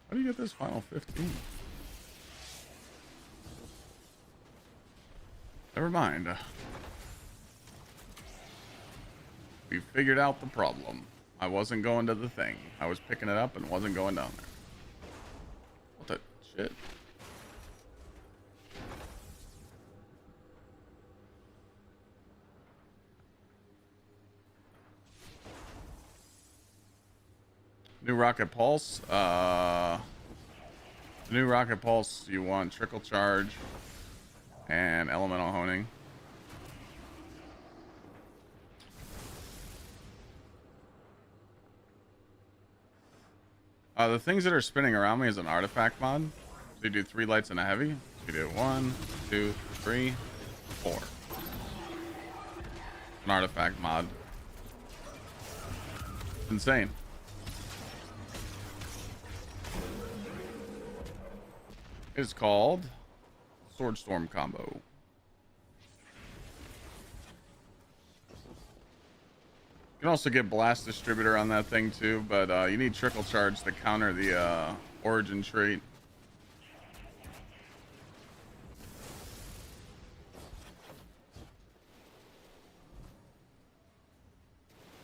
How do you get this final 15? Never mind. We figured out the problem. I wasn't going to the thing. I was picking it up and wasn't going down there. What the shit? New rocket pulse. New rocket pulse. You want trickle charge and elemental honing. The things that are spinning around me is an artifact mod. So you do 3 lights and a heavy. So you do 1, 2, 3, 4. An artifact mod. Insane. It's called Sword Storm combo. You can also get blast distributor on that thing too, but you need trickle charge to counter the origin trait.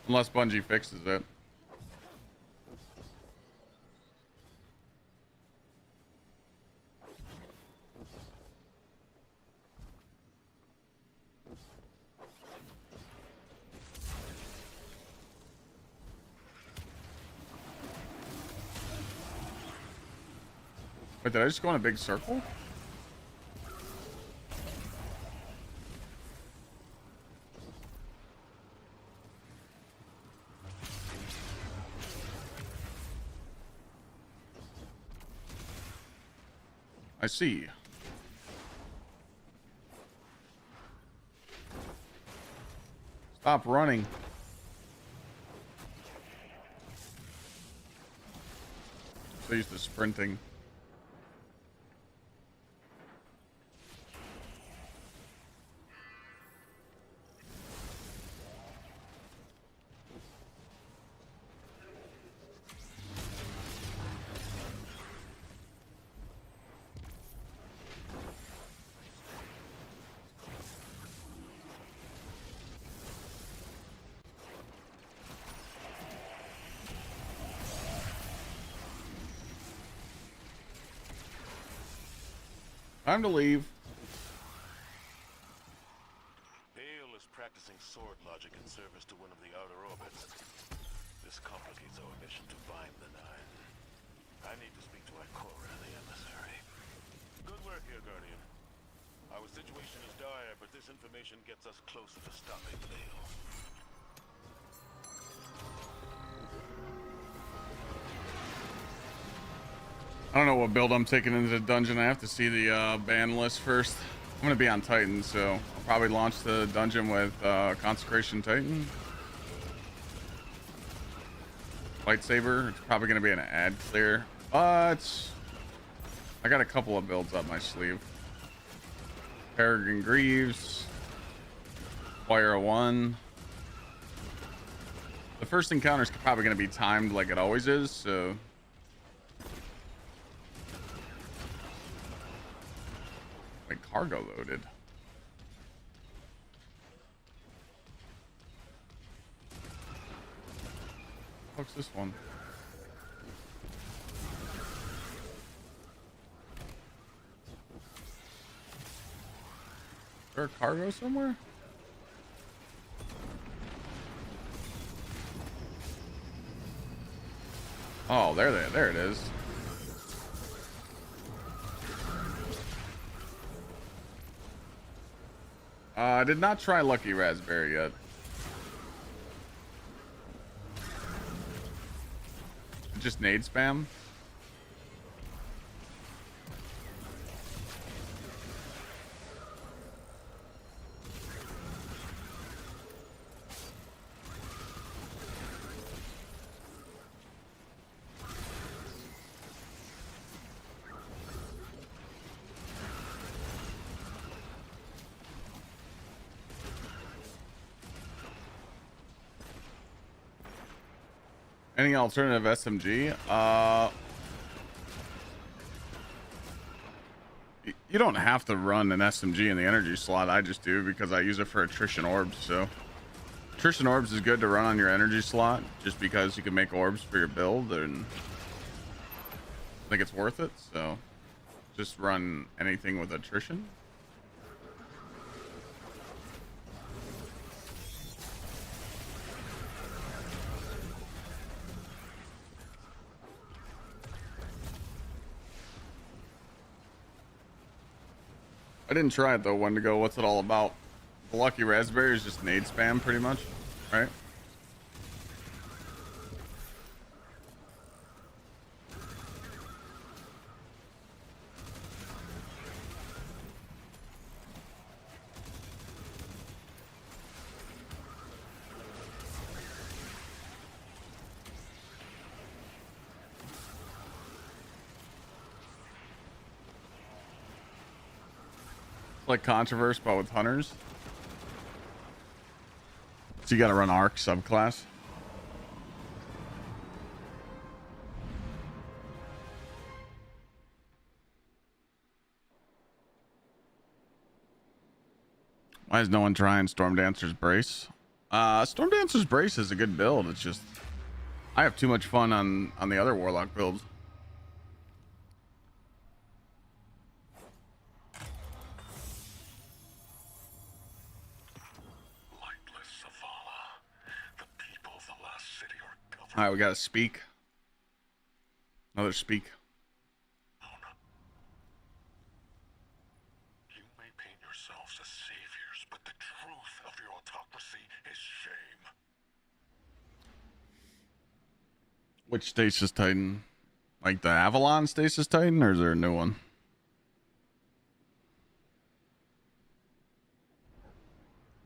Unless Bungie fixes it. Wait, did I just go in a big circle? I see. Stop running. So used to sprinting. Time to leave. Bale is practicing sword logic in service to one of the outer orbits. This complicates our mission to bind the Nine. I need to speak to Ikora, the emissary. Good work here, Guardian. Our situation is dire, but this information gets us closer to stopping Bale. I don't know what build I'm taking into the dungeon. I have to see the ban list first. I'm going to be on Titan, so I'll probably launch the dungeon with Consecration Titan. Lightsaber. It's probably going to be an ad clear, but I got a couple of builds up my sleeve. Peregrine Greaves. Fire 1. The first encounter is probably going to be timed like it always is, so... Cargo loaded. What's this one? Is there a cargo somewhere? Oh, there it is. I did not try Lucky Raspberry yet. Just nade spam. Any alternative SMG? you don't have to run an SMG in the energy slot. I just do because I use it for attrition orbs. So attrition orbs is good to run on your energy slot just because you can make orbs for your build, and I think it's worth it. So just run anything with attrition. I didn't try it though. When to go? What's it all about? The lucky raspberry is just nade spam, pretty much, right? Like controversy, but with hunters. So you got to run arc subclass. Why is no one trying Storm Dancer's Brace? Storm Dancer's Brace is a good build. It's just I have too much fun on the other Warlock builds. All right, we gotta speak. Another speak. You may paint yourselves as saviors, but the truth of your autocracy is shame. Which Stasis Titan? Like the Avalon Stasis Titan, or is there a new one?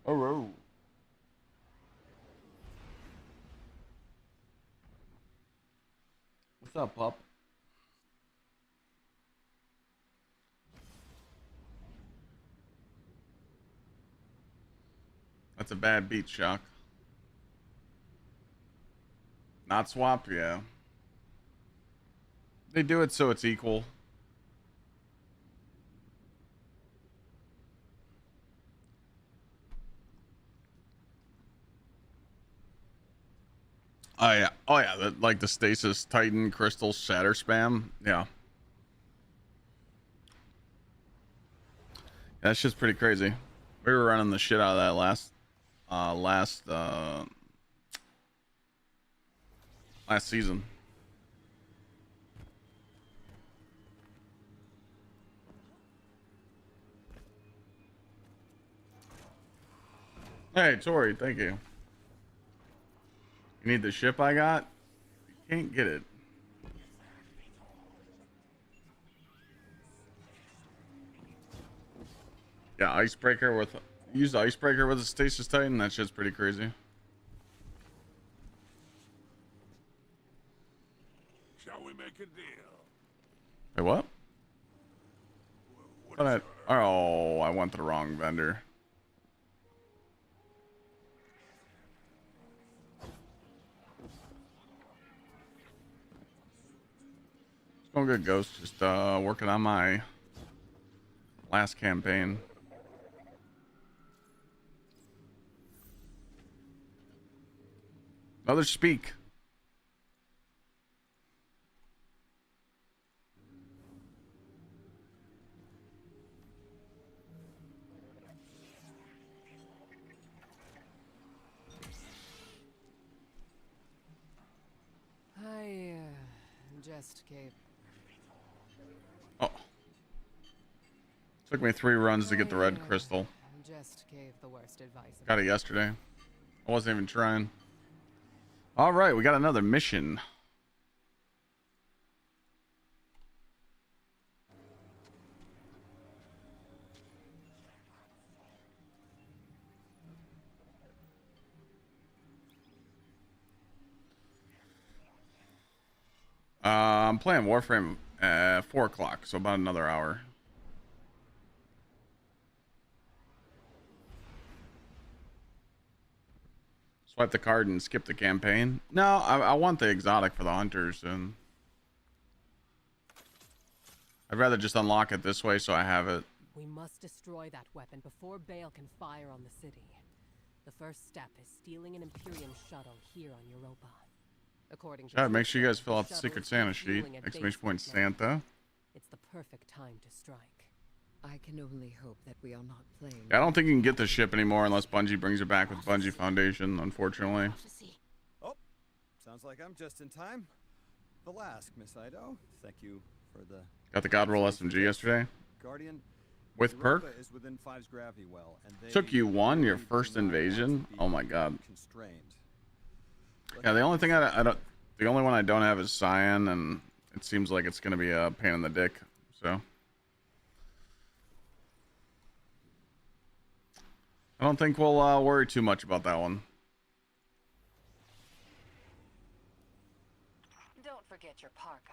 Oh. What's up, pup? That's a bad beat, Shock. Not swap, yeah. They do it so it's equal. Oh yeah, like the Stasis Titan Crystal Shatter spam. Yeah, that's just pretty crazy. We were running the shit out of that last season. Hey Tori, thank you. You need the ship I got? You can't get it. Yeah, Icebreaker with use Icebreaker with a Stasis Titan. That shit's pretty crazy. Shall we make a deal? Hey, what? Oh, I went to the wrong vendor. Going good, Ghost. Just working on my last campaign. Another speak. I just gave. Oh. Took me 3 runs to get the red crystal. Just gave the worst advice. Got it yesterday. I wasn't even trying. All right, we got another mission. I'm playing Warframe at 4 o'clock, so about another hour. Swipe the card and skip the campaign. No, I want the exotic for the hunters, and I'd rather just unlock it this way so I have it. We must destroy that weapon before Bale can fire on the city. The first step is stealing an Imperium shuttle here on Europa. According to Chat, make sure you guys the fill out the shuttle Secret is Santa sheet. refueling at Exclamation point base right now. Santa. It's the perfect time to strike. I can only hope that we are not playing. I don't think you can get the ship anymore unless Bungie brings it back with Bungie Foundation, unfortunately. Oh, sounds like I'm just in time. Velasque, Miss Ido. Thank you for the... Got the God Roll SMG yesterday. Guardian. With perk? Europa is within 5's gravity well, and they Took you one, your really first do not want to invasion? be Oh my god. Constrained. Yeah, the only thing I don't... The only one I don't have is Cyan, and it seems like it's going to be a pain in the dick, so... I don't think we'll worry too much about that one. Don't forget your parka.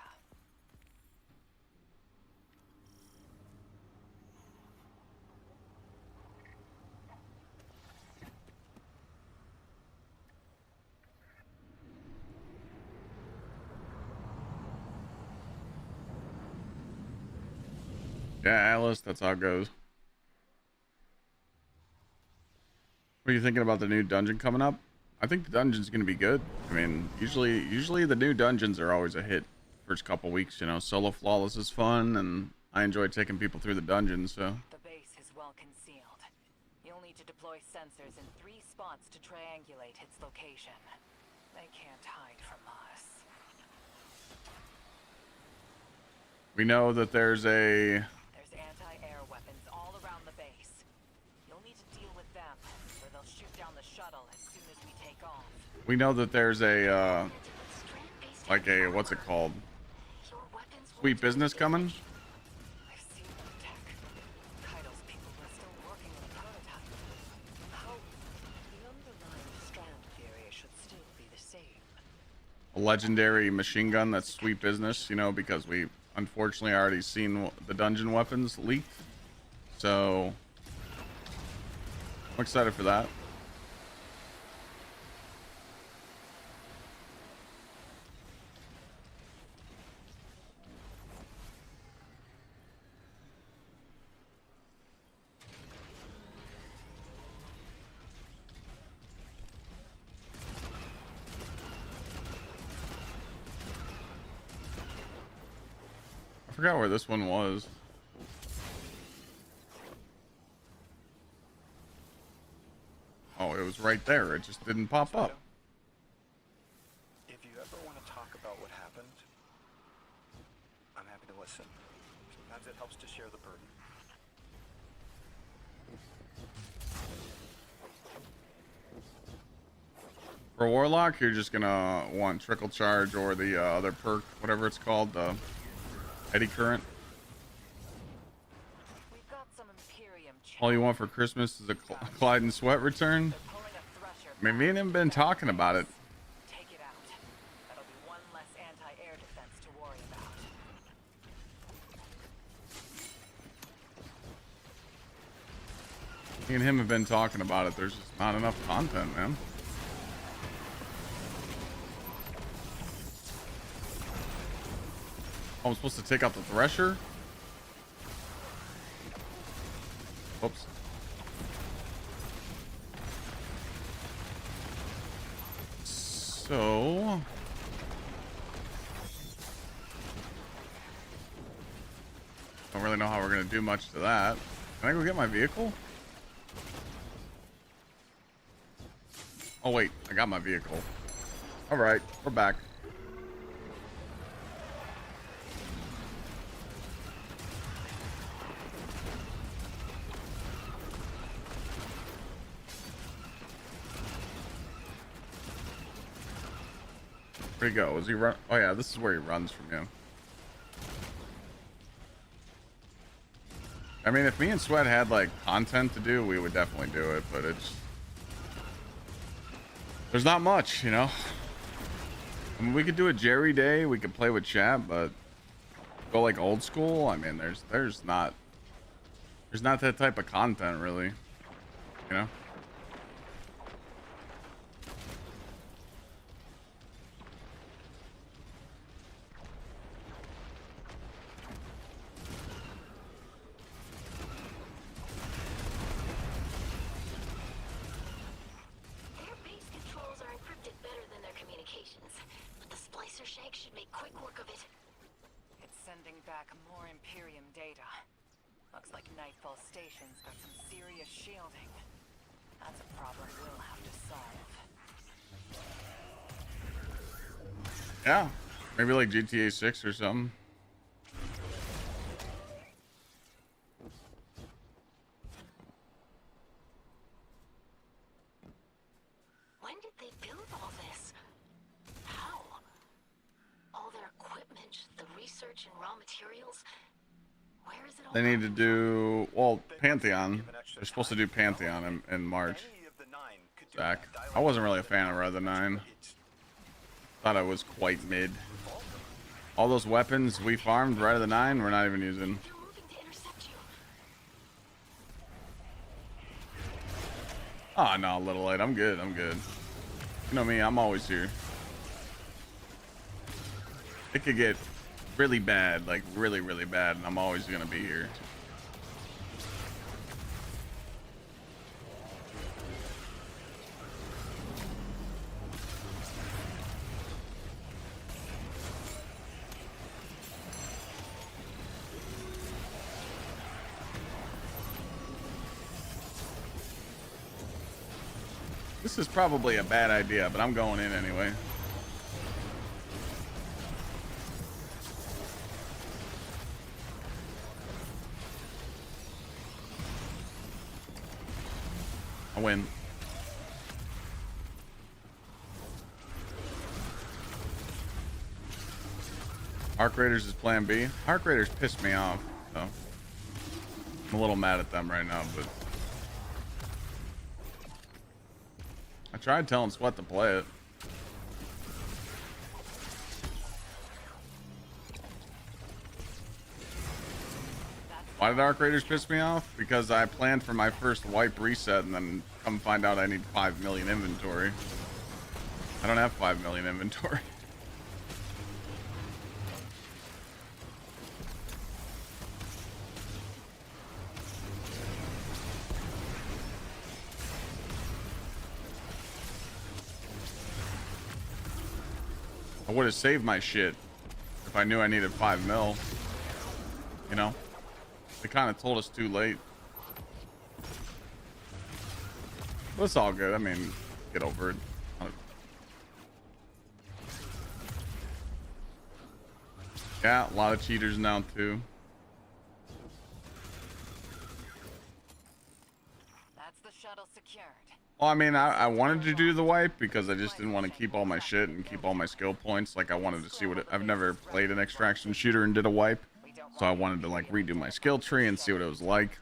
Yeah, Alice, that's how it goes. What are you thinking about the new dungeon coming up? I think the dungeon's going to be good. I mean, usually the new dungeons are always a hit first couple weeks, you know. Solo Flawless is fun, and I enjoy taking people through the dungeons, so. The base is well concealed. You'll need to deploy sensors in 3 spots to triangulate its location. They can't hide from us. We know that there's a... There's anti-air weapons all around the base. You'll need to deal with them, or they'll shoot down the shuttle as soon as we take off. We know that there's a, like a, what's it called? Sweet business coming? I've seen the tech. Kaido's people are still working on a prototype. How? The underlying strand theory should still be the same. A legendary machine gun that's sweet business, you know, because we unfortunately already seen the dungeon weapons leaked. So, I'm excited for that. I forgot where this one was. Oh, it was right there. It just didn't pop up. If you ever want to talk about what happened, I'm happy to listen. Sometimes it helps to share the burden. For Warlock, you're just gonna want Trickle Charge or the other perk, whatever it's called, the Eddy Current. We've got some Imperium All you want for Christmas is a Clyde and Sweat return. I mean, me and him been talking about it. Take it out. That'll be one less anti-air defense to worry about. Me and him have been talking about it. There's just not enough content, man. Oh, I'm supposed to take out the Thresher? Whoops. So... don't really know how we're going to do much to that. Can I go get my vehicle? Oh, wait. I got my vehicle. Alright, we're back. Where'd he go? Was he run? Oh yeah, this is where he runs from you. I mean, if me and Sweat had like content to do, we would definitely do it, but it's... there's not much, you know? I mean, we could do a Jerry Day, we could play with chat, but go like old school, I mean, there's not that type of content really, you know? back more Imperium data. Looks like Nightfall Station's got some serious shielding. That's a problem we'll have to solve. Yeah, maybe like GTA 6 or something. When did they build all this? How? All their equipment, the research and raw materials. Where is it all They need to coming do, well, Pantheon. They're supposed to do Pantheon in March. Any of the 9 could do Zach. that. I wasn't really a fan of Rather 9. Thought I was quite mid. All those weapons we farmed right at the 9, we're not even using. They're moving to intercept you. Oh no, Little Light, I'm good, I'm good. You know me, I'm always here. It could get really bad, like really, really bad, and I'm always gonna be here. This is probably a bad idea, but I'm going in anyway. I win. Arc Raiders is plan B. Arc Raiders pissed me off, so I'm a little mad at them right now, but I tried telling Sweat to play it. Why did Arc Raiders piss me off? Because I planned for my first wipe reset and then come find out I need 5 million inventory. I don't have 5 million inventory. I would have saved my shit if I knew I needed 5 mil. You know? They kind of told us too late. But it's all good. I mean, get over it. Yeah, a lot of cheaters now too. That's the shuttle secured. Well, I mean, I wanted to do the wipe because I just didn't want to keep all my shit and keep all my skill points. Like, I wanted to see what I've never played an extraction shooter and did a wipe. So I wanted to, like, redo my skill tree and see what it was like.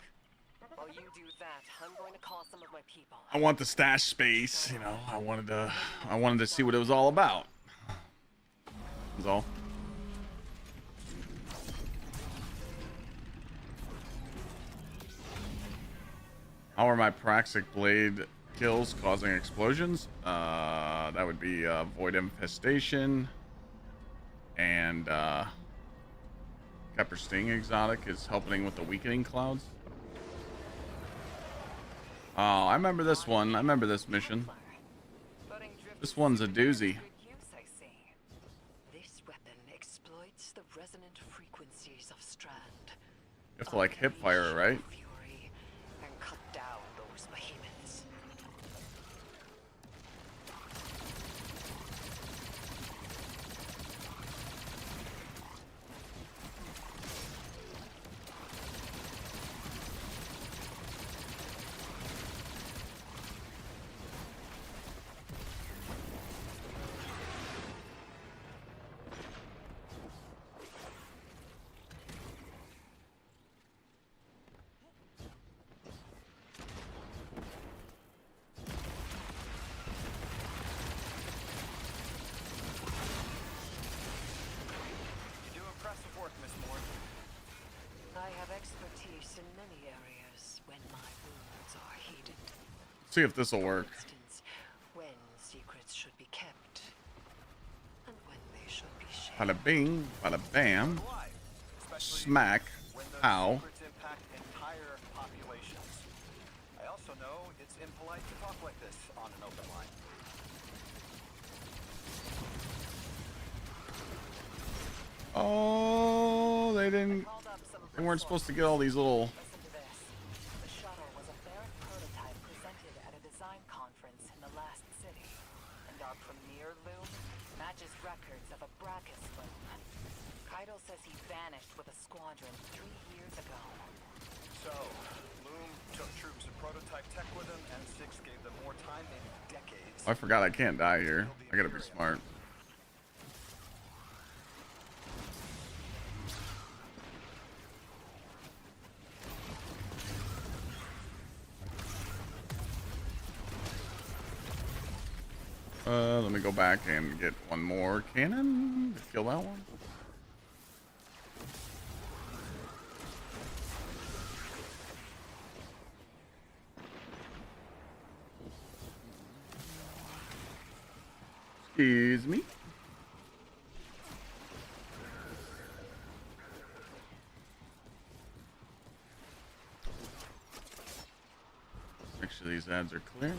While you do that, I'm going to call some of my people. I want the stash space, you know. I wanted to see what it was all about. That's all. How are my Praxic Blade kills causing explosions? That would be Void Infestation and Pepper Sting exotic is helping with the weakening clouds. Oh, I remember this one. I remember this mission. This one's a doozy. This weapon exploits the resonant frequencies of Strand. You have to like hip fire it, right? Fury and cut down those behemoths. Expertise in many areas when my wounds are heeded. See if this will work. For instance, when secrets should be kept and when they should be shared. Bada bing, bada bam. Smack. Pow. Secrets impact entire populations. I also know it's impolite to talk like this on an open line. Oh, they didn't. They weren't supposed to get all these little. Listen to this. The shuttle was a Barrett prototype presented at a design conference in the last city. And our premier loom matches records of a Brachus loom. Kaido says he vanished with a squadron 3 years ago. So, Loom took troops and prototype tech with him, and Six gave them more time, maybe decades. I forgot I can't die here. I gotta be smart. Let me go back and get one more cannon to kill that one. Excuse me. Make sure these ads are clear.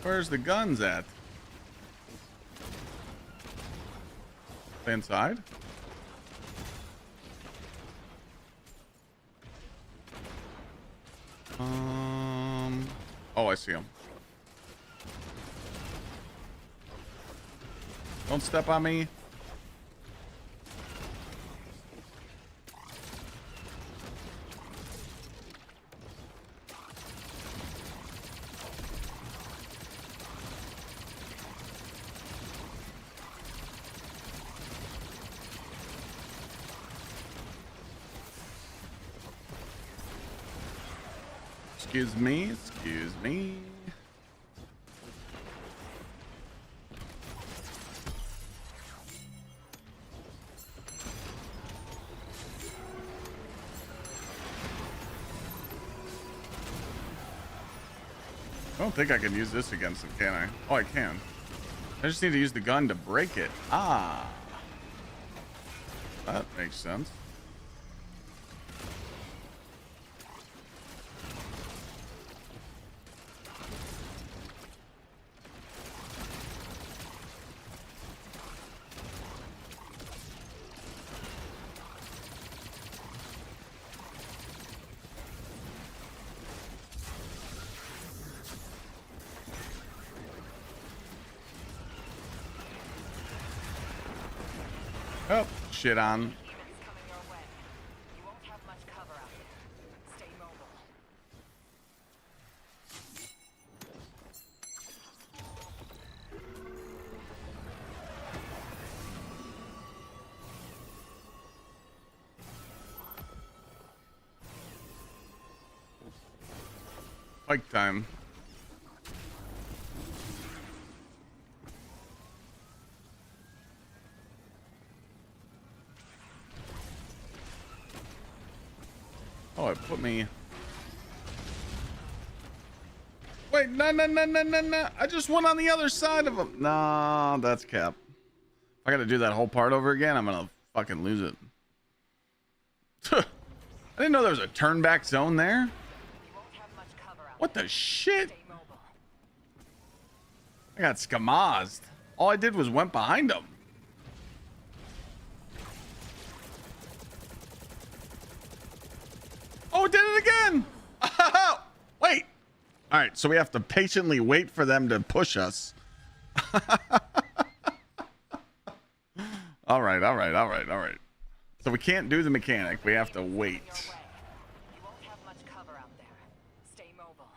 Where's the guns at? Inside? Oh, I see them. Don't step on me. Excuse me, excuse me. I don't think I can use this against them, can I? Oh, I can. I just need to use the gun to break it. Ah. That makes sense. Oh, shit on. Demons coming your way. You won't have much cover out there. Stay mobile. Fight time. Oh, it put me. Wait, no. I just went on the other side of him. Nah, that's cap. If I gotta do that whole part over again, I'm gonna fucking lose it. I didn't know there was a turn back zone there. What the shit? I got skamazed. All I did was went behind him. Oh, it did it again. Wait. All right, so we have to patiently wait for them to push us. All right. So we can't do the mechanic. We have to wait. You won't have much cover out there. Stay mobile. All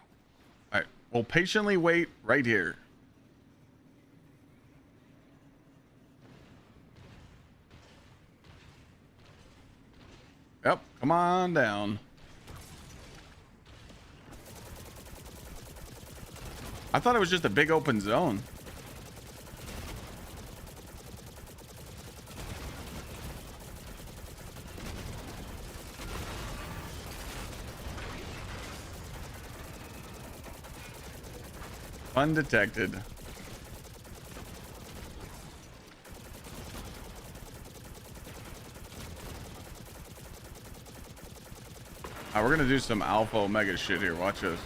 right, we'll patiently wait right here. Yep, come on down. I thought it was just a big open zone. Undetected. We're gonna do some alpha omega shit here. Watch this.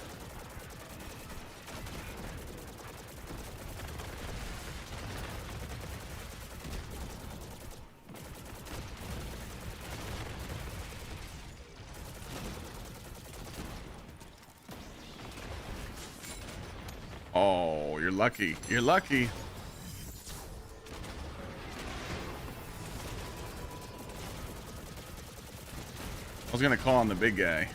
Oh, you're lucky. You're lucky. I was gonna call on the big guy.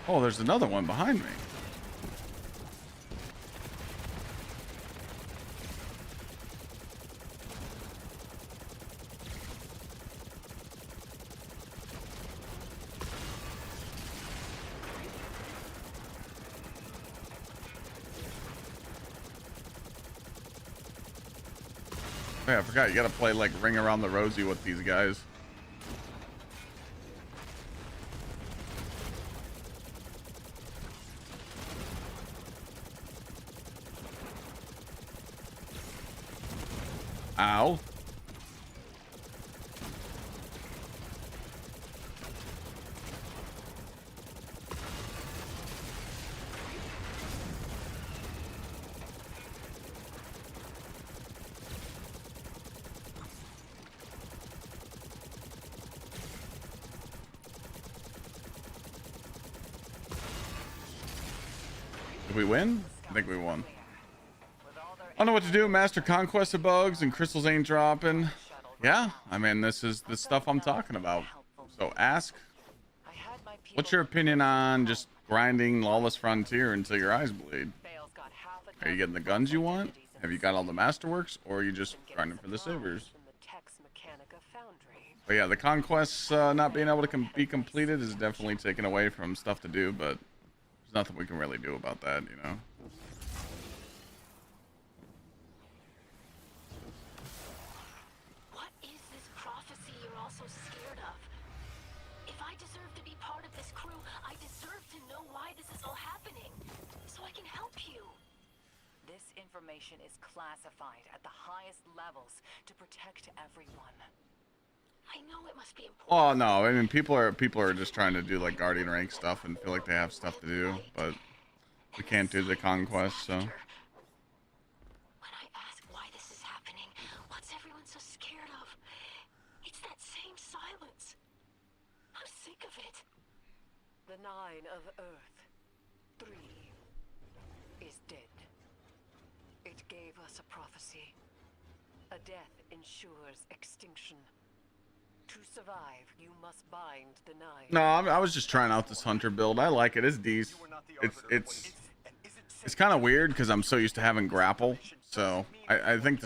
Oh, there's another one behind me. Yeah, I forgot you gotta play like Ring Around the Rosie with these guys. Ow. Did we win? I think we won. I don't know what to do. Master Conquest of bugs and crystals ain't dropping. Yeah, I mean, this is the stuff I'm talking about. So ask, what's your opinion on just grinding Lawless Frontier until your eyes bleed? Are you getting the guns you want? Have you got all the masterworks? Or are you just grinding for the silvers? But yeah, the conquests not being able to be completed is definitely taken away from stuff to do, but there's nothing we can really do about that, you know? What is this prophecy you're all so scared of? If I deserve to be part of this crew, I deserve to know why this is all happening, so I can help you. This information is classified at the highest levels to protect everyone. I know it must be important. Oh no, I mean people are just trying to do like Guardian rank stuff and feel like they have stuff to do, but we can't do the conquest, so. When I ask why this is happening, what's everyone so scared of? It's that same silence. I'm sick of it. The 9 of Earth, 3, is dead. It gave us a prophecy. A death ensures extinction. To survive, you must bind the 9. No, I was just trying out this hunter build. I like it. It's decent. It's kind of weird because I'm so used to having grapple. So I think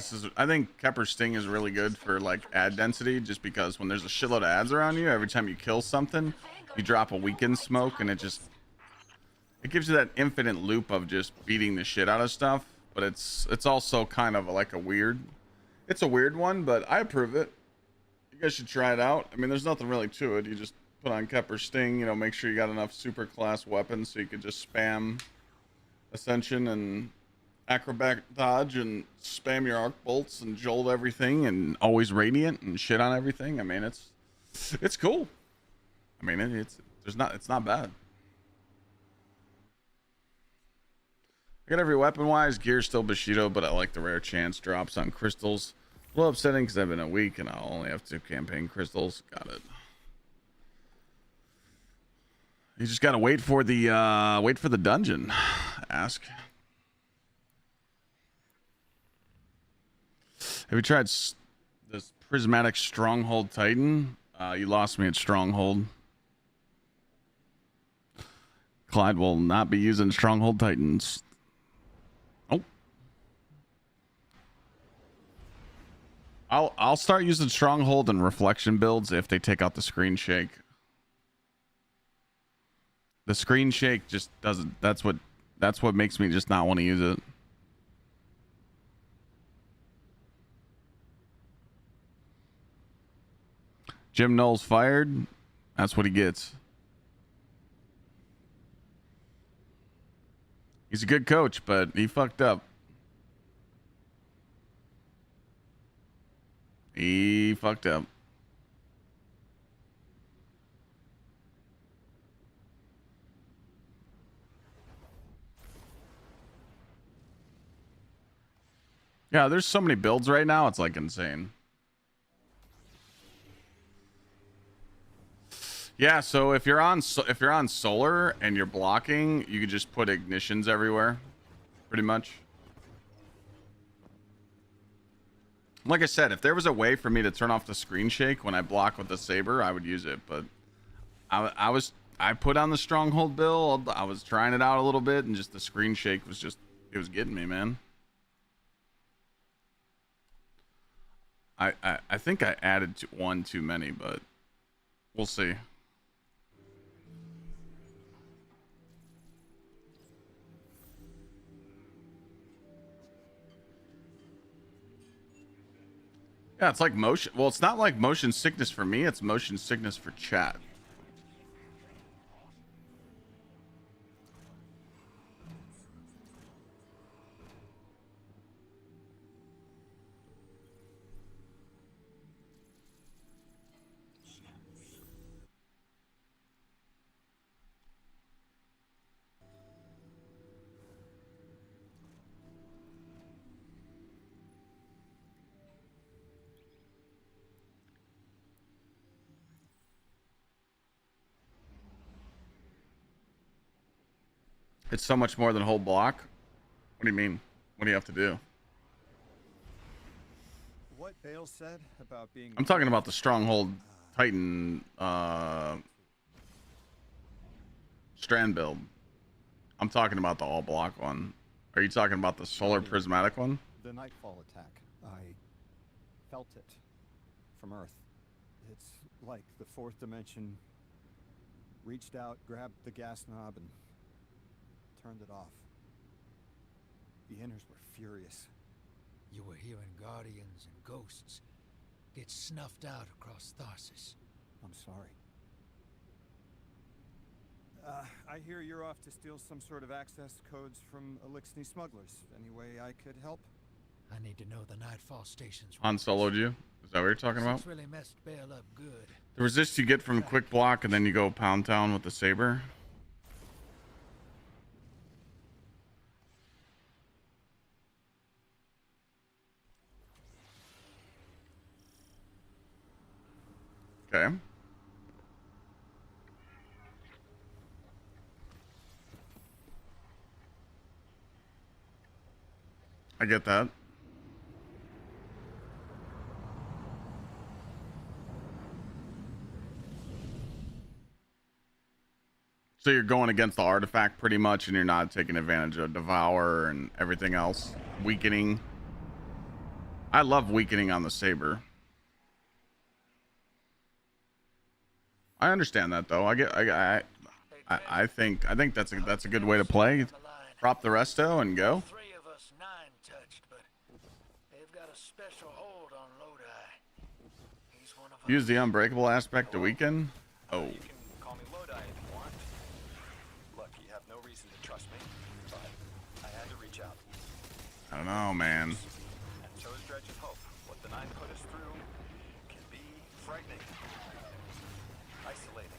Kepper's Sting is really good for like ad density, just because when there's a shitload of ads around you, every time you kill something, you drop a weakened smoke, and it gives you that infinite loop of just beating the shit out of stuff. But it's also kind of like a weird one, but I approve it. You guys should try it out. I mean, there's nothing really to it. You just put on Kepper's Sting, you know, make sure you got enough super class weapons so you could just spam Ascension and Acrobat Dodge and spam your arc bolts and jolt everything and always radiant and shit on everything. I mean, it's cool. I mean, it's not bad. I got every weapon wise. Gear still Bushido, but I like the rare chance drops on crystals. A little upsetting because I've been a week and I'll only have 2 campaign crystals. Got it. You just gotta wait for the dungeon. Ask. Have you tried this prismatic stronghold Titan? You lost me at stronghold. Clyde will not be using stronghold Titans. Oh. I'll start using stronghold and reflection builds if they take out the screen shake. The screen shake just doesn't. That's what makes me just not want to use it. Jim Knowles fired. That's what he gets. He's a good coach, but he fucked up. He fucked up. Yeah, there's so many builds right now. It's like insane. Yeah, so if you're on solar and you're blocking, you can just put ignitions everywhere, pretty much. Like I said, if there was a way for me to turn off the screen shake when I block with the saber, I would use it. But I put on the stronghold build. I was trying it out a little bit, and just the screen shake was just, it was getting me, man. I think I added one too many, but we'll see. Yeah, it's like motion. Well, it's not like motion sickness for me. It's motion sickness for chat. It's so much more than whole block. What do you mean? What do you have to do? What Bale said about being... I'm talking about the stronghold Titan strand build. I'm talking about the all block one. Are you talking about the solar prismatic one? The Nightfall attack. I felt it from Earth. It's like the fourth dimension reached out, grabbed the gas knob, and turned it off. The inners were furious. You were hearing guardians and ghosts get snuffed out across Tharsis. I'm sorry. I hear you're off to steal some sort of access codes from Elixni smugglers. Any way I could help? I need to know the Nightfall station's... Han soloed you? Is that what you're talking about? It's really messed Bale up good. The resist you get from quick block and then you go pound town with the saber. Okay. I get that. So you're going against the artifact pretty much, and you're not taking advantage of Devour and everything else. Weakening. I love weakening on the saber. I understand that though. I think that's a good way to play. Prop the resto and go. Three of us nine-touched, but they've got a special hold on Lodi. He's one of Use the unbreakable aspect to weaken. Oh. You can call me Lodi if you want. Look, you have no reason to trust me, but I had to reach out. I don't know, man. And so is Dredge of Hope. What the Nine put us through can be frightening. Isolating.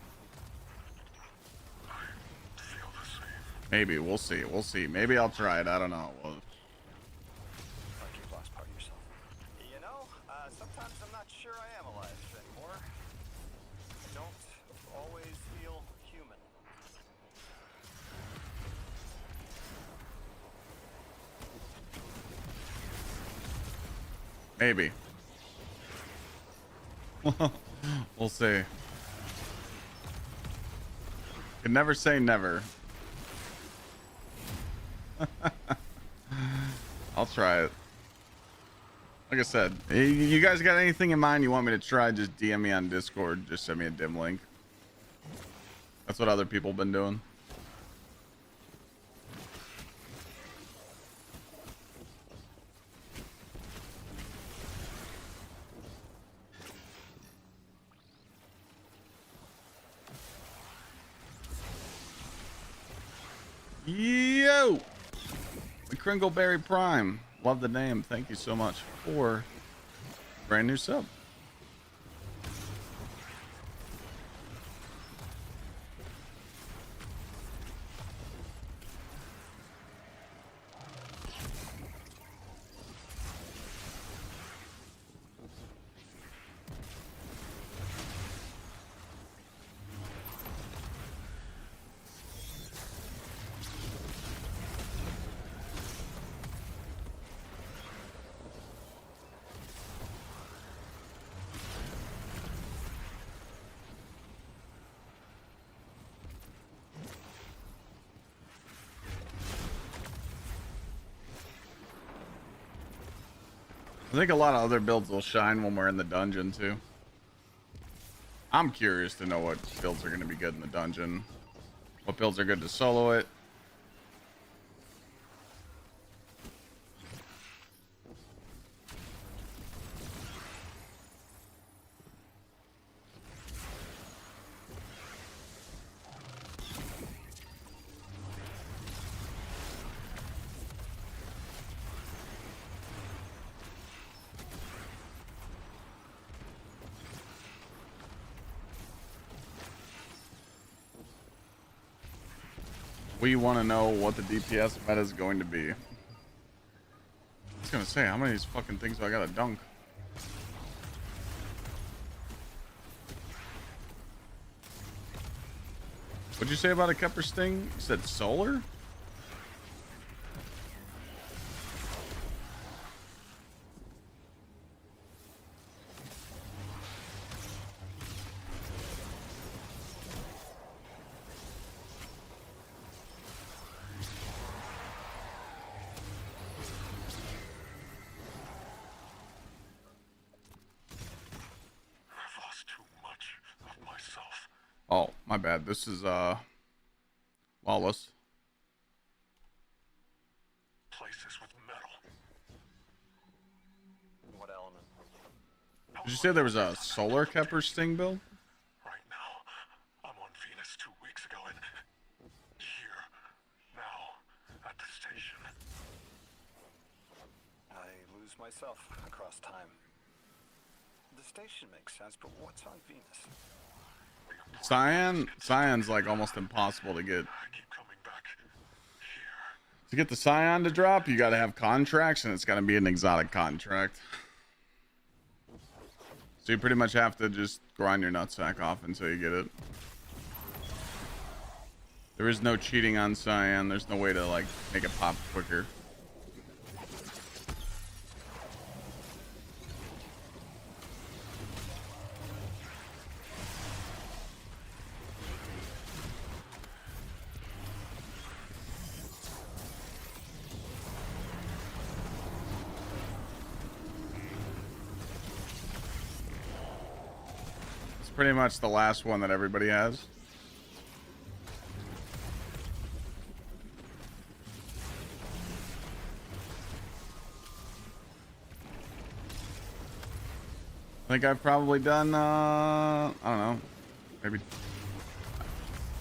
Maybe we'll see. We'll see. Maybe I'll try it. I don't know. Well, Like you've lost part of yourself. You know, sometimes I'm not sure I am alive anymore. I don't always feel human. maybe. We'll see. Could never say never. I'll try it. Like I said, you guys got anything in mind you want me to try, just DM me on Discord. Just send me a dim link. That's what other people have been doing. Yo! The Kringleberry Prime. Love the name. Thank you so much for brand new sub. I think a lot of other builds will shine when we're in the dungeon too. I'm curious to know what builds are going to be good in the dungeon. What builds are good to solo it. We want to know what the DPS meta is going to be. I was going to say, how many of these fucking things do I got to dunk? What'd you say about a Kepler Sting? You said solar? Oh, my bad. This is Lawless. Places with metal. What element? Did you say there was a solar Kepler Sting build? Right now, I'm on Venus 2 weeks ago and here, now, at the station. I lose myself across time. The station makes sense, but what's on Venus? Cyan's like almost impossible to get. To get the Cyan to drop, you got to have contracts, and it's got to be an exotic contract. So you pretty much have to just grind your nutsack off until you get it. There is no cheating on Cyan. There's no way to like make it pop quicker. Pretty much the last one that everybody has. I think I've probably done, I don't know, maybe,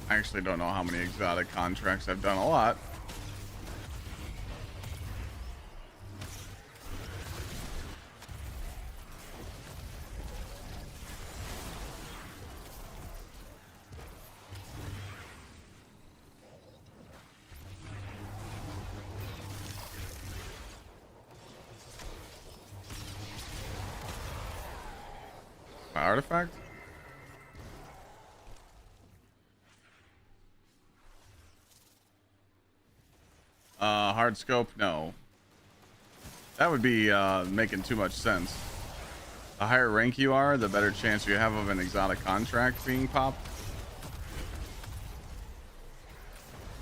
I actually don't know how many exotic contracts I've done. A lot. Artifact? Hard scope? No. That would be making too much sense. The higher rank you are, the better chance you have of an exotic contract being popped.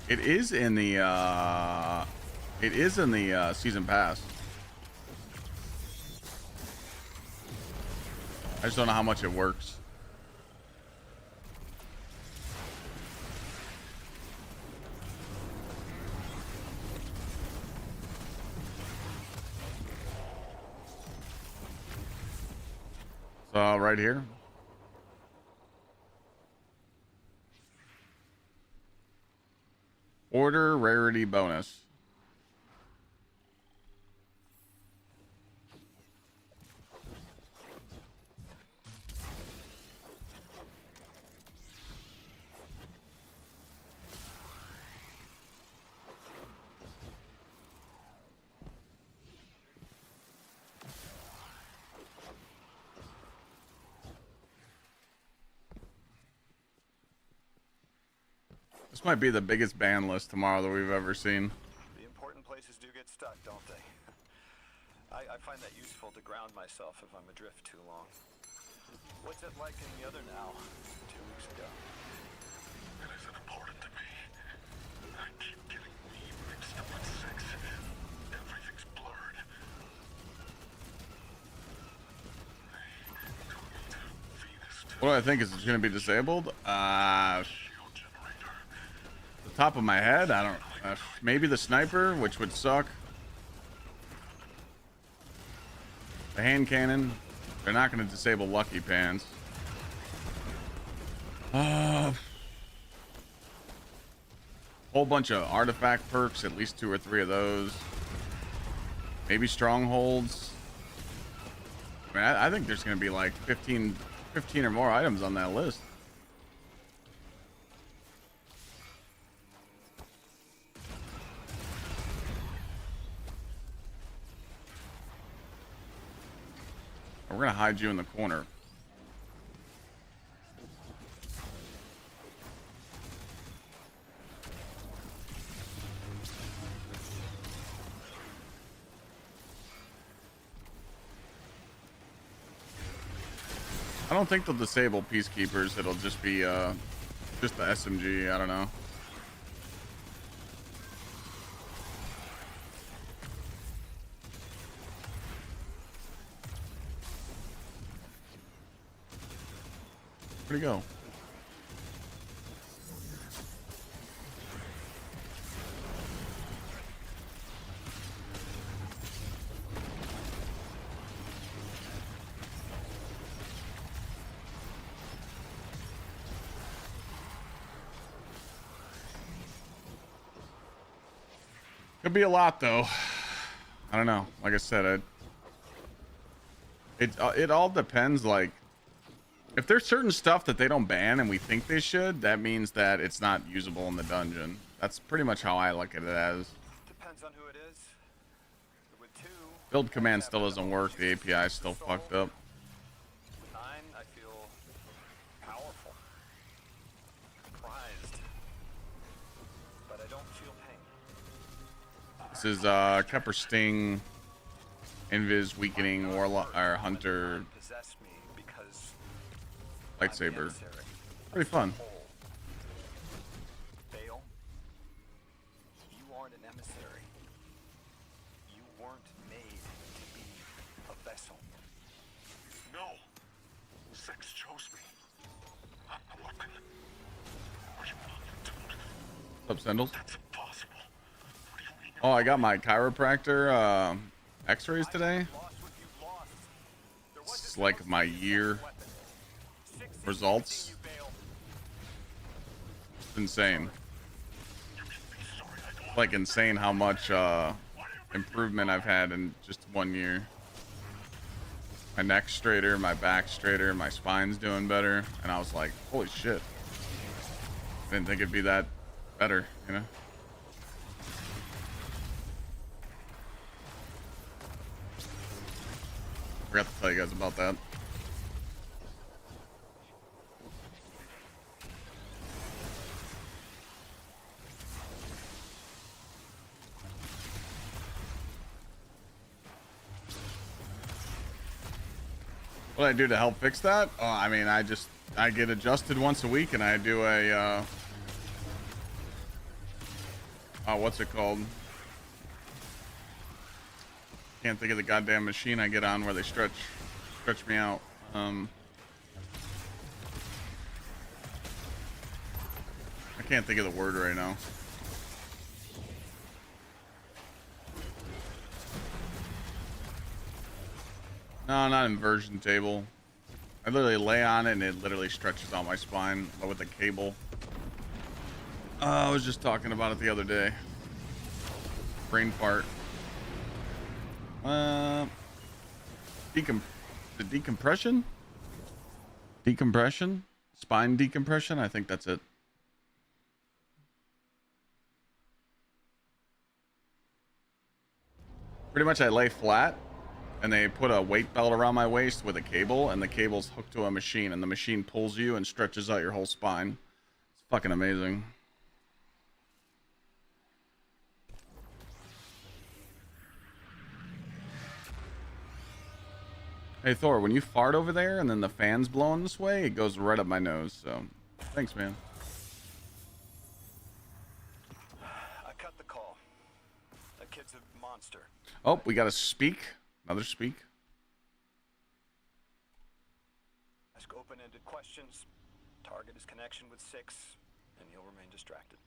It is in the season pass. I just don't know how much it works. So right here. Order rarity bonus. This might be the biggest ban list tomorrow that we've ever seen. The important places do get stuck, don't they? I find that useful to ground myself if I'm adrift too long. What's it like in the other now, 2 weeks ago? It isn't important to me. I keep getting me mixed up with 6. Everything's blurred. They took me to Venus to What do I think is going to be disabled? The top of my head, I don't. Maybe the sniper, which would suck. The hand cannon. They're not going to disable Lucky Pants. Whole bunch of artifact perks, at least 2 or 3 of those. Maybe strongholds. I mean, I think there's going to be like 15 or more items on that list. We're going to hide you in the corner. I don't think they'll disable peacekeepers. It'll just be just the SMG. I don't know. Where'd he go? Could be a lot though. I don't know. Like I said, it all depends. Like, if there's certain stuff that they don't ban and we think they should, that means that it's not usable in the dungeon. That's pretty much how I look at it as. Depends on who it is. With 2, Build command still doesn't work. The API is still fucked up. 9, I feel powerful, prized, but I don't feel pain. This is Kepper Sting, Invis, Weakening, Warlock, or Hunter, Possess me because Lightsaber. Pretty fun. Bale, you aren't an emissary. You weren't made to be a vessel. No. 6 chose me. What? Are you dude? What's up, Sendles? That's impossible. What do you mean? Oh, I got my chiropractor x-rays today. It's like my year results. It's insane. Like insane how much improvement I've had in just 1 year. My neck's straighter, my back's straighter, my spine's doing better, and I was like, holy shit. I didn't think it'd be that better, you know? Forgot to tell you guys about that. What do I do to help fix that? Oh, I mean, I get adjusted once a week, and I do a what's it called? Can't think of the goddamn machine I get on where they stretch me out. can't think of the word right now. No, not inversion table. I literally lay on it and it literally stretches out my spine with the cable. I was just talking about it the other day. Brain fart. Decompression? Decompression? Spine decompression? I think that's it. Pretty much I lay flat and they put a weight belt around my waist with a cable, and the cable's hooked to a machine, and the machine pulls you and stretches out your whole spine. It's fucking amazing. Hey Thor, when you fart over there and then the fan's blowing this way, it goes right up my nose, so thanks, man. I cut the call. That kid's a monster. Oh, we got to speak. Another speak. Ask open-ended questions. Target his connection with 6, and he'll remain distracted.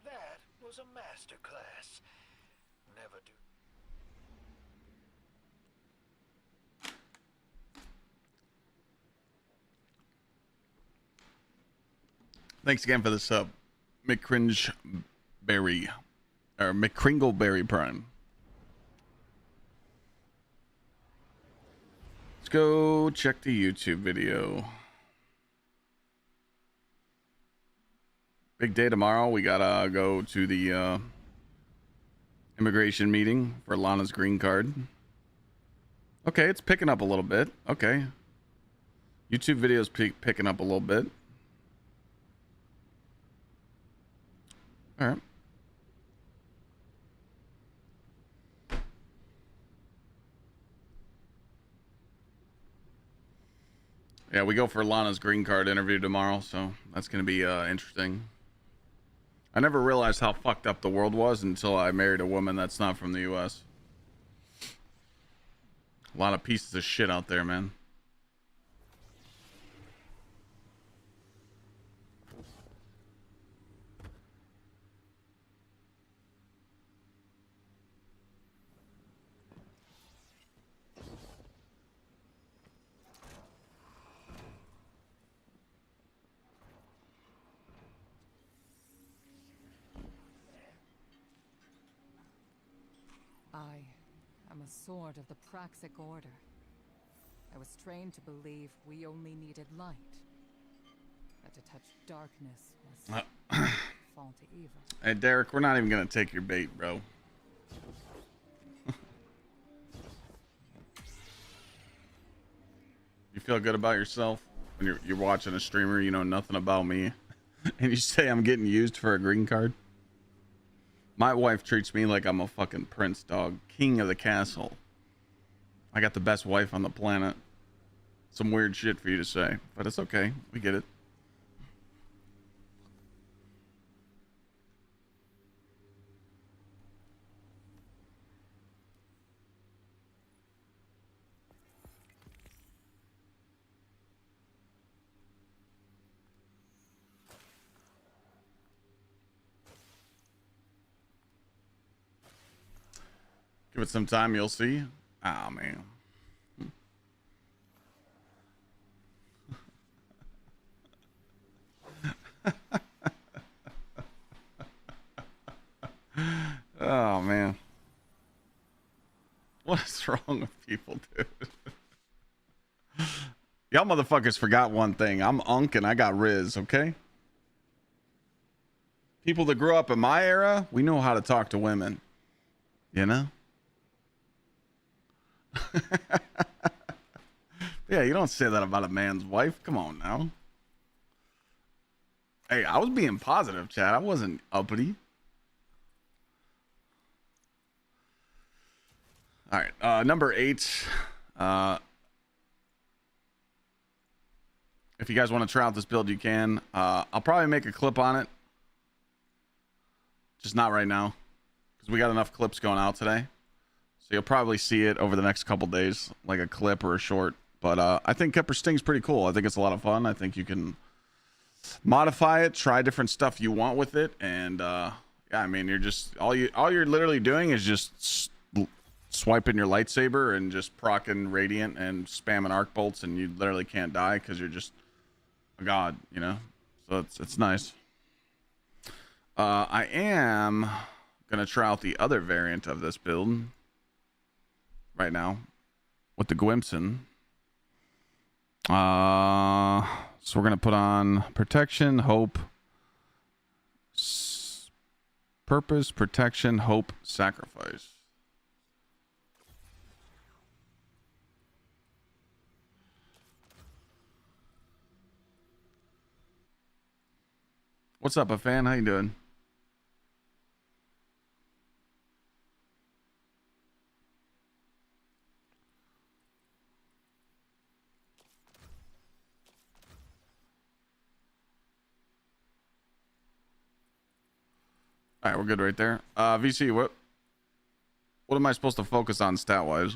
That was a masterclass. Never do. Thanks again for the sub, McCringeberry, or McCringleberry Prime. Let's go check the YouTube video. Big day tomorrow. We gotta go to the immigration meeting for Lana's green card. Okay, it's picking up a little bit. Okay. YouTube video's picking up a little bit. All right. Yeah, we go for Lana's green card interview tomorrow, so that's going to be interesting. I never realized how fucked up the world was until I married a woman that's not from the U.S. A lot of pieces of shit out there, man. I'm a sword of the Praxic Order. I was trained to believe we only needed light. That to touch darkness was fall to evil. Hey, Derek, we're not even going to take your bait, bro. You feel good about yourself when you're watching a streamer you know nothing about me and you say I'm getting used for a green card? My wife treats me like I'm a fucking prince, dog. King of the castle. I got the best wife on the planet. Some weird shit for you to say, but it's okay. We get it. Give it some time, you'll see. Oh, man. Oh, man. What is wrong with people, dude? Y'all motherfuckers forgot one thing. I'm Unk and I got Riz, okay? People that grew up in my era, we know how to talk to women. You know? Yeah, you don't say that about a man's wife. Come on now. Hey, I was being positive, Chad. I wasn't uppity. All right, number 8. If you guys want to try out this build, you can. I'll probably make a clip on it. Just not right now, because we got enough clips going out today. So you'll probably see it over the next couple days, like a clip or a short. But I think Kipper Sting's pretty cool. I think it's a lot of fun. I think you can modify it, try different stuff you want with it, and yeah, I mean, you're just all you're literally doing is just swiping your lightsaber and just proccing radiant and spamming arc bolts, and you literally can't die because you're just a god, you know. So it's nice. I am gonna try out the other variant of this build right now with the Gwimson. So we're gonna put on protection, hope, purpose, protection, hope, sacrifice. What's up, a fan? How you doing? All right, we're good right there. VC, what am I supposed to focus on stat wise?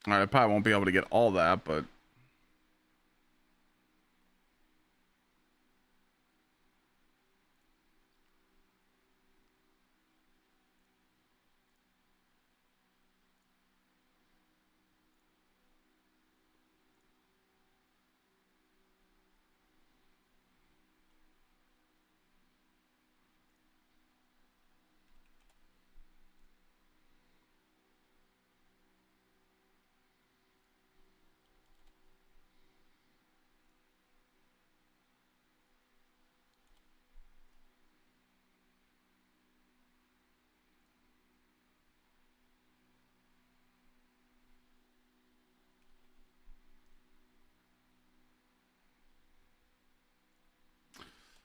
All right, I probably won't be able to get all that, but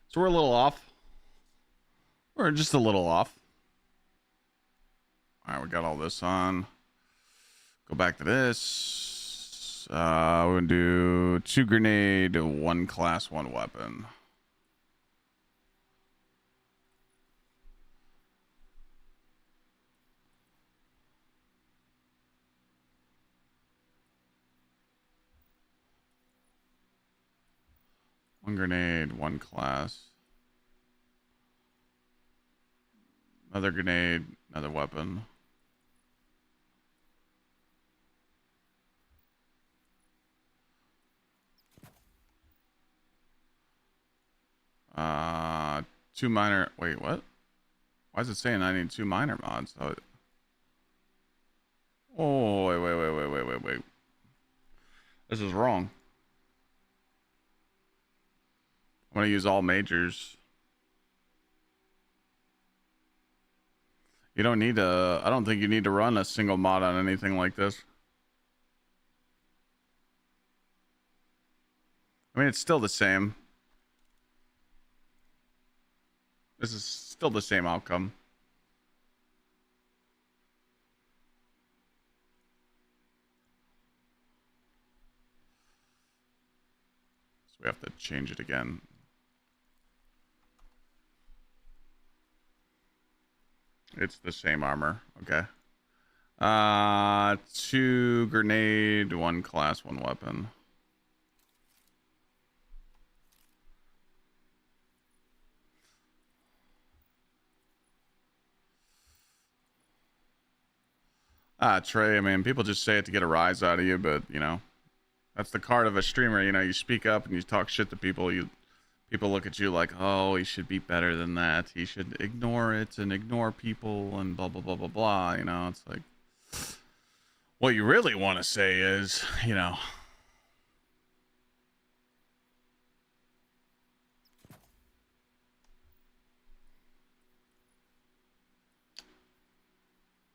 so we're a little off. We're just a little off. All right, we got all this on. Go back to this. We're gonna do 2 grenade, 1 class, 1 weapon. One grenade, 1 class. Another grenade, another weapon. Uh, 2 minor. Wait, what? Why is it saying I need 2 minor mods? Oh, wait. This is wrong. I'm gonna use all majors. You don't need to. I don't think you need to run a single mod on anything like this. I mean, it's still the same. This is still the same outcome. So we have to change it again. It's the same armor. Okay. 2 grenade, 1 class, 1 weapon. Trey, I mean, people just say it to get a rise out of you, but, you know, that's the card of a streamer. You know, you speak up and you talk shit to people. People look at you like, oh, he should be better than that. He should ignore it and ignore people and blah, blah, blah, blah, blah. You know, it's like, what you really want to say is, you know,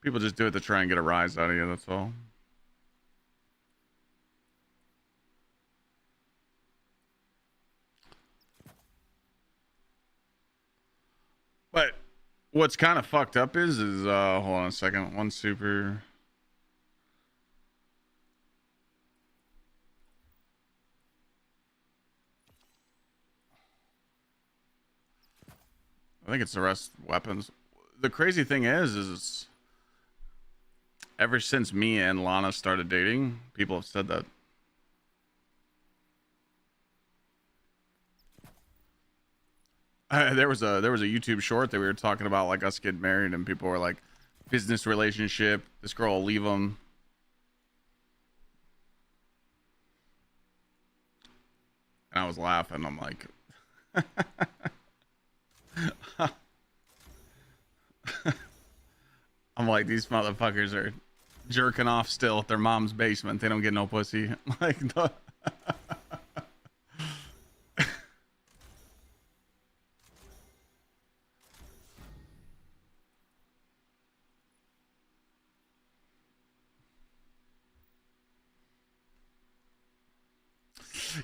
people just do it to try and get a rise out of you. That's all. what's kind of fucked up is hold on a second. One super. I think it's the rest weapons. The crazy thing is ever since me and Lana started dating, people have said that. There was a YouTube short that we were talking about, like us getting married, and people were like, business relationship. This girl will leave him. And I was laughing. I'm like, I'm like, these motherfuckers are jerking off still at their mom's basement. They don't get no pussy. Like,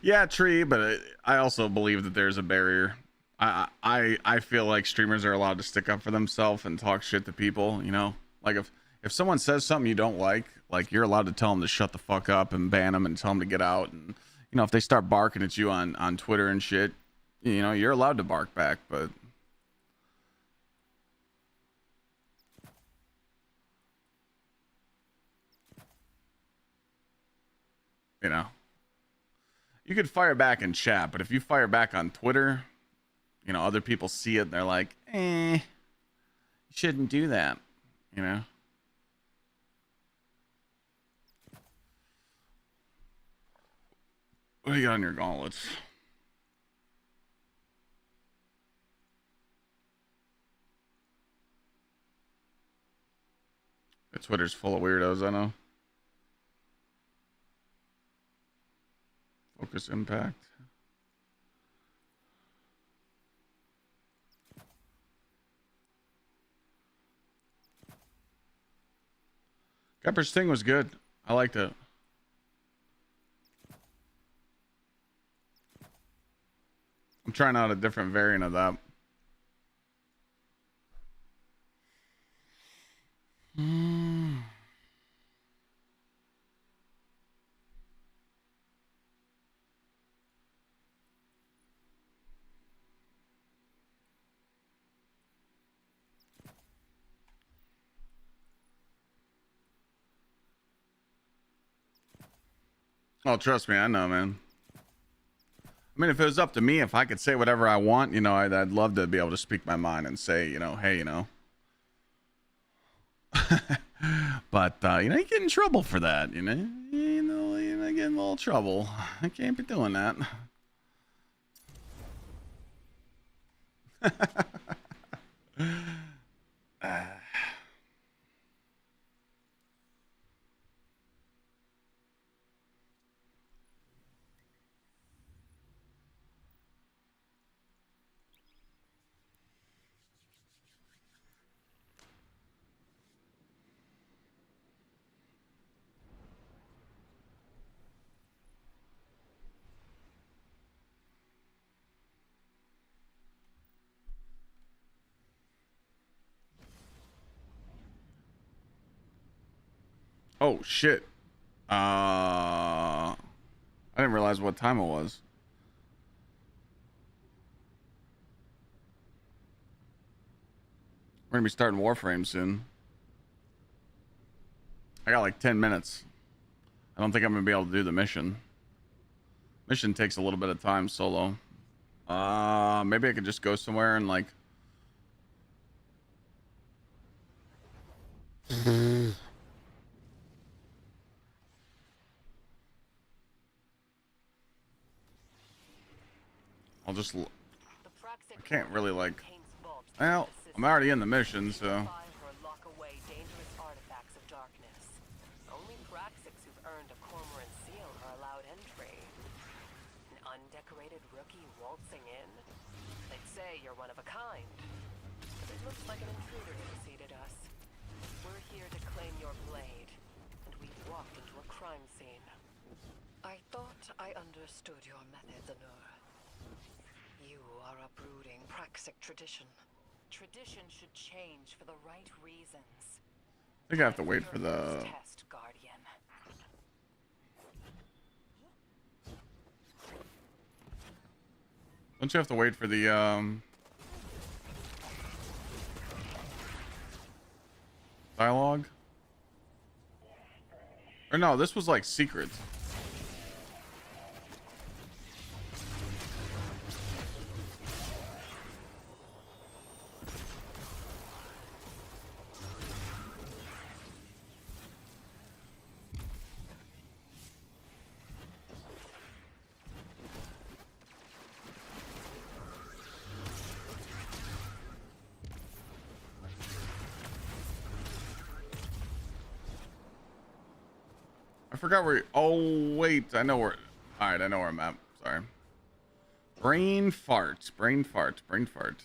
yeah, tree. But I also believe that there's a barrier. I feel like streamers are allowed to stick up for themselves and talk shit to people. You know, like if someone says something you don't like you're allowed to tell them to shut the fuck up and ban them and tell them to get out. And you know, if they start barking at you on Twitter and shit, you know, you're allowed to bark back. But you know, you could fire back in chat, but if you fire back on Twitter, you know, other people see it and they're like, you shouldn't do that, you know? What do you got on your gauntlets? Twitter's full of weirdos, I know. Focus impact. Pepper's thing was good. I liked it. I'm trying out a different variant of that. Oh, trust me, I know, man. I mean, if it was up to me, if I could say whatever I want, you know, I'd love to be able to speak my mind and say, you know, hey, you know. But, you know, you get in trouble for that, you know. You get in a little trouble. I can't be doing that. Oh, shit. I didn't realize what time it was. We're gonna be starting Warframe soon. I got like 10 minutes. I don't think I'm gonna be able to do the mission. Mission takes a little bit of time solo. Maybe I could just go somewhere and like... I'll just... I can't really like... Well, I'm already in the mission, so... You're one of a kind. But it looks like an intruder preceded us. We're here to claim your blade, and we've walked into a crime scene. I thought I understood your methods, Anur. You are uprooting Praxic tradition Tradition should change for the right reasons. I think I have to wait for the... Test, Guardian. Don't you have to wait for the, dialogue? Or no, this was like secrets. I forgot where. Oh wait, I know where. All right, I know where I'm at. Sorry. Brain fart. Brain fart. Brain fart.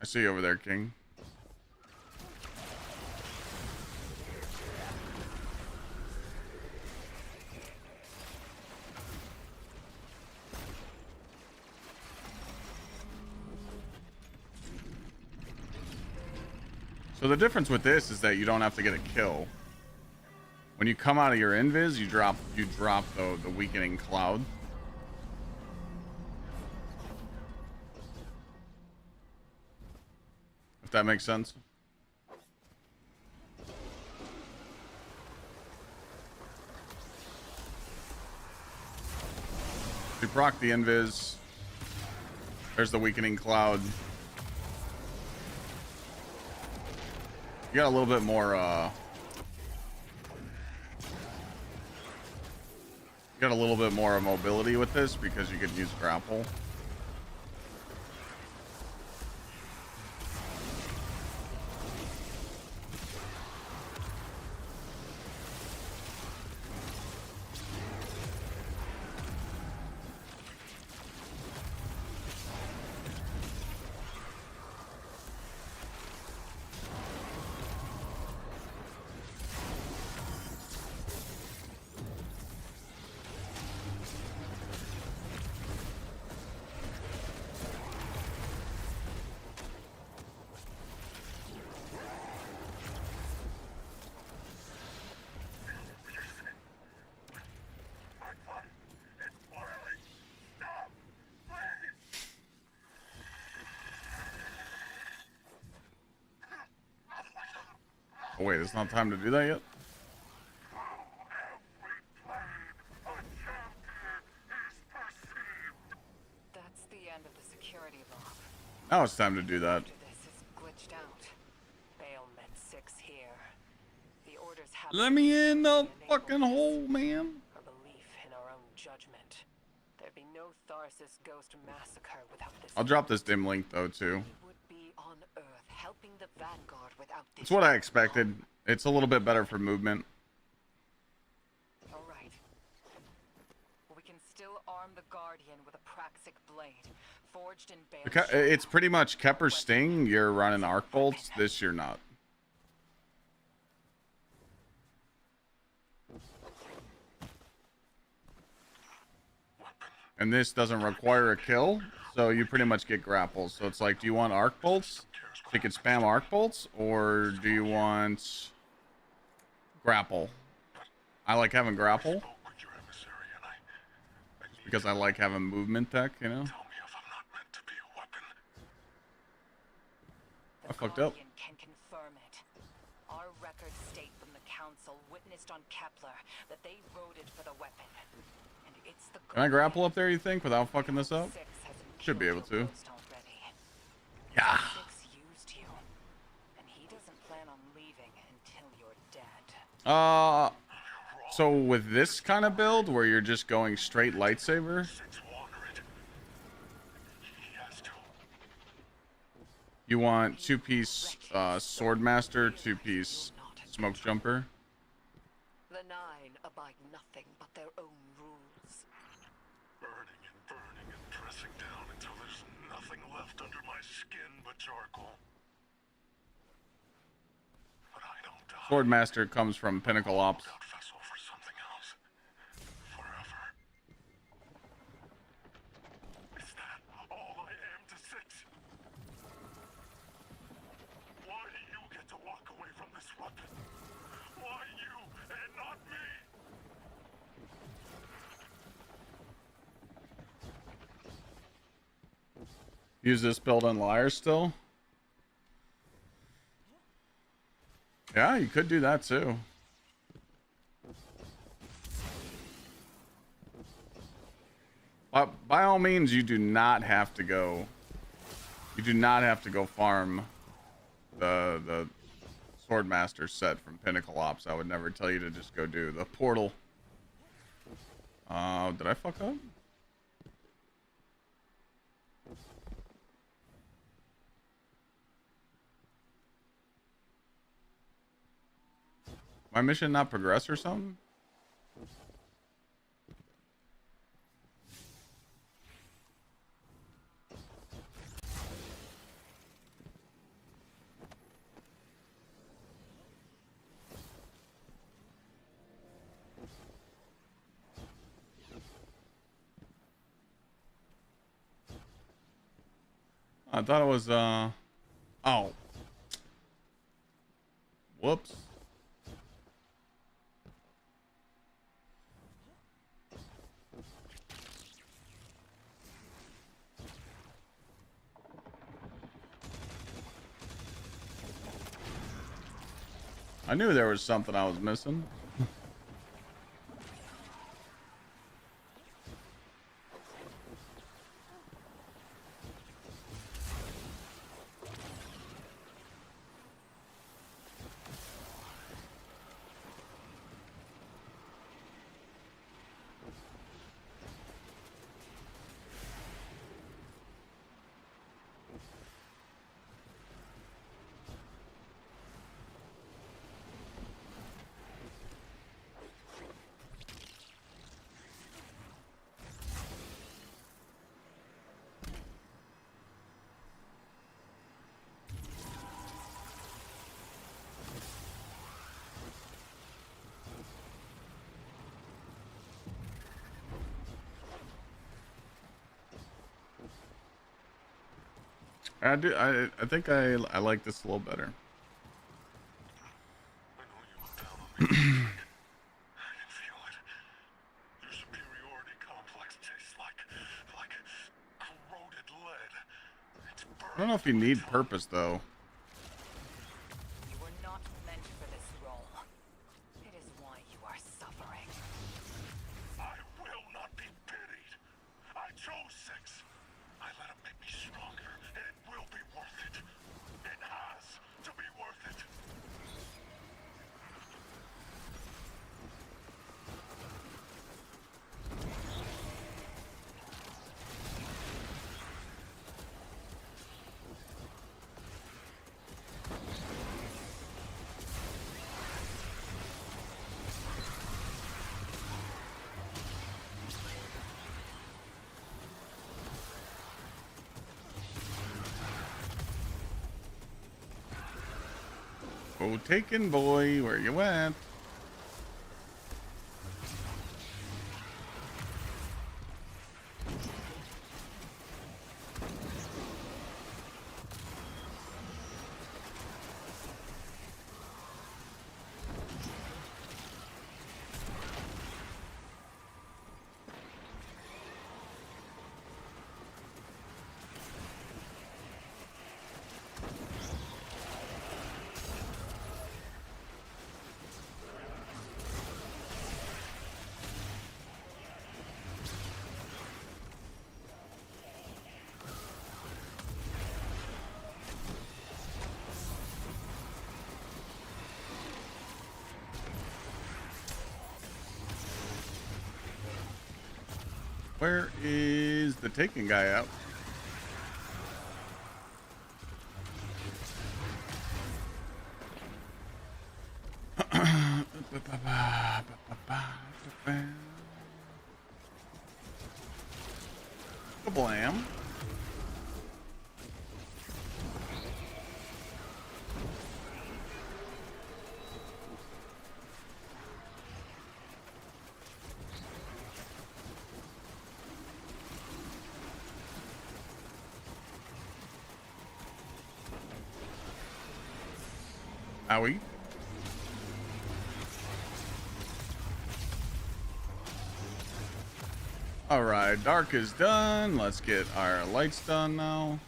I see you over there, King. So the difference with this is that you don't have to get a kill. When you come out of your invis, you drop the weakening cloud. If that makes sense. You proc the invis. There's the weakening cloud. You got a little bit more, you got a little bit more mobility with this because you could use grapple. Oh wait, it's not time to do that yet? That's the end of the security lock. Now it's time to do that. This is glitched out. Bailment 6 here. The orders have Let me in the fucking hole, man. our belief in our own judgment. There'd be no Tharsis Ghost massacre without this. I'll drop this dim link though too. We would be on Earth helping the Vanguard without this. It's what I expected. It's a little bit better for movement. All right. We can still arm the Guardian with a Praxic blade, forged in Bale's It's pretty much Kepper's Sting. You're running arc bolts. This you're not. And this doesn't require a kill, so you pretty much get grapples. So it's like, do you want arc bolts? So you can spam arc bolts, or do you want grapple? I like having grapple because I like having movement tech, you know. I fucked up. Can confirm it. Our records state from the Council witnessed on Kepler that they voted for the weapon. And it's the Can I grapple up there, you think, without fucking this up? Should be able to. Yeah. Used you, and he doesn't plan on leaving until you're dead. So with this kind of build where you're just going straight lightsaber, you want 2-piece Swordmaster, 2-piece Smoke Jumper. The Nine abide nothing but their own rules. Burning and pressing down until there's nothing left under my skin but charcoal. But I don't die. Swordmaster comes from Pinnacle Ops. Vessel for something else. Forever. If Use this build on Liar still? Yeah, you could do that too. By all means, you do not have to go. You do not have to go farm the Swordmaster set from Pinnacle Ops. I would never tell you to just go do the portal. Did I fuck up? My mission not progress or something? I thought it was, oh. Whoops. I knew there was something I was missing. I think I like this a little better. I know you looked down on me. I can feel it. Your superiority complex tastes like corroded lead. It's burned. I don't know if you need purpose though. You were not meant for this role. It is why you are suffering. I will not be pitied. I chose 6. I let him make me stronger, and it will be worth it. It has to be worth it. Oh, taken boy, where you at? Where is the taken guy out? Kablam. Owie. Alright, dark is done. Let's get our lights done now.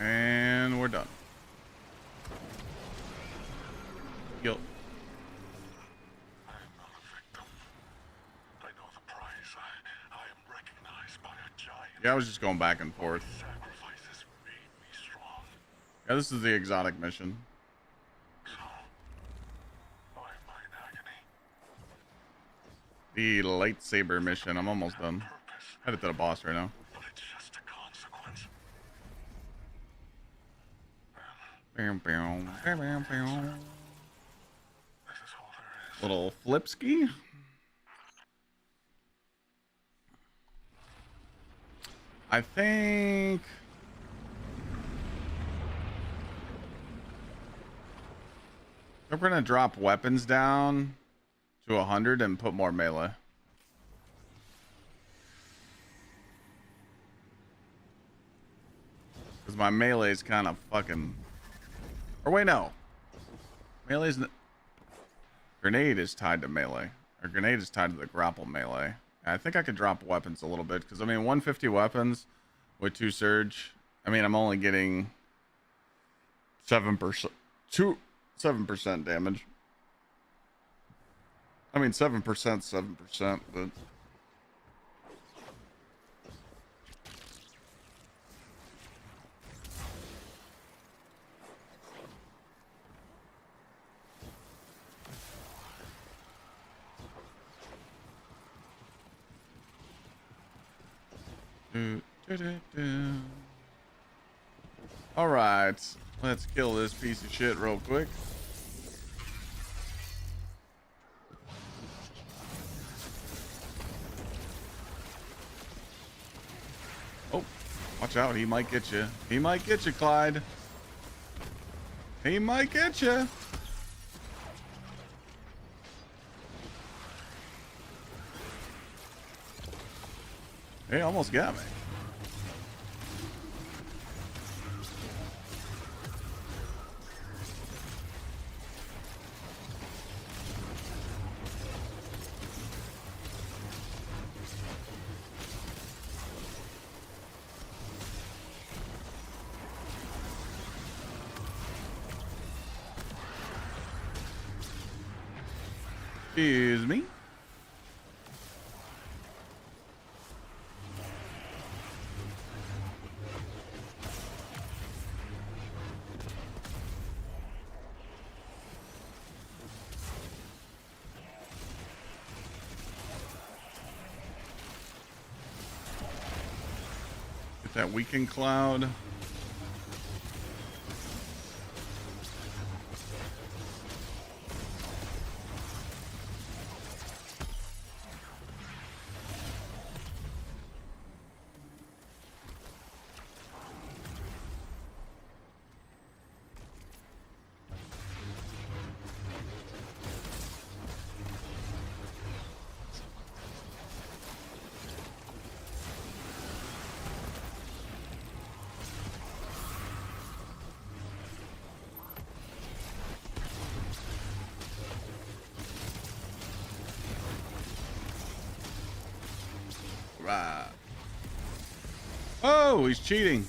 And we're done. Yo. I am not a victim. I know the price. I am recognized by a giant. Yeah, I was just going back and forth. Sacrifices made me strong. Yeah, this is the exotic mission. So, why am I in agony? The lightsaber mission. I'm almost done. Purpose, Headed to the boss right now. but it's just a consequence. Bam, bam, bam, bam, bam. This is all there is. Little flipski. I think we're gonna drop weapons down to 100 and put more melee. Because my melee is kind of fucking. Or wait, no. Melee's. Grenade is tied to melee. Or grenade is tied to the grapple melee. I think I could drop weapons a little bit. Because, I mean, 150 weapons with 2 surge. I mean, I'm only getting 7%. 7% damage. I mean, 7%, 7%, but. All right, let's kill this piece of shit real quick. Oh, watch out, he might get you. He might get you, Clyde. He might get you. He almost got me. Excuse me. Get that weakened cloud. Right. Oh, he's cheating.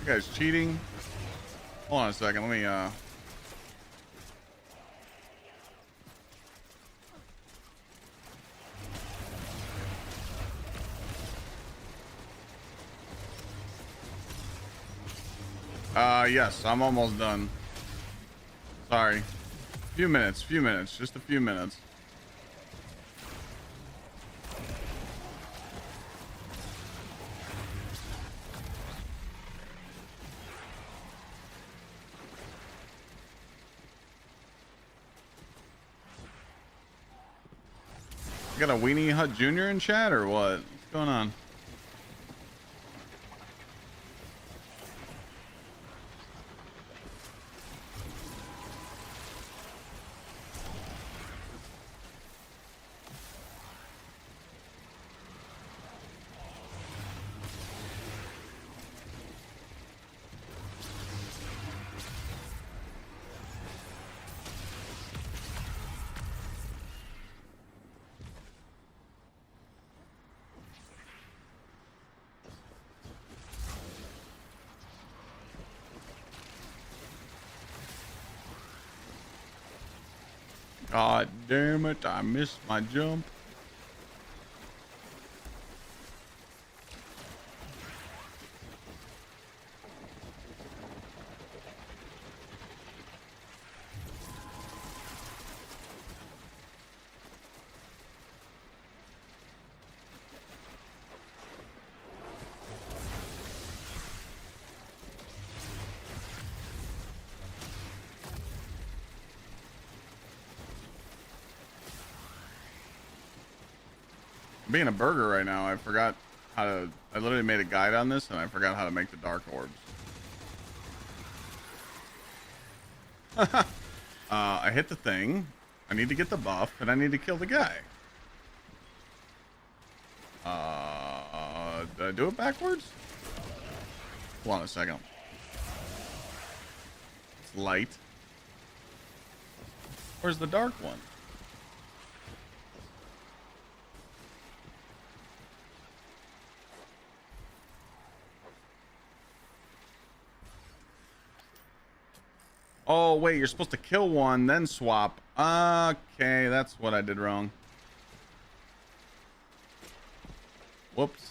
You guys cheating? Hold on a second. Let me yes, I'm almost done. Sorry. Few minutes, just a few minutes. You got a Weenie Hut Jr. in chat or what? What's going on? God damn it, I missed my jump. Being a burger right now, I forgot how to. I literally made a guide on this, and I forgot how to make the dark orbs. I hit the thing. I need to get the buff, and I need to kill the guy. Did I do it backwards? Hold on a second. It's light. Where's the dark one? Oh, wait, you're supposed to kill one, then swap. Okay, that's what I did wrong. Whoops.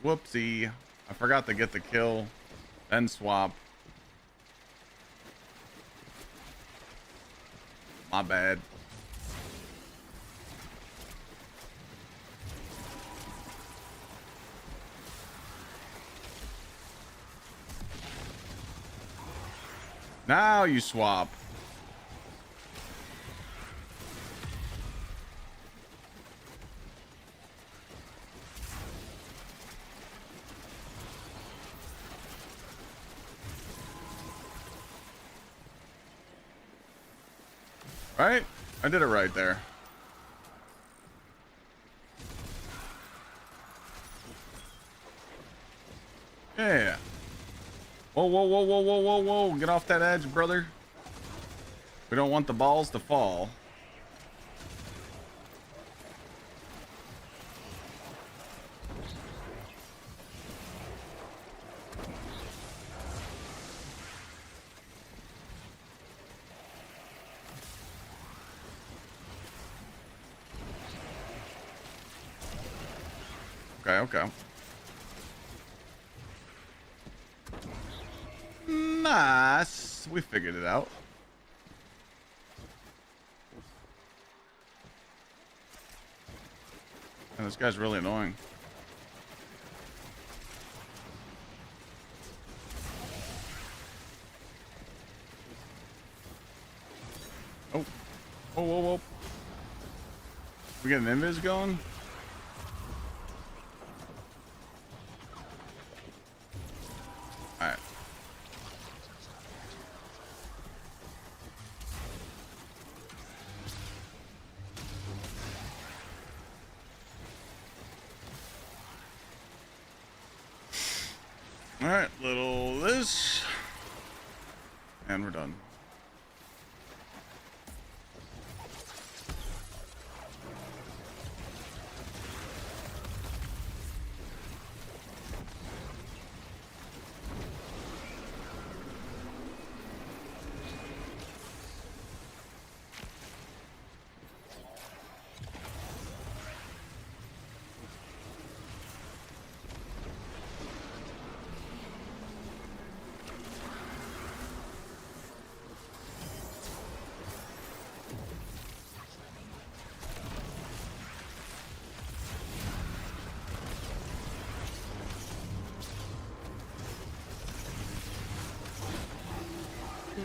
Whoopsie. I forgot to get the kill, then swap. My bad. Now you swap. Right? I did it right there. Yeah. Whoa, whoa, whoa, whoa, whoa, whoa, whoa. Get off that edge, brother. We don't want the balls to fall. Okay, okay. Nice. We figured it out. And this guy's really annoying. Oh. Whoa, whoa, whoa. We got an invis going? Alright. Alright, little this. And we're done.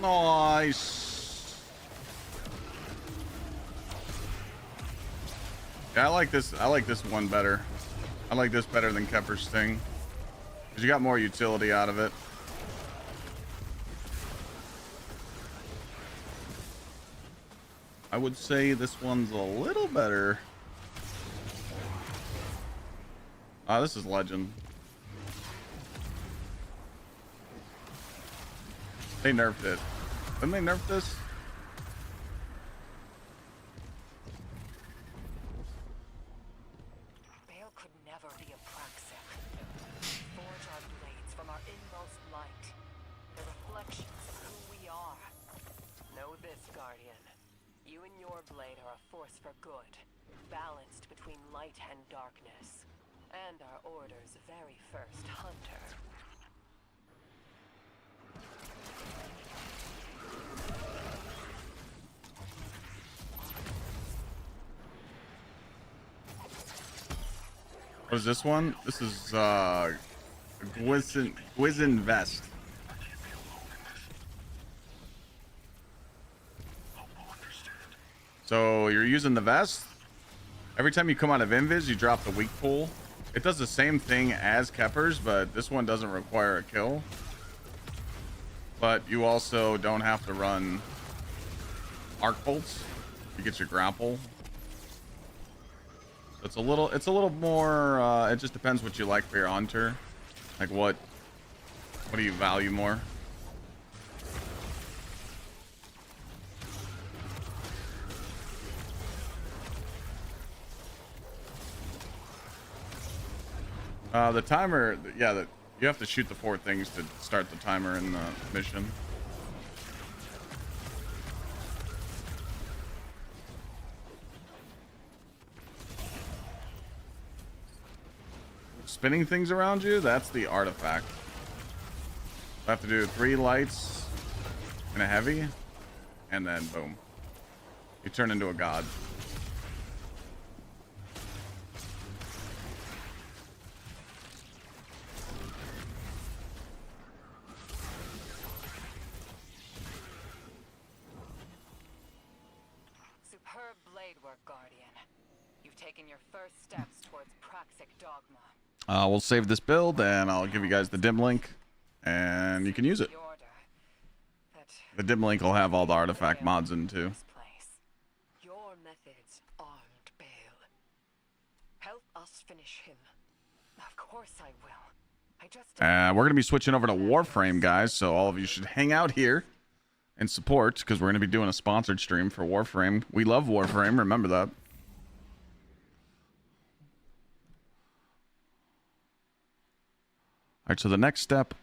Nice. Yeah, I like this. I like this one better. I like this better than Kepper's Sting, because you got more utility out of it. I would say this one's a little better. This is Legend. They nerfed it. Didn't they nerf this? Bale could never be a praxic. Forge our blades from our inmost light. The reflections of who we are. You and your blade are a force for good, balanced between light and darkness, and our order's very first hunter. What is this one? This is Gsxrclyde vest. So you're using the vest. Every time you come out of invis, you drop the weak pool. It does the same thing as Kepper's, but this one doesn't require a kill. But you also don't have to run arc bolts. You get your grapple. It's a little more. It just depends what you like for your hunter. Like what do you value more? The timer, yeah, you have to shoot the 4 things to start the timer in the mission. Spinning things around you, that's the artifact. I have to do 3 lights and a heavy, and then boom. You turn into a god. Superb blade work, Guardian. You've taken your first steps towards praxic dogma. We'll save this build, and I'll give you guys the dim link, and you can use it. The dim link will have all the artifact mods in too. Your methods aren't Bale. Help us finish him. Of course I will. I just We're gonna be switching over to Warframe, guys, so all of you should hang out here and support, because we're gonna be doing a sponsored stream for Warframe. We love Warframe, remember that. All right, so the next step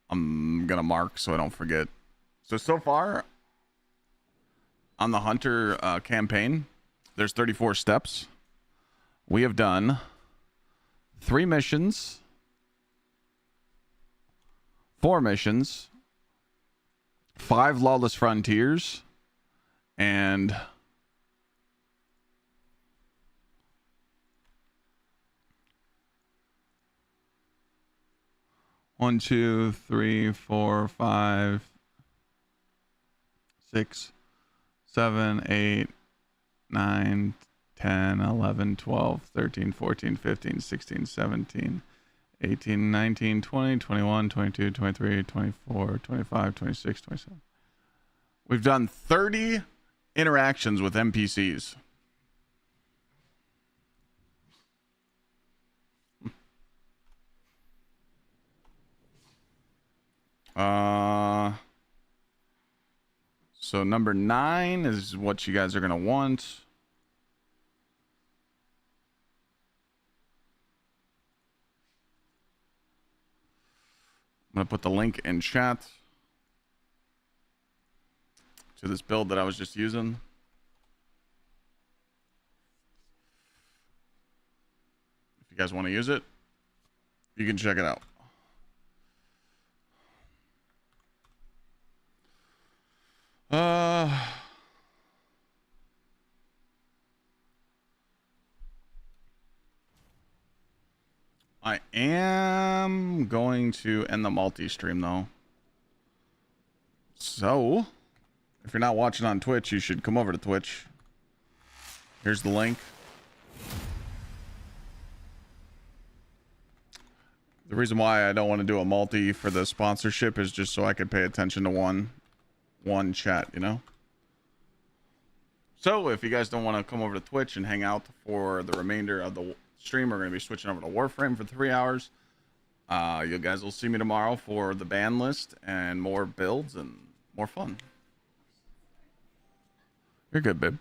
I'm gonna mark so I don't forget. So far on the hunter campaign, there's 34 steps. We have done 3 missions, 4 missions, 5 lawless frontiers, and 1, 2, 3, 4, 5, 6, 7, 8, 9, 10, 11, 12, 13, 14, 15, 16, 17, 18, 19, 20, 21, 22, 23, 24, 25, 26, 27. We've done 30 interactions with NPCs. So number 9 is what you guys are gonna want. I'm gonna put the link in chat to this build that I was just using. If you guys want to use it, you can check it out. I am going to end the multi-stream though. So, if you're not watching on Twitch, you should come over to Twitch. Here's the link. The reason why I don't want to do a multi for the sponsorship is just so I could pay attention to one chat, you know? So if you guys don't want to come over to Twitch and hang out for the remainder of the stream, we're going to be switching over to Warframe for 3 hours. You guys will see me tomorrow for the ban list and more builds and more fun. You're good, babe.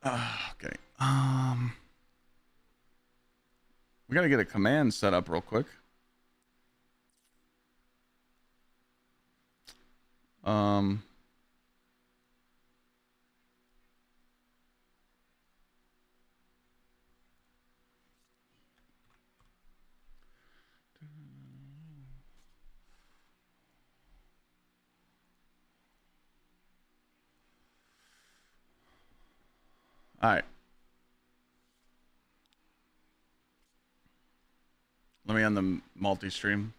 Okay. We got to get a command set up real quick. All right. Let me end the multi-stream.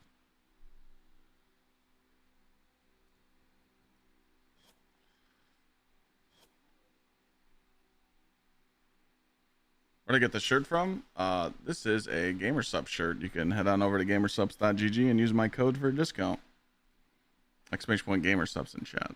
Where'd I get the shirt from? This is a GamerSub shirt. You can head on over to gamersubs.gg and use my code for a discount. !GamerSubs in chat.